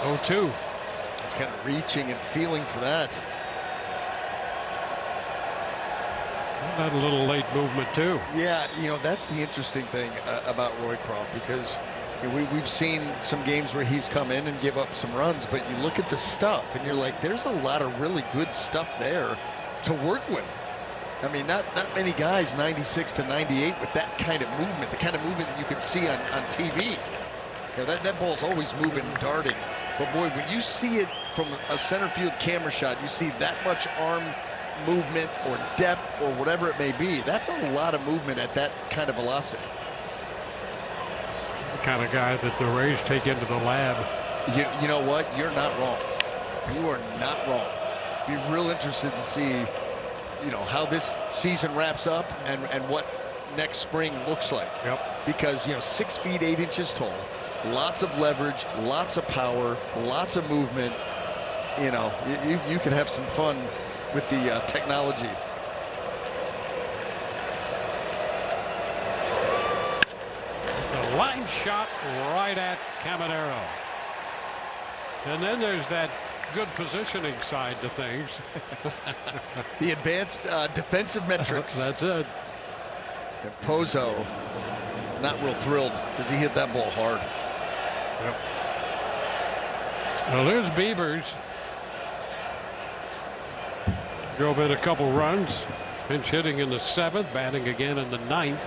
Oh, 2. It's kind of reaching and feeling for that. That a little late movement too. Yeah, you know, that's the interesting thing about Roycroft, because we've seen some games where he's come in and give up some runs, but you look at the stuff and you're like, there's a lot of really good stuff there to work with. I mean, not many guys 96 to 98 with that kind of movement, the kind of movement that you can see on TV. You know, that ball's always moving and darting. But boy, when you see it from a center field camera shot, you see that much arm movement or depth or whatever it may be. That's a lot of movement at that kind of velocity. Kind of guy that the Rays take into the lab. You know what? You're not wrong. You are not wrong. Be real interested to see, you know, how this season wraps up and what next spring looks like. Yep. Because, you know, 6 feet 8 inches tall, lots of leverage, lots of power, lots of movement. You know, you can have some fun with the technology. Line shot right at Caminero. And then there's that good positioning side to things. The advanced defensive metrics. That's it. And Pozo, not real thrilled because he hit that ball hard. Yep. Well, there's Beavers. Drove in a couple runs. Pinch hitting in the 7th, batting again in the 9th.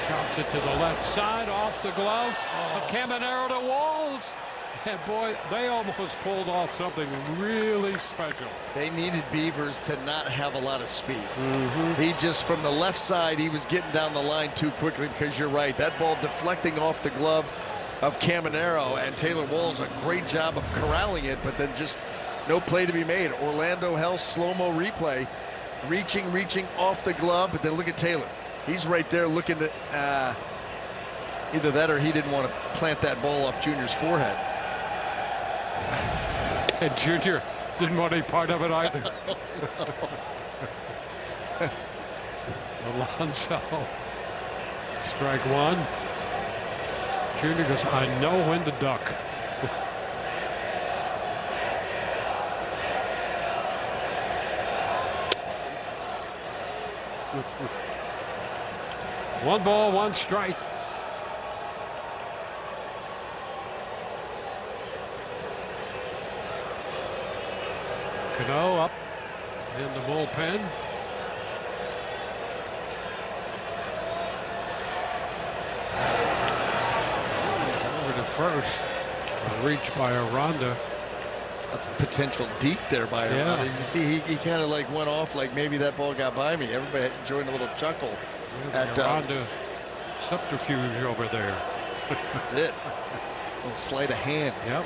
Chops it to the left side, off the glove of Caminero to Walls. And boy, they almost pulled off something really special. They needed Beavers to not have a lot of speed. He just, from the left side, he was getting down the line too quickly, because you're right, that ball deflecting off the glove of Caminero, and Taylor Walls a great job of corralling it, but then just no play to be made. Orlando Health slow-mo replay, reaching off the glove, but then look at Taylor. He's right there looking to either that or he didn't want to plant that ball off Junior's forehead. And Junior didn't want any part of it either. Alonso, strike one. Junior goes, I know when to duck. One ball, one strike. Cano up in the bullpen. Over to first. A reach by Aranda. A potential deep there by Aranda. You see, he kind of like went off like maybe that ball got by me. Everybody enjoying a little chuckle. At Aranda subterfuge over there. That's it. A little sleight of hand. Yep.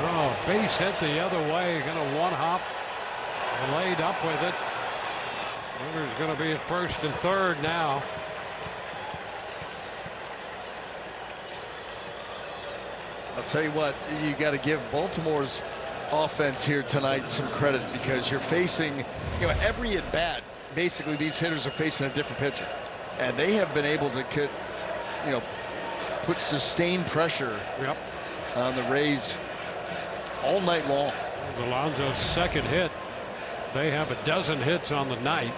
Oh, base hit the other way. Going to one hop. Laid up with it. Runner's going to be at first and third now. I'll tell you what, you got to give Baltimore's offense here tonight some credit, because you're facing, every at bat, basically these hitters are facing a different pitcher, and they have been able to put sustained pressure on the Rays all night long. Alonso's second hit. They have a dozen hits on the night.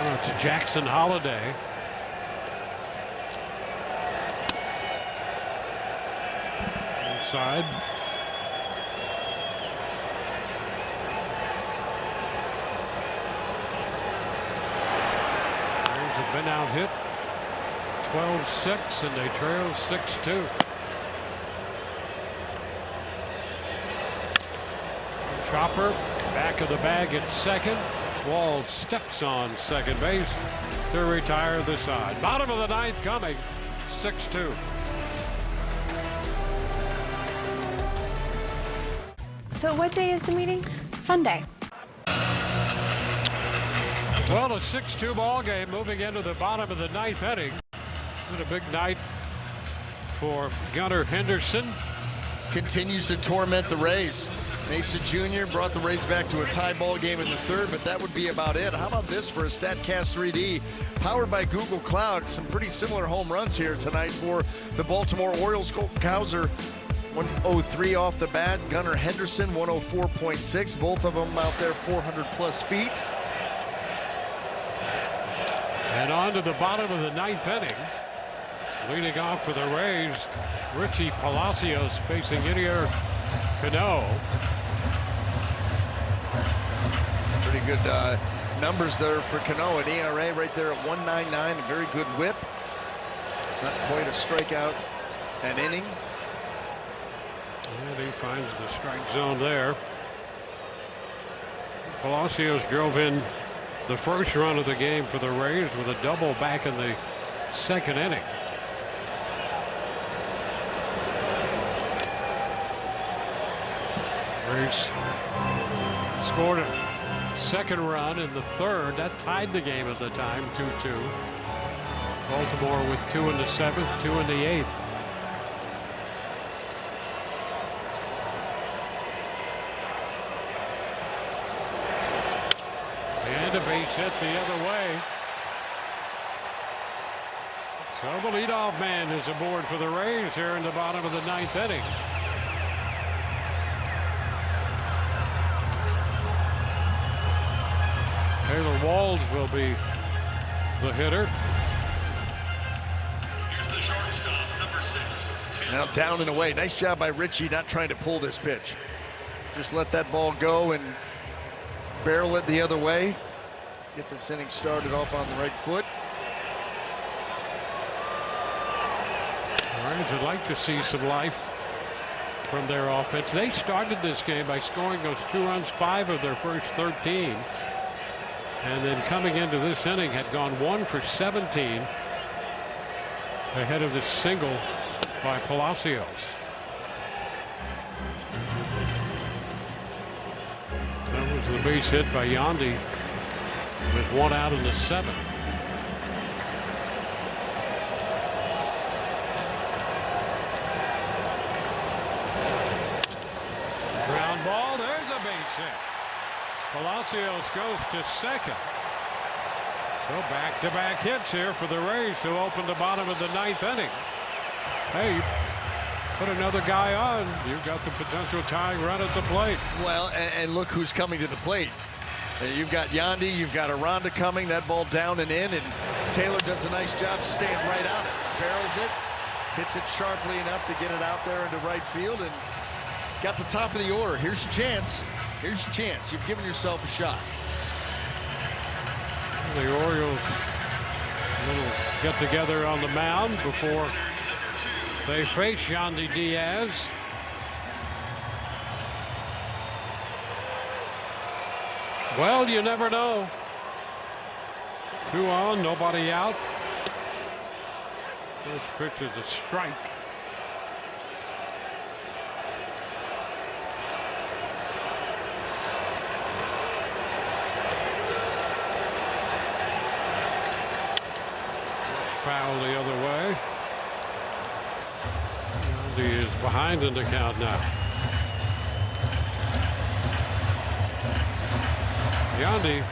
It's Jackson Holiday. Inside. Rays have been out hit 12-6, and they trail 6-2. Chopper back of the bag at second. Walls steps on second base to retire the side. Bottom of the ninth coming. 6-2. So what day is the meeting? Fun day. Well, a 6-2 ball game moving into the bottom of the ninth inning. Been a big night for Gunnar Henderson. Continues to torment the Rays. Mesa Jr. brought the Rays back to a tie ball game in the third, but that would be about it. How about this for a StatCast 3D powered by Google Cloud? Some pretty similar home runs here tonight for the Baltimore Orioles. Colton Cowser 103 off the bat. Gunnar Henderson 104.6. Both of them out there 400+ feet. And on to the bottom of the ninth inning. Leading off for the Rays, Richie Palacios facing Yadier Cano. Pretty good numbers there for Cano. An ERA right there at 1.99. A very good whip. Not quite a strikeout an inning. And he finds the strike zone there. Palacios drove in the first run of the game for the Rays with a double back in the second inning. Rays scored a second run in the third. That tied the game at the time, 2-2. Baltimore with 2 in the 7th, 2 in the 8th. And a base hit the other way. So the leadoff man is aboard for the Rays here in the bottom of the 9th inning. Taylor Walls will be the hitter. Here's the shortstop, number 6. Now down and away. Nice job by Richie not trying to pull this pitch. Just let that ball go and barrel it the other way. Get this inning started off on the right foot. All right, I'd like to see some life from their offense. They started this game by scoring those 2 runs, 5 of their first 13. And then coming into this inning had gone 1 for 17 ahead of the single by Palacios. That was the base hit by Yandy with 1 out in the 7th. Ground ball, there's a base hit. Palacios goes to second. So back-to-back hits here for the Rays to open the bottom of the 9th inning. Hey, put another guy on, you've got the potential tying run at the plate. Well, and look who's coming to the plate. You've got Yandy, you've got Aranda coming, that ball down and in, and Taylor does a nice job staying right on it. Barrels it, hits it sharply enough to get it out there into right field, and got the top of the order. Here's your chance. Here's your chance. You've given yourself a shot. The Orioles little get together on the mound before they face Yandy Diaz. Well, you never know. 2 on, nobody out. First pitch is a strike. Foul the other way. Yandy is behind in the count now. Yandy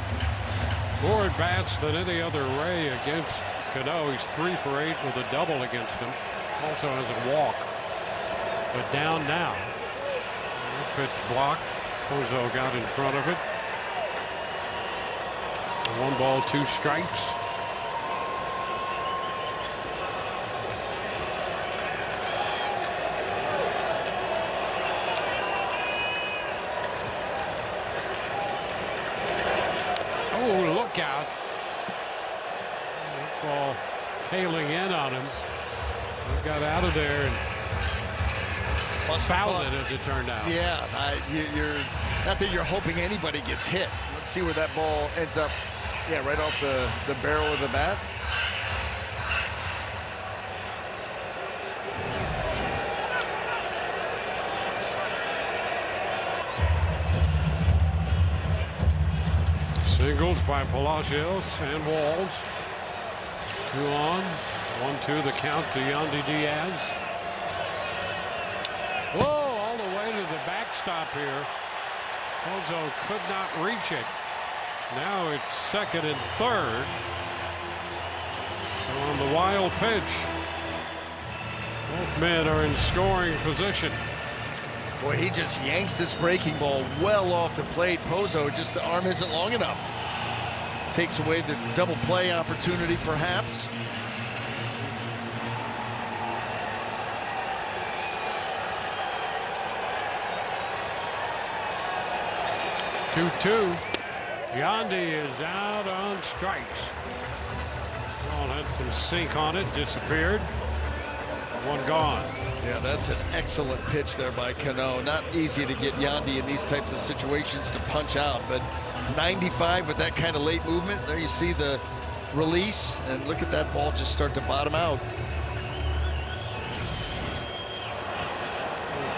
more at bats than any other Ray against Cano. He's 3 for 8 with a double against him. Also has a walk. But down now. Pitch blocked. Pozo got in front of it. 1 ball, 2 strikes. Oh, look out. That ball tailing in on him. He got out of there and fouled it as it turned out. Yeah, you're not that you're hoping anybody gets hit. Let's see where that ball ends up. Yeah, right off the barrel of the bat. Singles by Palacios and Walls. 2 on, 1-2 the count to Yandy Diaz. Whoa, all the way to the backstop here. Pozo could not reach it. Now it's second and third. So on the wild pitch, both men are in scoring position. Boy, he just yanks this breaking ball well off the plate. Pozo, just the arm isn't long enough. Takes away the double play opportunity, perhaps. Two. Yandy is out on strikes. Ball had some sink on it, disappeared. 1 gone. Yeah, that's an excellent pitch there by Cano. Not easy to get Yandy in these types of situations to punch out, but 95 with that kind of late movement. There you see the release, and look at that ball just start to bottom out.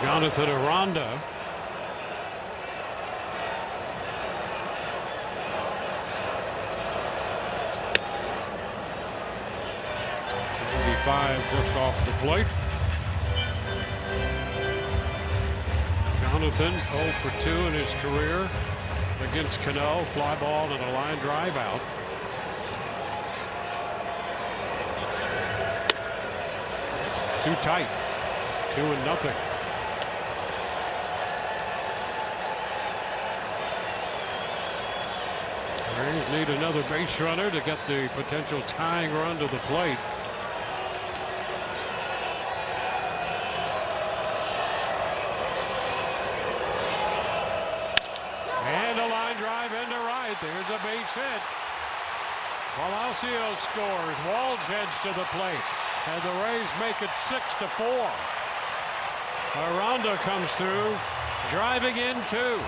Jonathan Aranda. Just off the plate. Jonathan 0 for 2 in his career. against Cano. Fly ball and a line drive out. Too tight. 2-0. Rays need another base runner to get the potential tying run to the plate. And a line drive into right. There's a base hit. Palacios scores. Walsh heads to the plate. And the Rays make it 6-4. Aranda comes through, driving in 2.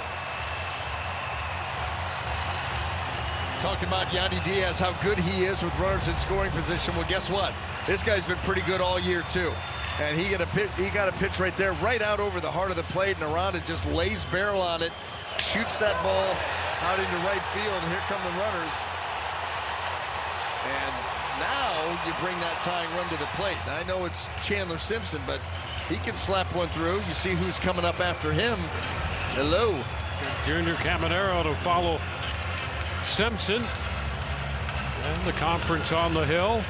Talking about Yandy Diaz, how good he is with runners in scoring position. Well, guess what? This guy's been pretty good all year too. And he got a pitch right there, right out over the heart of the plate, and Aranda just lays barrel on it, shoots that ball out into right field. And here come the runners. And now you bring that tying run to the plate. Now, I know it's Chandler Simpson, but he can slap one through. You see who's coming up after him. Hello. Junior Caminero to follow Simpson. And the conference on the hill.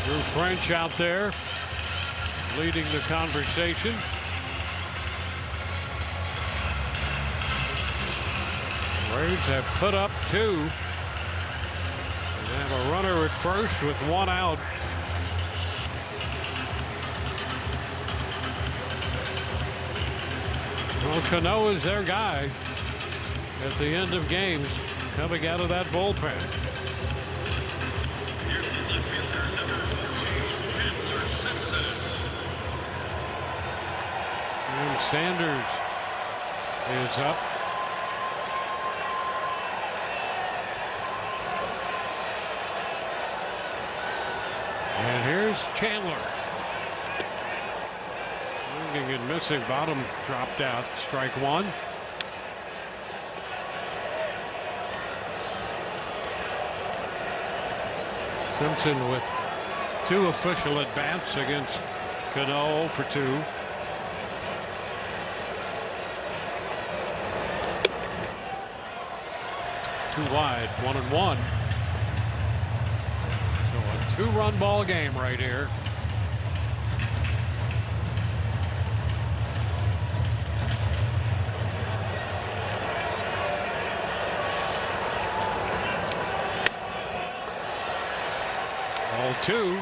Drew French out there leading the conversation. Rays have put up 2. They have a runner at first with 1 out. Well, Cano is their guy at the end of games coming out of that bullpen. And Sanders is up. And here's Chandler. Swinging and missing. Bottom dropped out. Strike 1. Simpson with 2 official at bats against Cano for 2. Too wide. 1-1. 2-run ball game right here. Ball 2.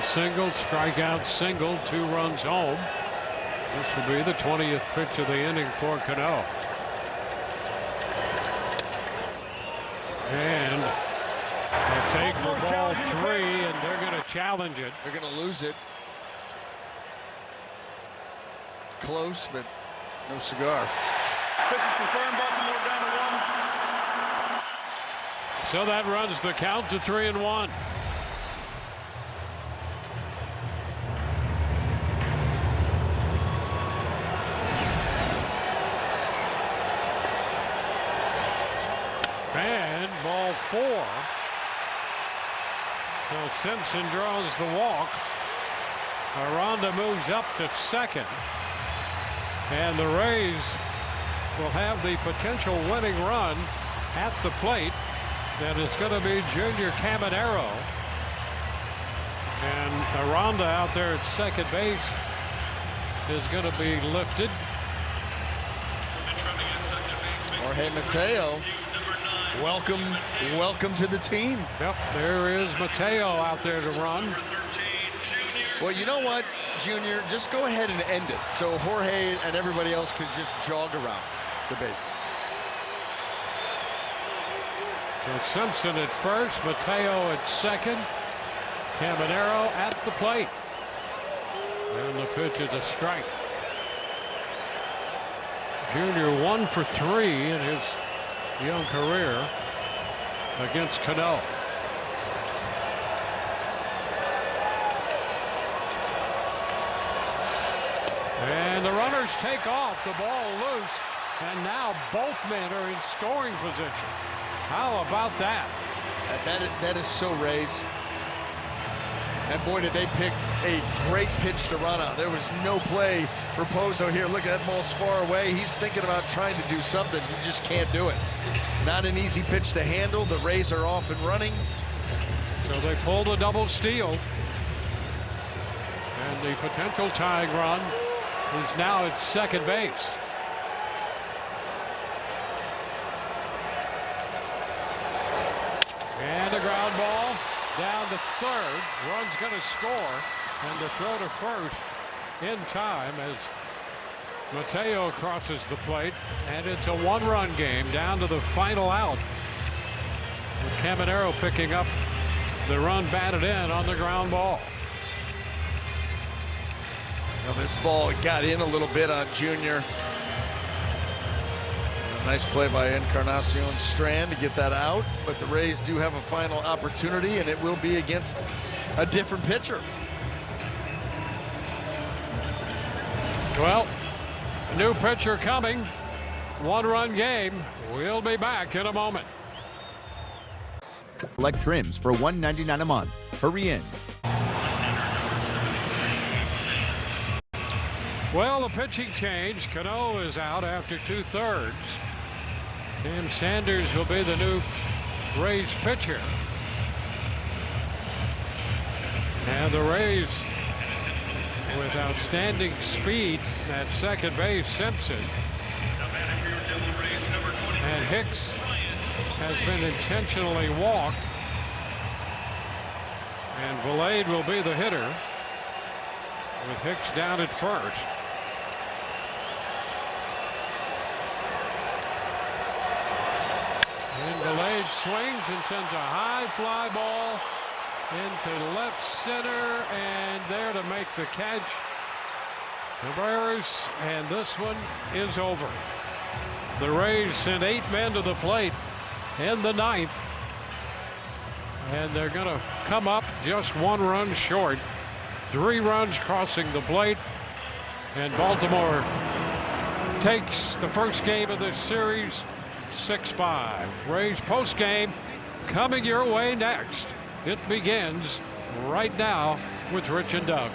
Single, strikeout, single, 2 runs home. This will be the 20th pitch of the inning for Cano. And they'll take for ball 3, and they're going to challenge it. They're going to lose it. Close, but no cigar. Pitch is confirmed. Baltimore down to 1. So that runs the count to 3-1. And ball 4. So Simpson draws the walk. Aranda moves up to second. And the Rays will have the potential winning run at the plate. And it's going to be Junior Caminero. And Aranda out there at second base is going to be lifted. Jorge Mateo. Welcome to the team. Yep, there is Mateo out there to run. Well, you know what, Junior? Just go ahead and end it so Jorge and everybody else could just jog around the bases. So Simpson at first, Mateo at second, Caminero at the plate. And the pitch is a strike. Junior 1 for 3 in his young career against Cano. And the runners take off, the ball loose, and now both men are in scoring position. How about that? That is so Rays. And boy, did they pick a great pitch to run out. There was no play for Pozo here. Look at that ball's far away. He's thinking about trying to do something. He just can't do it. Not an easy pitch to handle. The Rays are off and running. So they pull the double steal. And the potential tying run is now at second base. And a ground ball down to third. Run's going to score. And the throw to first in time as Mateo crosses the plate. And it's a one-run game down to the final out. With Caminero picking up the run batted in on the ground ball. Now this ball got in a little bit on Junior. Nice play by Encarnacion Strand to get that out, but the Rays do have a final opportunity, and it will be against a different pitcher. Well, a new pitcher coming. One-run game. We'll be back in a moment. Select trims for $1.99 a month. Hurry in. Well, the pitching change. Cano is out after 2/3. Tim Sanders will be the new Rays pitcher. And the Rays with outstanding speed at second base, Simpson. And Hicks has been intentionally walked. And Valade will be the hitter with Hicks down at first. And Valade swings and sends a high fly ball into left center, and there to make the catch, Tavares, and this one is over. The Rays sent 8 men to the plate in the 9th, and they're going to come up just 1 run short. 3 runs crossing the plate, and Baltimore takes the first game of this series 6-5. Rays postgame coming your way next. It begins right now with Rich and Doug.